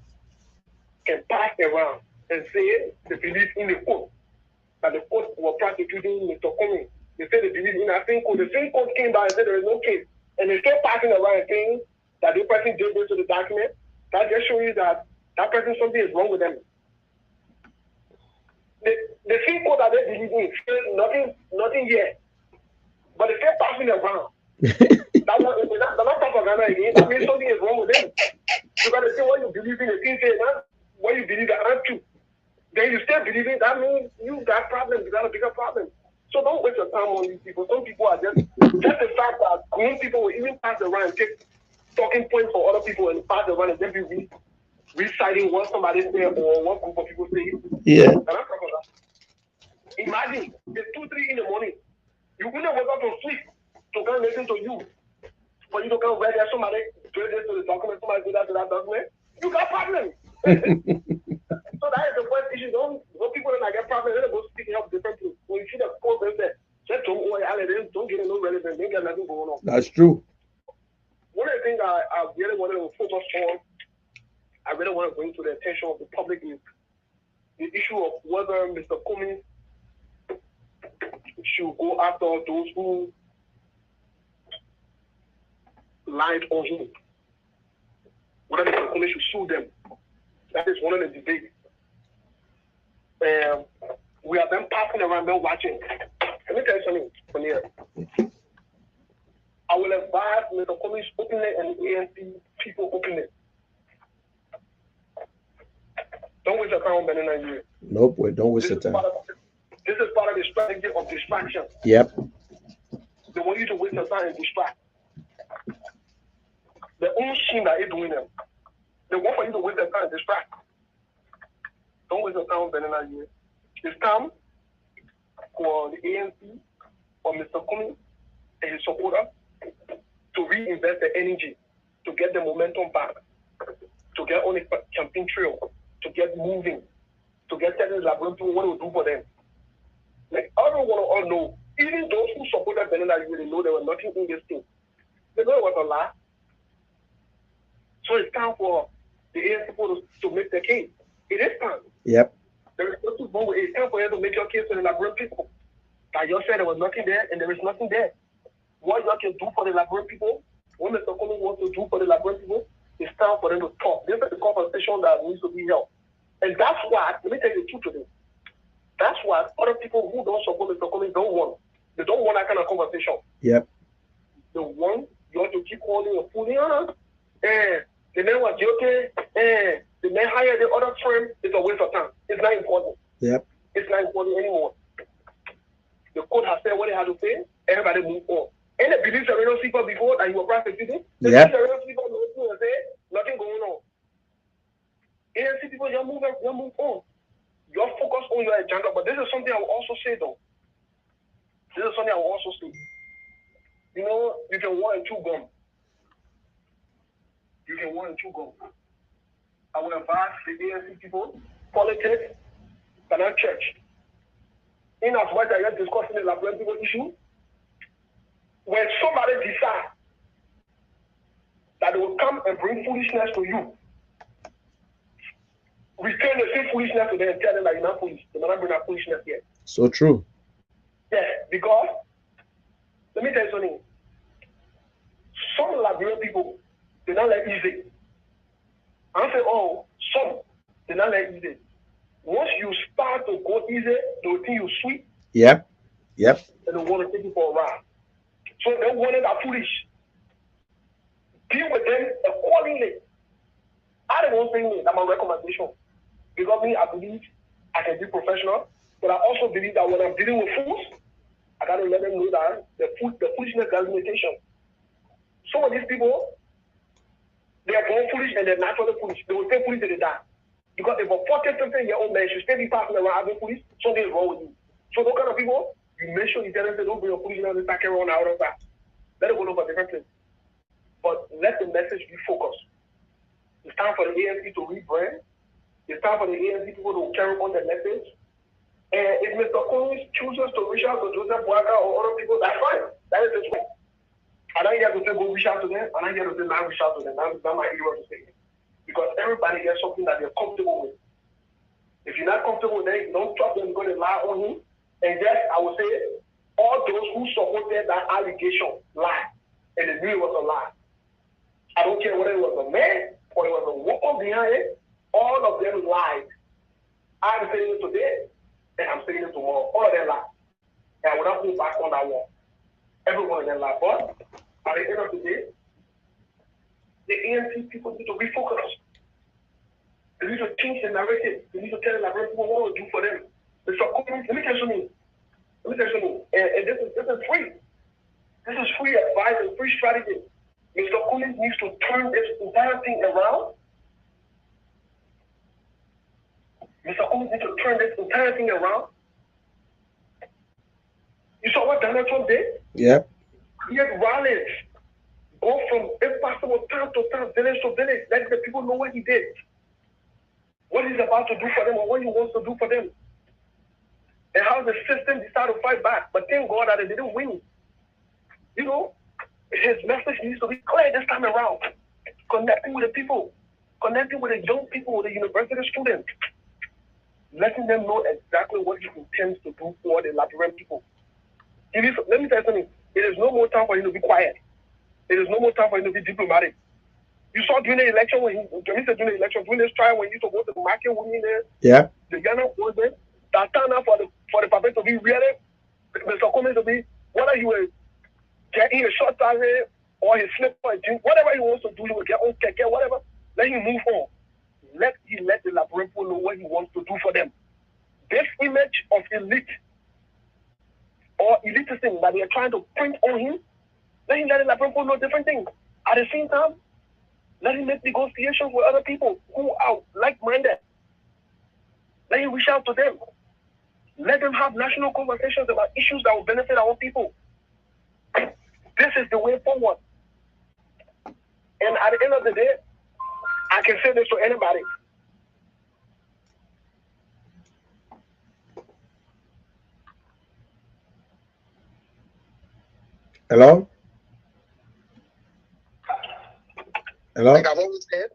can pass around and say they believe in the court, that the court were prosecuting Mr. Cummings, they say they believe in that same court. The same court came by and said there is no case, and they still passing around and saying that the person did this to the document. That just shows you that that person, something is wrong with them. The same court that they believe in, nothing yet, but they still passing around. They're not propaganda again. That means something is wrong with them. You got to say what you believe in. The thing say that what you believe aren't true. Then you still believe it. That means you got problems. You got a bigger problem. So don't waste your time on these people. Some people are just the fact that grown people will even pass around and take talking points for other people and pass around and then be reciting what somebody said or what group of people say. Yeah. Imagine it's 2, 3 in the morning. You wouldn't wake up to sleep to come listen to you. For you to come read that somebody did this to the document, somebody did that to that document. You got problems. So that is the first issue. Don't people that get problems, they go speaking up different things. When you see the court, they say, don't get no relevance, they get nothing going on. That's true. One of the things I really wanted to focus on, I really want to bring to the attention of the public is the issue of whether Mr. Cummings should go after those who lied on him. Whether Mr. Cummings should sue them. That is one of the debates. We have been passing around, been watching. Let me tell you something from here. I will advise Mr. Cummings openly and the ANC people openly. Don't waste your time on Benin Nigeria. Nope, don't waste your time. This is part of the strategy of distraction. Yep. They want you to waste your time and distract. The only shame that is doing them. They want for you to waste your time and distract. Don't waste your time on Benin Nigeria. It's time for the ANC, for Mr. Cummings and his supporters to reinvest the energy, to get the momentum back, to get on a campaign trail, to get moving, to get certain laboratory what to do for them. Like everyone all know, even those who supported Benin Nigeria, they know there was nothing in this thing. They know it was a lie. So it's time for the ANC people to make their case. It is time. Yep. There is nothing wrong with it. It's time for you to make your case to the Liberian people. Like you said, there was nothing there, and there is nothing there. what you can do for the Liberian people, what Mr. Cummings wants to do for the Liberian people, it's time for them to talk. This is the conversation that needs to be held. And that's why, let me tell you the truth today. That's why other people who don't support Mr. Cummings don't want. They don't want that kind of conversation. Yep. They want you have to keep calling a fool. The man was joking. The man hired the other firm. It's a waste of time. It's not important. Yep. It's not important anymore. The court has said what they had to say. Everybody move on. And the beliefs that we don't see before that you were prosecuting. The beliefs that we don't see before and say nothing going on. ANC people, you move on. You're focused on your agenda. But this is something I will also say though. This is something I will also say. You know, you can one and two gum. You can one and two gum. I will advise the ANC people, politics, and not church. In as much as you're discussing the Liberian people issue, when somebody decides that they will come and bring foolishness to you, return the same foolishness to them and tell them that you're not foolish. They're not bring that foolishness yet. So true. Yes, because let me tell you something. Some Liberian people, they're not like easy. I say, oh, some, they're not like easy. Once you start to go easy, they will think you sweet. Yep. Yep. And they want to take you for a ride. So they want that foolish. Deal with them accordingly. I don't want to say that's my recommendation. Because me, I believe I can be professional, but I also believe that when I'm dealing with fools, I gotta let them know that the foolishness has limitation. Some of these people, they are born foolish and they're naturally foolish. They will stay foolish till they die. Because if a 40-something-year-old man should still be passing around having foolish, something is wrong with you. So those kind of people, you make sure you tell them, don't bring your foolishness and start carrying on out of that. Let it go over a different place. But let the message be focused. It's time for the ANC to rebrand. It's time for the ANC people to carry on the message. And if Mr. Cummings chooses to reach out to Joseph Boakai or other people, that's fine. That is his way. I don't get to say go reach out to them. I don't get to say not reach out to them. That's not my area to say. Because everybody has something that they're comfortable with. If you're not comfortable with them, don't trust them going to lie on him. And yes, I would say all those who supported that allegation lie. And they knew it was a lie. I don't care whether it was a man or it was a woman behind it. All of them lied. I'm saying it today, and I'm saying it tomorrow. All of them lied. And I will not go back on that wall. Every one of them lied. But at the end of the day, the ANC people need to refocus. They need to change the narrative. They need to tell the Liberian people what to do for them. Mr. Cummings, let me tell you something. And this is free. This is free advice and free strategy. Mr. Cummings needs to turn this entire thing around. Mr. Cummings needs to turn this entire thing around. You saw what Donald Trump did? Yep. He had rallies. Go from, if possible, town to town, village to village. Let the people know what he did. What he's about to do for them or what he wants to do for them. And how the system decided to fight back. But thank God that they didn't win. You know, his message needs to be clear this time around. Connecting with the people. Connecting with the young people, with the university students. Letting them know exactly what he intends to do for the Liberian people. Let me tell you something. It is no more time for him to be quiet. It is no more time for him to be diplomatic. You saw during the election during this trial when he used to go to the market winning there. Yeah. The Ghana president that turned out for the puppet to be really Mr. Cummings to be whether he will get in a short time or his slip or a whatever he wants to do, he will get on keke, whatever. Let him move on. Let the Liberian people know what he wants to do for them. This image of elite or elitism that they are trying to print on him, let the Liberian people know different things. At the same time, let him make negotiations with other people who are like-minded. Let him reach out to them. Let them have national conversations about issues that will benefit our people. This is the way forward. And at the end of the day, I can say this to anybody. Hello? Hello? Like I've always said,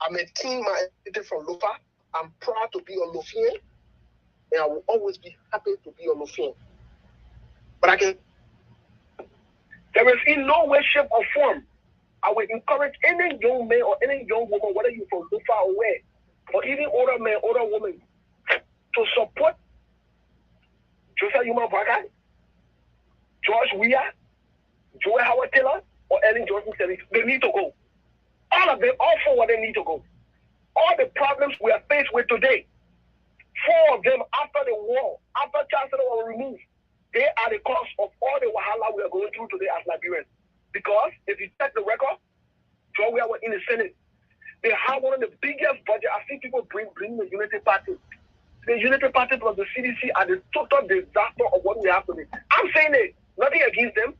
I'm a team-minded from Lofa. I'm proud to be a Lofian, and I will always be happy to be a Lofian. But I can There is in no way, shape, or form I will encourage any young man or any young woman, whether you're from Lufa or where, or even older man, older woman, to support Joseph Yuma Boakai, George Weah, Joel Howard Taylor, or Ellen Johnson Sirleaf. They need to go. All of them, all four of them need to go. All the problems we are faced with today, four of them after the war, after Chancellor was removed, they are the cause of all the wahala we are going through today as Liberians. Because if you check the record, Joel Weah was in the Senate. They have one of the biggest budget. I see people bring the Unity Party. The Unity Party plus the CDC are the total disaster of what we have today. I'm saying it, nothing against them.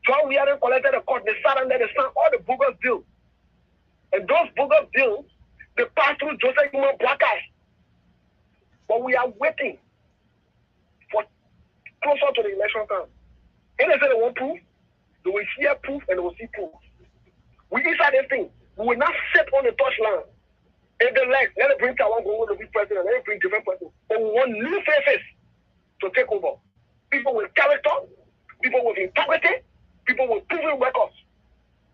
Joel Weah collected the court, they sat under the sun, all the bogus bills. And those bogus bills, they passed through Joseph Yuma Boakai. But we are waiting for closer to the election time. And they say they want proof, they will hear proof and they will see proof. We decide this thing. We will not sit on the touchline. If they like, let it bring Taiwan go to be president, let it bring different presidents. But we want new faces to take over. People with character, people with integrity, people with proven records.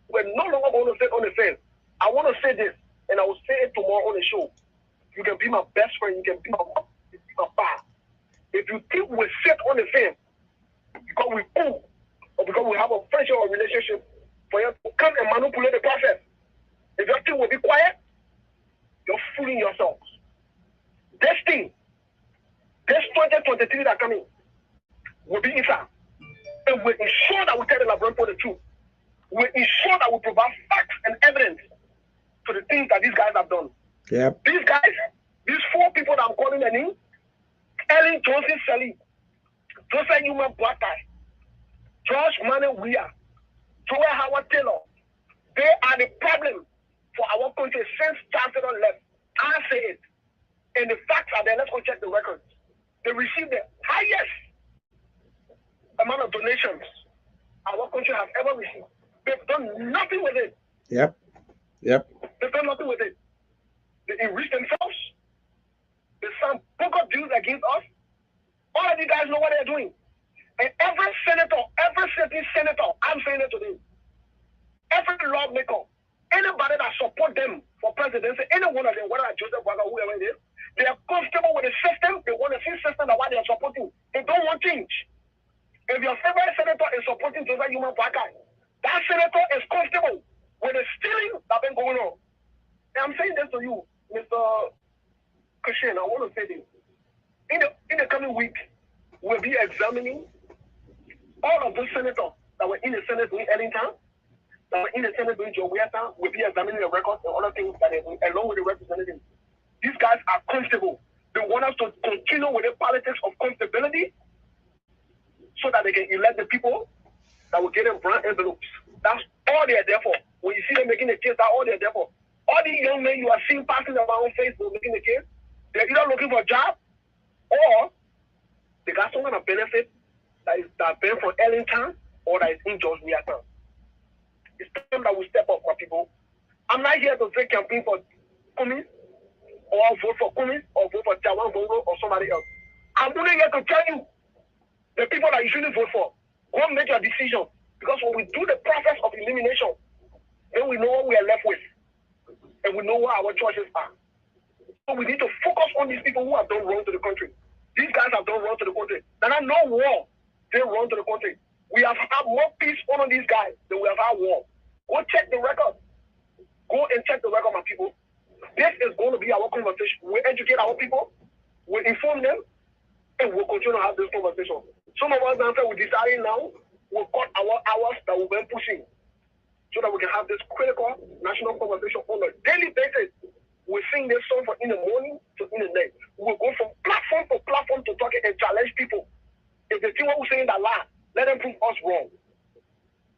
We're no longer going to sit on the fence. I want to say this, and I will say it tomorrow on the show. You can be my best friend, you can be my mom, you can be my pa. If you think we sit on the fence because we cool, or because we have a friendship or relationship, for you to come and manipulate the process, if your thing will be quiet, you're fooling yourselves. This thing, this 2023 that coming, will be inside. And we'll ensure that we tell the Liberian the truth. We'll ensure that we provide facts and evidence to the things that these guys have done. Yep. These guys, these four people that I'm calling their name, Ellen Johnson Sirleaf, Joseph Yuma Boakai, George Manneh Weah, Joel Howard Taylor, they are the problem for our country since Chancellor left. I say it. And the facts are there. Let's go check the records. They received the highest amount of donations our country has ever received. They've done nothing with it. Yep. They've done nothing with it. They enriched themselves. They signed bogus deals against us. All of you guys know what they're doing. And every senator, every sitting senator, I'm saying it today, every lawmaker, anybody that support them for presidency, any one of them, whether it's Joseph Boakai, whoever it is, they are comfortable with the system. They want to see system that why they are supporting. They don't want change. If your favorite senator is supporting Joseph Yuma Boakai, that senator is comfortable with the stealing that's been going on. And I'm saying this to you, Mr. Christian, I want to say this. In the coming week, we'll be examining all of those senators that were in the Senate during Ellington, that were in the Senate during Joe Weah. We'll be examining the records and other things that are doing, along with the representatives. These guys are comfortable. They want us to continue with the politics of comfortability so that they can elect the people that will get them brown envelopes. That's all they are there for. When you see them making the case, that's all they are there for. All these young men you are seeing passing around on Facebook making the case, they're either looking for a job or they got some kind of benefit that been from Ellington or that is in George Weah town. It's time that we step up, my people. I'm not here to say campaign for Cummins or vote for Cummins or vote for Taiwan Bongo or somebody else. I'm only here to tell you the people that you shouldn't vote for. Go make your decision. Because when we do the process of elimination, then we know what we are left with. And we know what our choices are. So we need to focus on these people who have done wrong to the country. These guys have done wrong to the country. There are no war. They wrong to the country. We have had more peace on these guys than we have had war. Go check the record. Go and check the record, my people. This is going to be our conversation. We educate our people. We inform them. And we'll continue to have this conversation. Some of us, we're deciding now, we'll cut our hours that we've been pushing so that we can have this critical national conversation on a daily basis. We sing this song from in the morning to in the night. We'll go from platform to platform to talk and challenge people. If they think what we're saying that lie, let them prove us wrong.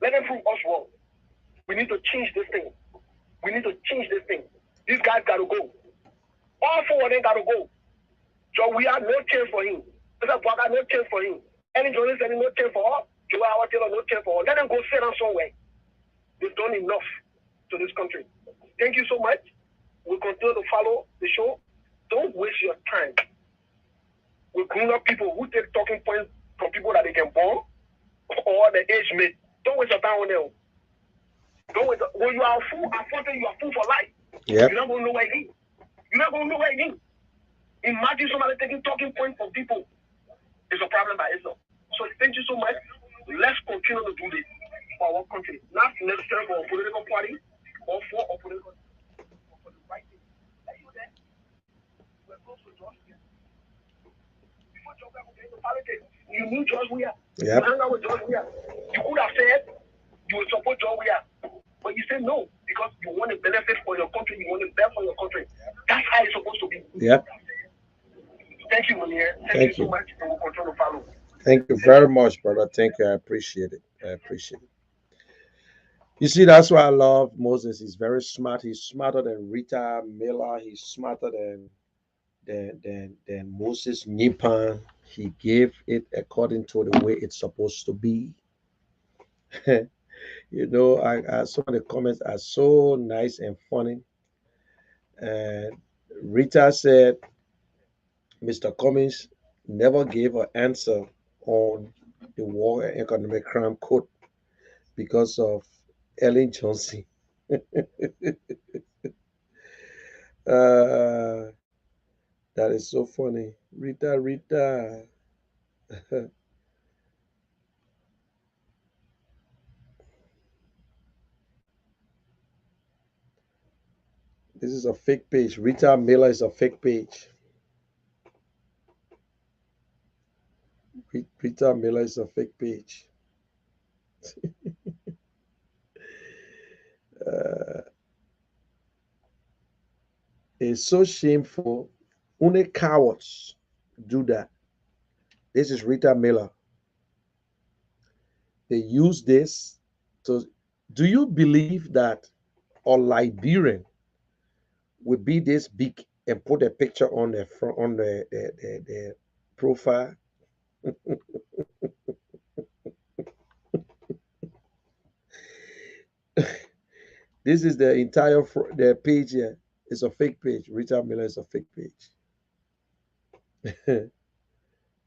Let them prove us wrong. We need to change this thing. We need to change this thing. These guys got to go. All four of them got to go. So we have no chance for him. Joseph Boakai, no chance for him. Ellen Johnson said no chance for her. Joel Howard Taylor, no chance for her. Let them go sit down somewhere. They've done enough to this country. Thank you so much. We'll continue to follow the show. Don't waste your time with grown-up people who take talking points from people that they can bomb or the age mate. Don't waste your time on them. Don't waste. When you are full, unfortunately, you are full for life. Yep. You're not going to know where it is. You're not going to know where it is. Imagine somebody taking talking points from people. It's a problem by itself. So thank you so much. Let's continue to do this for our country. Not necessarily for a political party or for a political for the right thing. Are you there? We're close to George Weah. Before George Weah came into politics, you knew George Weah. Yep. You hung out with George Weah. You could have said you would support George Weah, but you said no because you want to benefit for your country. You want to bear for your country. That's how it's supposed to be. Yep. Thank you, Munir. Thank you so much, and we'll continue to follow. Thank you very much, brother. Thank you. I appreciate it. I appreciate it. You see, that's why I love Moses. He's very smart. He's smarter than Rita Miller. He's smarter than Moses Nipan. He gave it according to the way it's supposed to be. You know, some of the comments are so nice and funny. And Rita said, Mr. Cummings never gave an answer on the War and Economic Crime Code because of Ellen Johnson. That is so funny. Rita. This is a fake page. Rita Miller is a fake page. Rita Miller is a fake page. It's so shameful. Only cowards do that. This is Rita Miller. They use this to. Do you believe that a Liberian would be this big and put a picture on the front on the profile? This is the entire the page here. It's a fake page. Rita Miller is a fake page.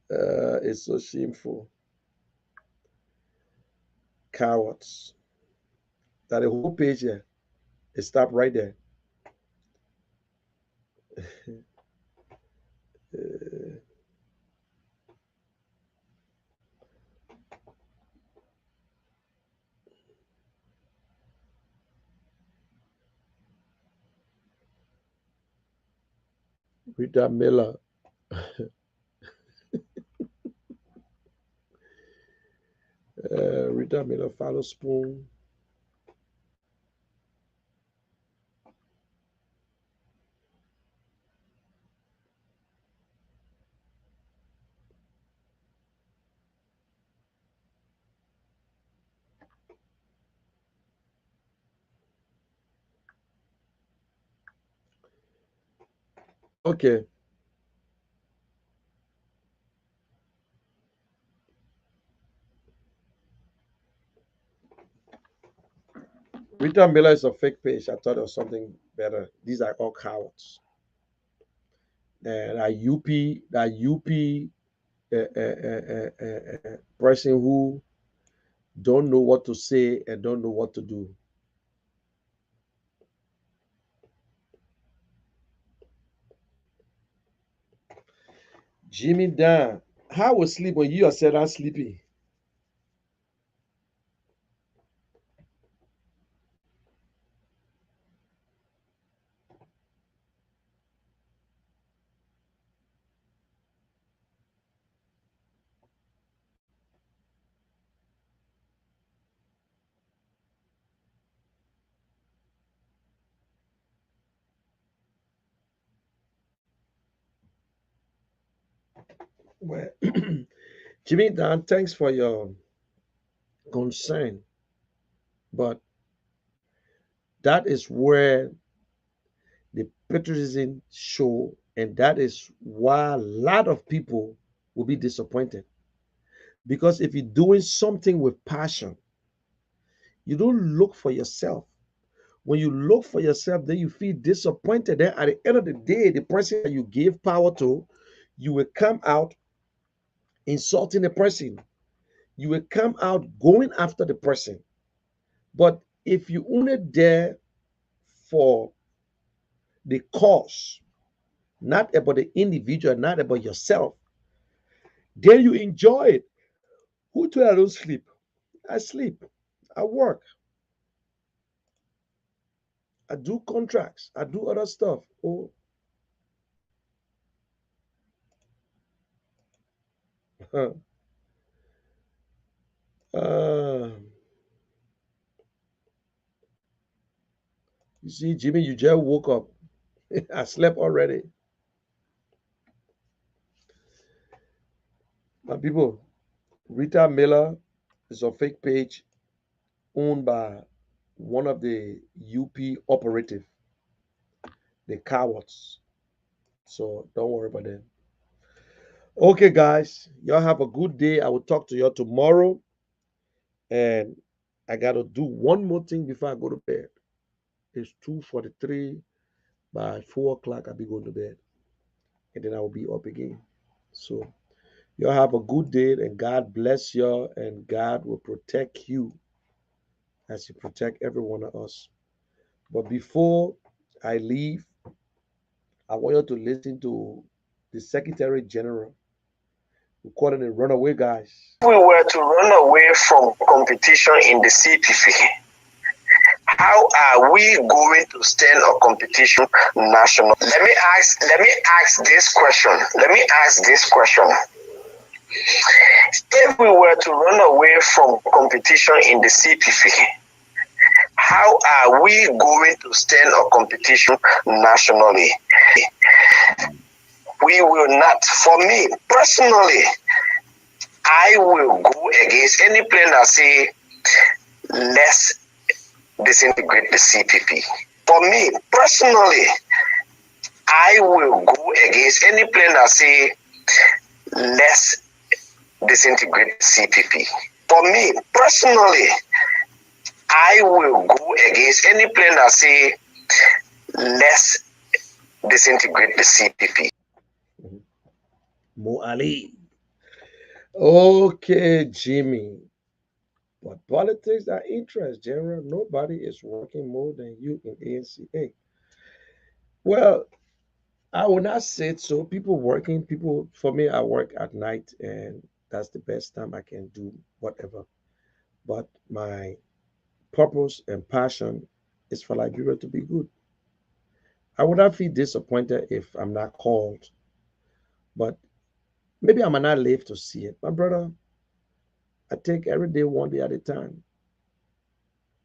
It's so shameful. Cowards. That the whole page here. It stopped right there. Rita Miller. Rita Miller follow spoon. Okay. Rita Miller is a fake page. I thought it was something better. These are all cowards. And that UP person who don't know what to say and don't know what to do. Jimmy Dan, how was sleep when you said I'm sleepy? Well, Jimmy Dan, thanks for your concern. But that is where the patriotism show, and that is why a lot of people will be disappointed. Because if you're doing something with passion, you don't look for yourself. When you look for yourself, then you feel disappointed. Then at the end of the day, the person that you gave power to, you will come out insulting the person. you will come out going after the person. But if you only there for the cause, not about the individual, not about yourself, then you enjoy it. Who told I don't sleep? I sleep. I work. I do contracts. I do other stuff. Oh, you see, Jimmy, you just woke up. I slept already. My people, Rita Miller is a fake page owned by one of the UP operative, the cowards. So don't worry about them. Okay, guys, y'all have a good day. I will talk to y'all tomorrow. And I got to do one more thing before I go to bed. It's 2:43. By 4 o'clock, I'll be going to bed. And then I will be up again. So y'all have a good day, and God bless y'all, and God will protect you as He protect every one of us. But before I leave, I want you to listen to the Secretary General who called it a runaway, guys. If we were to run away from competition in the CPP, how are we going to stand a competition national? Let me ask this question. If we were to run away from competition in the CPP, how are we going to stand a competition nationally? We will not. For me personally, I will go against any plan that say let's disintegrate the CPP. For me personally, I will go against any plan that say let's disintegrate the CPP. For me personally, I will go against any plan that say let's disintegrate the CPP. Mo Ali. Okay, Jimmy. But politics are interest, General. Nobody is working more than you in ANCA. Well, I will not say it so. People working, people, for me, I work at night, and that's the best time I can do whatever. But my purpose and passion is for Liberia to be good. I would not feel disappointed if I'm not called, but maybe I might not live to see it. My brother, I take every day one day at a time.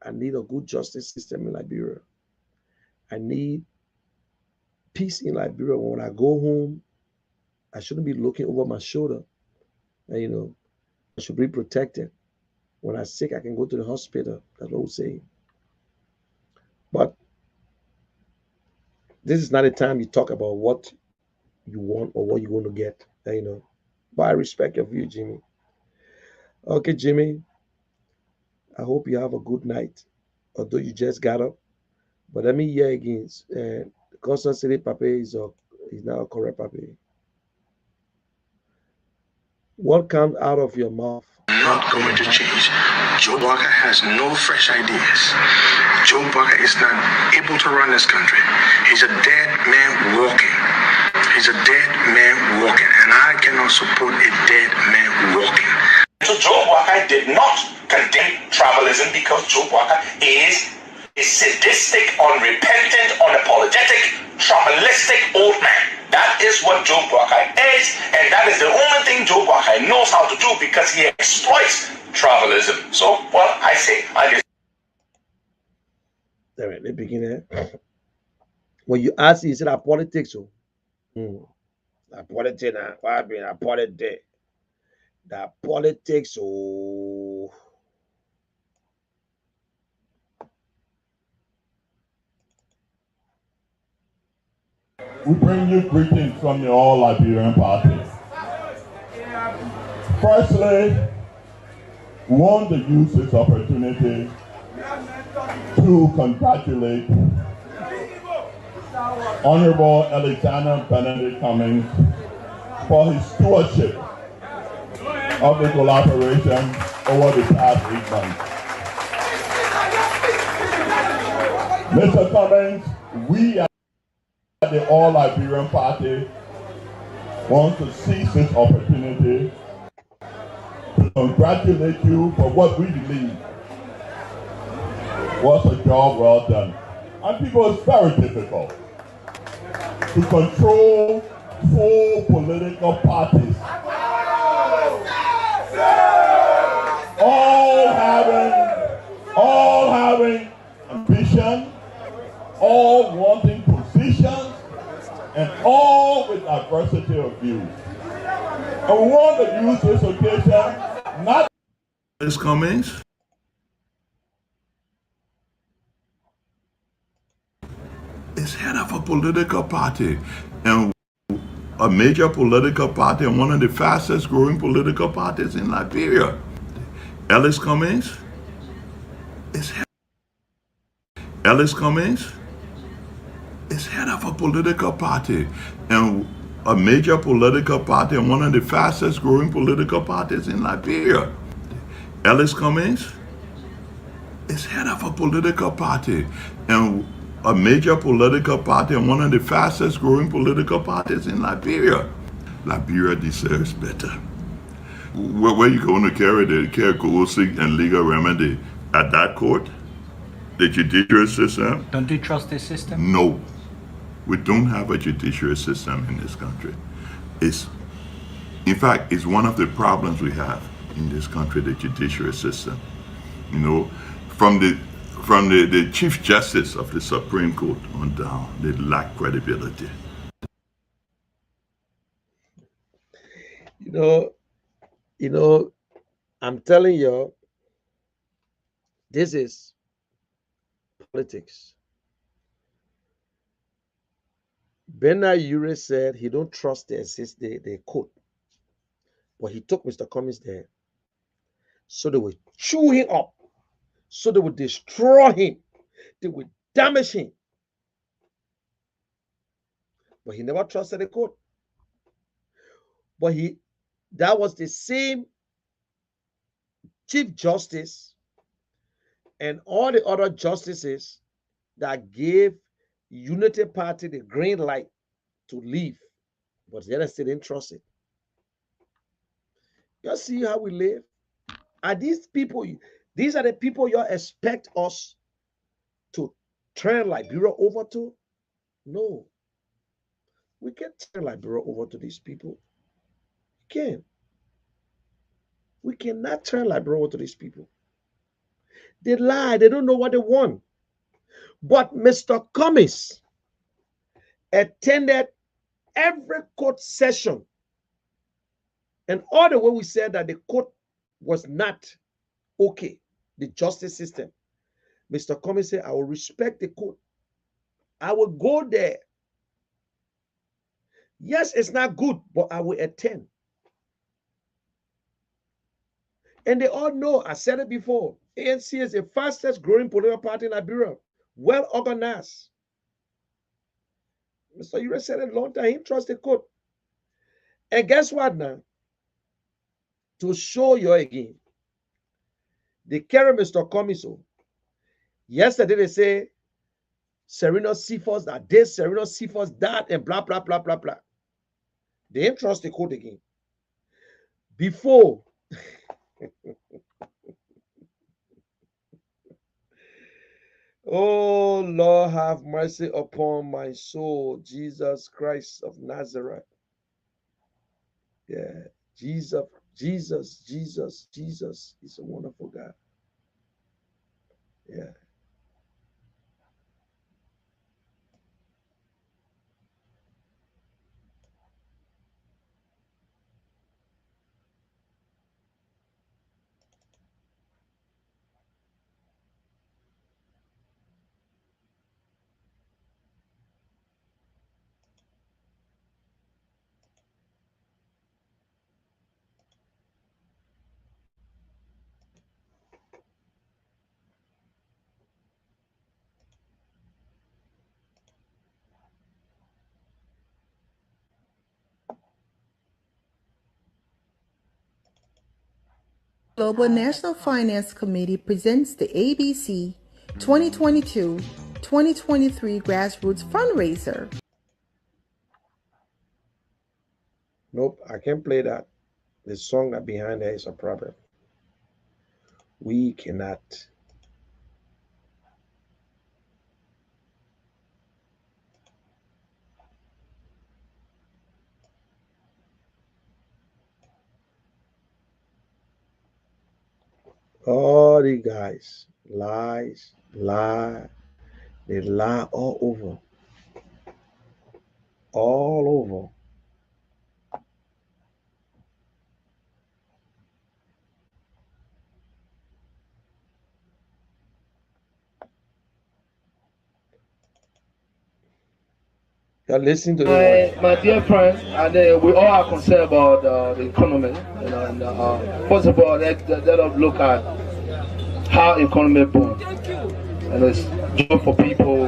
I need a good justice system in Liberia. I need peace in Liberia. When I go home, I shouldn't be looking over my shoulder. And, I should be protected. When I'm sick, I can go to the hospital. That's what I'm saying. But this is not a time you talk about what you want or what you want to get. But I respect your view, Jimmy. Okay, Jimmy. I hope you have a good night. Although you just got up. But let me hear again. Constant City Pape is now a correct Pape. What comes out of your mouth? Not going to change. Joe Walker has no fresh ideas. Joe Walker is not able to run this country. He's a dead man walking. He's a dead man walking, and I cannot support a dead man walking. So Joe Walker did not condemn tribalism because Joe Walker is a sadistic, unrepentant, unapologetic, tribalistic old man. That is what Joe Walker is, and that is the only thing Joe Walker knows how to do because he exploits tribalism. So, I just. All right, let's begin there. When you ask, is it a politics? A politics, what happened? A politics. The politics, We bring you greetings from the All Liberian Party. Firstly, we want to use this opportunity to congratulate Honorable Alexander Benedict Cummings for his stewardship of the collaboration over the past 8 months. Mr. Cummings, we at the All Liberian Party want to seize this opportunity to congratulate you for what we believe was a job well done. And people, it's very difficult to control 4 political parties, all having ambition, all wanting positions, and all with diversity of views. And we want to use this occasion not Ms. Cummings is head of a political party, and a major political party and one of the fastest growing political parties in Liberia. Ellis Cummings is head of a political party and a major political party and one of the fastest growing political parties in Liberia. Ellis Cummings is head of a political party and a major political party and one of the fastest growing political parties in Liberia. Liberia deserves better. Where are you going to carry the coercive and legal remedy? At that court? The judiciary system? Don't you trust this system? No. We don't have a judiciary system in this country. In fact, it's one of the problems we have in this country, the judiciary system. You know, from the Chief Justice of the Supreme Court on down, they lack credibility. You know, I'm telling you, this is politics. Bernard Ure said he don't trust the court, but he took Mr. Cummings there, so they would chew him up, so they would destroy him, they would damage him. But he never trusted the court. But that was the same Chief Justice and all the other justices that gave Unity Party the green light to leave, but the other still didn't trust it. You see how we live? Are these people, these are the people you expect us to turn Liberia over to? No. We can't turn Liberia over to these people. We can't. We cannot turn Liberia over to these people. They lie. They don't know what they want. But Mr. Cummings attended every court session. And all the way we said that the court was not okay, the justice system. Mr. Cummings said, I will respect the court. I will go there. Yes, it's not good, but I will attend. And they all know, I said it before, ANC is the fastest growing political party in Liberia, well organized. Mr. Ure said it a long time, he trusts the court. And guess what now? To show you again, they carry Mr. Cummings. Yesterday they say Serena Cephas that this, Serena Cephas that, and blah, blah, blah, blah, blah. They didn't trust the court again. Before, oh Lord, have mercy upon my soul, Jesus Christ of Nazareth. Yeah, Jesus is a wonderful God. Yeah. Global National Finance Committee presents the ABC 2022-2023 Grassroots Fundraiser. Nope, I can't play that. The song that behind there is a problem. We cannot. All the guys, lies, lie, they lie all over. All over. You're listening to my dear friends, and we all are concerned about the economy. You know, and first of all, let us look at how economy boom, and it's job for people,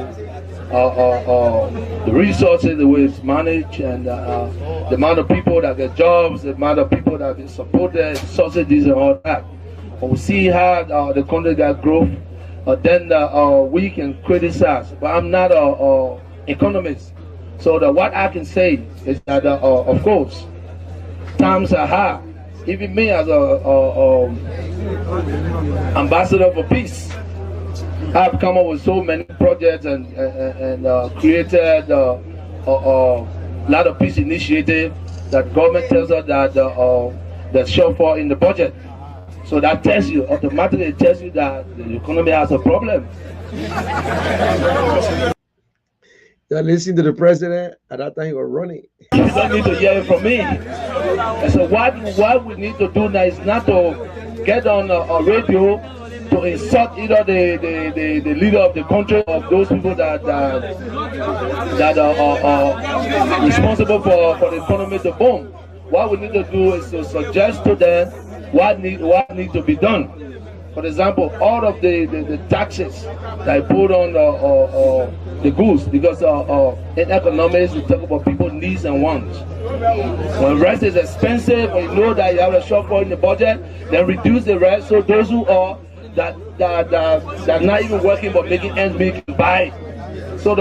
the resources, the way it's managed, and the amount of people that get jobs, the amount of people that get supported, subsidies, and all that. When we see how the country got growth, then we can criticize. But I'm not an economist. So what I can say is that, of course, times are hard. Even me as a ambassador for peace, I've come up with so many projects and created a lot of peace initiatives that government tells us that that's shortfall in the budget. So that tells you, automatically it tells you that the economy has a problem. You're listening to the president. At that time, you were running. You don't need to hear it from me. And so what we need to do now is not to get on a radio to insult either the leader of the country, of those people that are responsible for the economy to boom. What we need to do is to suggest to them what need to be done. For example, all of the taxes that I put on the goods, because in economics we talk about people's needs and wants. When rest is expensive, when you know that you have a shortfall in the budget, then reduce the rest so those who are that not even working but making ends meet can buy. So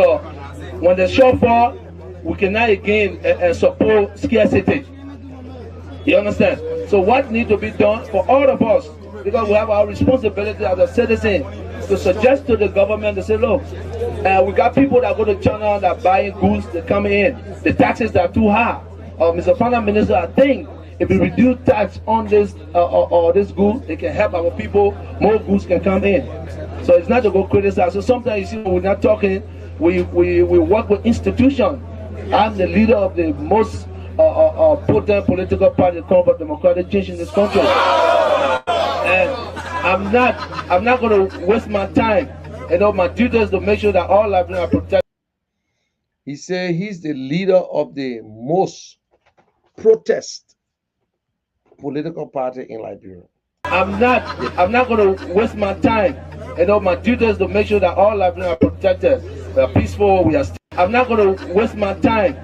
when the shortfall, we cannot again support scarcity. You understand? So what needs to be done for all of us? Because we have our responsibility as a citizen to suggest to the government to say, look, we got people that go to China that buying goods that come in. The taxes are too high. Mr. Finance Minister, I think if we reduce tax on this this goods, it can help our people. More goods can come in. So it's not to go criticize. So sometimes you see we're not talking. We work with institutions. I'm the leader of the most potent political party called for democratic change in this country. And I'm not going to waste my time. You know, my duty is to make sure that all lives are protected. He said he's the leader of the most protest political party in Liberia. I'm not going to waste my time. You know, my duty is to make sure that all lives are protected. We are peaceful. We are. I'm not going to waste my time.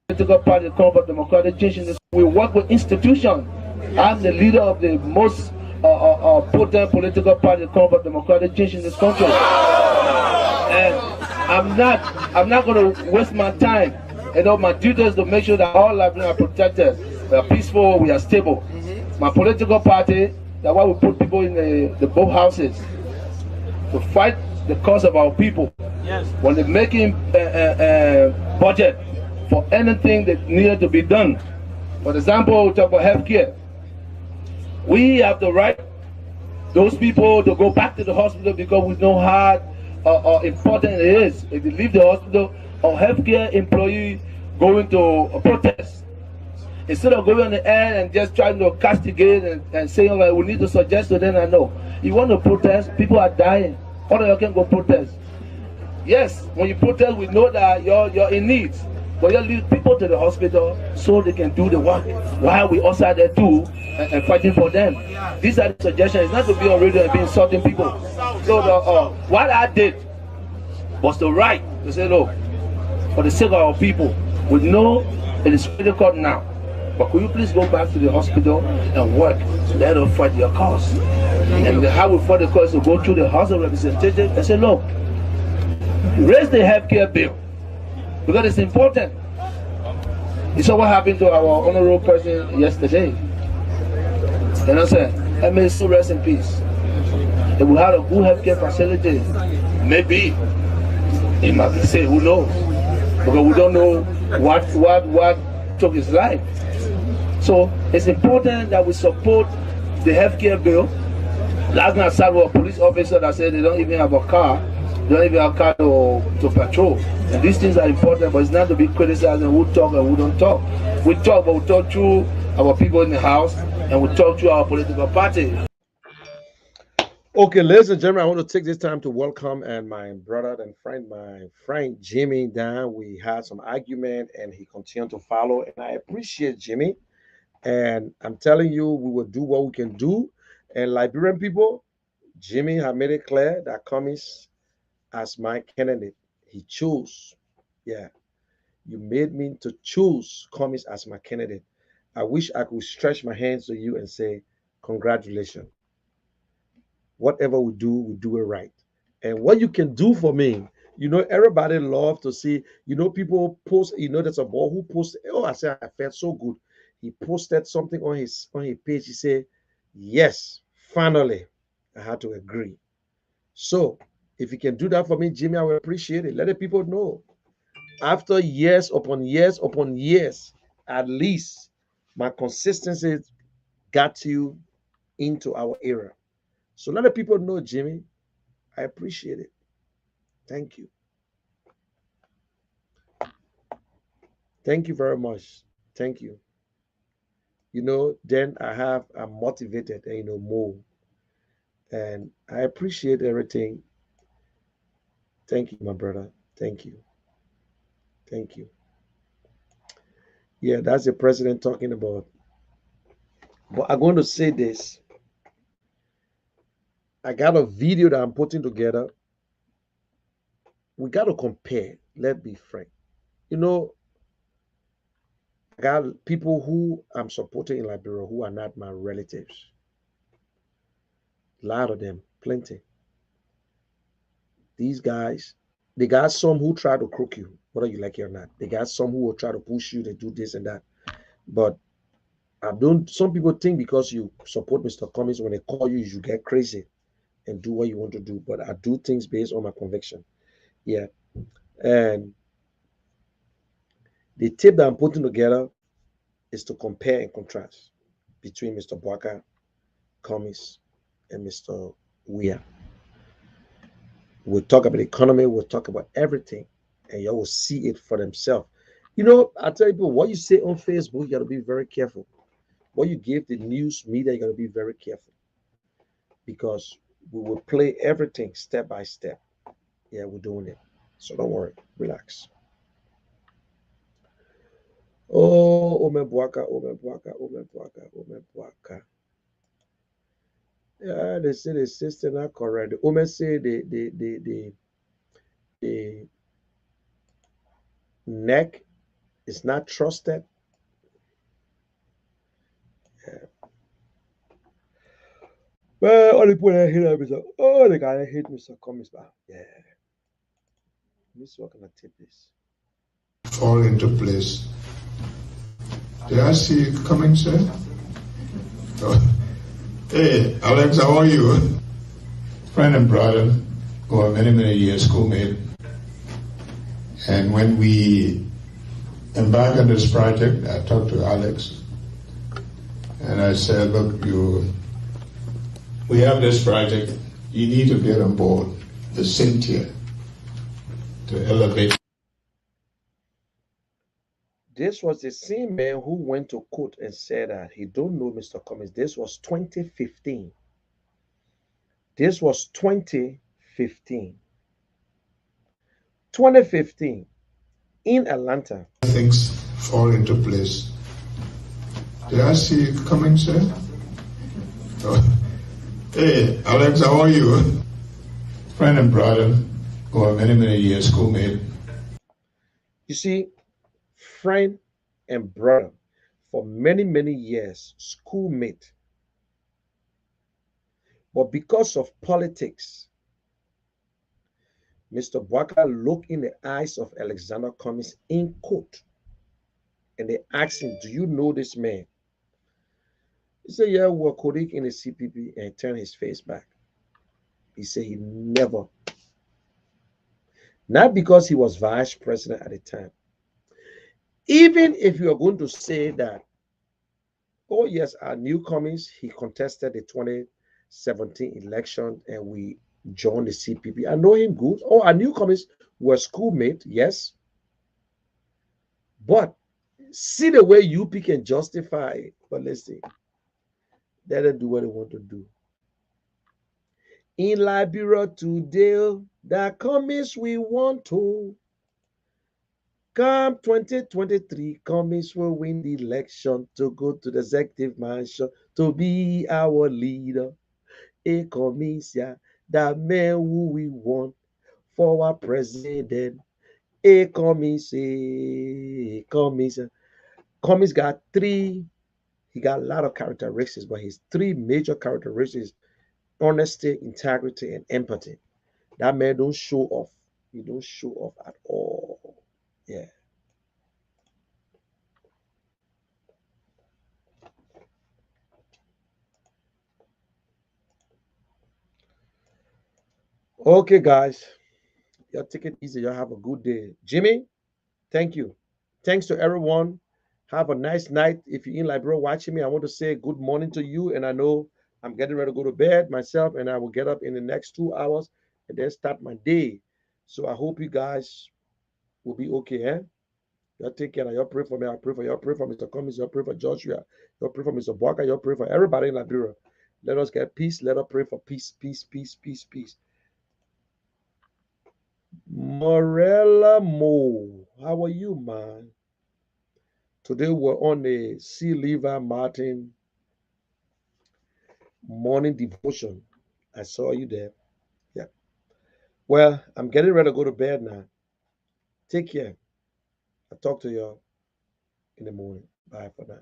Political party called for democratic change in this. We work with institutions. I'm the leader of the most potent political party called for democratic change in this country. And I'm not going to waste my time. You know, my duty is to make sure that all lives are protected. We are peaceful. We are stable. My political party, that's why we put people in the both houses to fight the cause of our people. Yes. When they're making budget for anything that needed to be done. For example, we talk about healthcare. We have the right, those people, to go back to the hospital because we know how important it is. If you leave the hospital, a healthcare employee going to a protest, instead of going on the air and just trying to castigate and saying, like, we need to suggest to them, I know. You want to protest, people are dying. All of you can go protest. Yes, when you protest, we know that you're in need. But you lead people to the hospital so they can do the work while we also are there too and fighting for them. These are the suggestions. It's not to be on radio and be insulting people. So what I did was to write to say, look, for the sake of our people, we know it is critical now but could you please go back to the hospital and work? Let us fight your cause. And how we fight the cause to go through the House of Representatives and say, look, raise the healthcare bill because it's important. You saw what happened to our honorable person yesterday. And I said, I may still rest in peace. If we had a good healthcare facility, maybe it might be safe, who knows? Because we don't know what took his life. So it's important that we support the healthcare bill. Last night I sat with a police officer that said they don't even have a car. They don't even have a car to patrol. And these things are important, but it's not to be criticized and who talk and who don't talk. We talk, but we talk through our people in the house and we talk through our political party. Okay, ladies and gentlemen, I want to take this time to welcome my brother and friend, my friend Jimmy down. We had some argument and he continued to follow, and I appreciate Jimmy. And I'm telling you, we will do what we can do. And Liberian people, Jimmy have made it clear that Cummings as my candidate. He chose. Yeah, you made me to choose Cummings as my candidate. I wish I could stretch my hands to you and say, congratulations. Whatever we do it right. And what you can do for me, everybody love to see, people post, there's a boy who posted, I said, I felt so good. He posted something on his page. He said, yes, finally, I had to agree. So if you can do that for me, Jimmy, I will appreciate it. Let the people know. After years upon years upon years, at least my consistency got you into our era. So let the people know, Jimmy, I appreciate it. Thank you. Thank you very much. Thank you. Then I'm motivated, more. And I appreciate everything. Thank you, my brother. Thank you. Thank you. Yeah, that's the president talking about. But I'm going to say this. I got a video that I'm putting together. We got to compare. Let's be frank. I got people who I'm supporting in Liberia who are not my relatives. A lot of them, plenty. These guys, they got some who try to crook you, whether you like it or not. They got some who will try to push you, they do this and that. But some people think because you support Mr. Cummings, when they call you, you should get crazy and do what you want to do. But I do things based on my conviction. Yeah. And the tip that I'm putting together is to compare and contrast between Mr. Bouaka, Cummings, and Mr. Weah. We'll talk about the economy, we'll talk about everything, and you will see it for themselves. I tell people, what you say on Facebook, you got to be very careful. What you give the news media, you got to be very careful. Because we will play everything step by step. Yeah, we're doing it. So don't worry, relax. Ome Bouaka. Yeah, they say the system not correct. Ome say the neck is not trusted. Yeah. Well, all the people that hate Mr. The guy that hate Mr. Cummings. Yeah. Let me see what can I take this. Fall into place. Did I see you coming, sir? Oh. Hey, Alex, how are you? Friend and brother, for many, many years, schoolmate. And when we embarked on this project, I talked to Alex, and I said, look, we have this project, you need to get on board the Cynthia to elevate. This was the same man who went to court and said that he don't know Mr. Cummings. This was 2015. This was 2015. 2015 in Atlanta. Things fall into place. Did I see you coming, sir? Oh. Hey, Alex, how are you? Friend and brother, for many, many years, schoolmate. You see, friend and brother for many, many years, schoolmate. But because of politics, Mr. Boakai looked in the eyes of Alexander Cummings in court, and they asked him, do you know this man? He said, yeah, we're colleagues in the CPP, and turned his face back. He said he never. Not because he was vice president at the time. Even if you are going to say that, oh yes, I knew Cummings, he contested the 2017 election and we joined the CPP. I know him good. Oh, I knew Cummings, were schoolmate, yes. But see the way UP can justify it. But listen, let them do what they want to do. In Liberia today, that Cummings we want to. Come 2023, Cummings will win the election to go to the executive mansion to be our leader. A Cummings, yeah, that man who we want for our president. A Cummings, Cummings. Cummings got three. He got a lot of characteristics, but his three major characteristics: honesty, integrity, and empathy. That man don't show off. He don't show off at all. Yeah. Okay, guys. Y'all take it easy. Y'all have a good day. Jimmy, thank you. Thanks to everyone. Have a nice night. If you're in Liberia watching me, I want to say good morning to you. And I know I'm getting ready to go to bed myself, and I will get up in the next 2 hours and then start my day. So I hope you guys will be okay. Eh? Y'all take care. Y'all pray for me. I pray for y'all. Pray for Mr. Cummings. Y'all pray for Joshua. Y'all pray for Mr. Boakai. Y'all pray for everybody in Liberia. Let us get peace. Let us pray for peace, peace, peace, peace, peace. Morella Mo, how are you, man? Today we're on the C. Lever Martin morning devotion. I saw you there. Yeah. Well, I'm getting ready to go to bed now. Take care. I'll talk to you in the morning. Bye for now.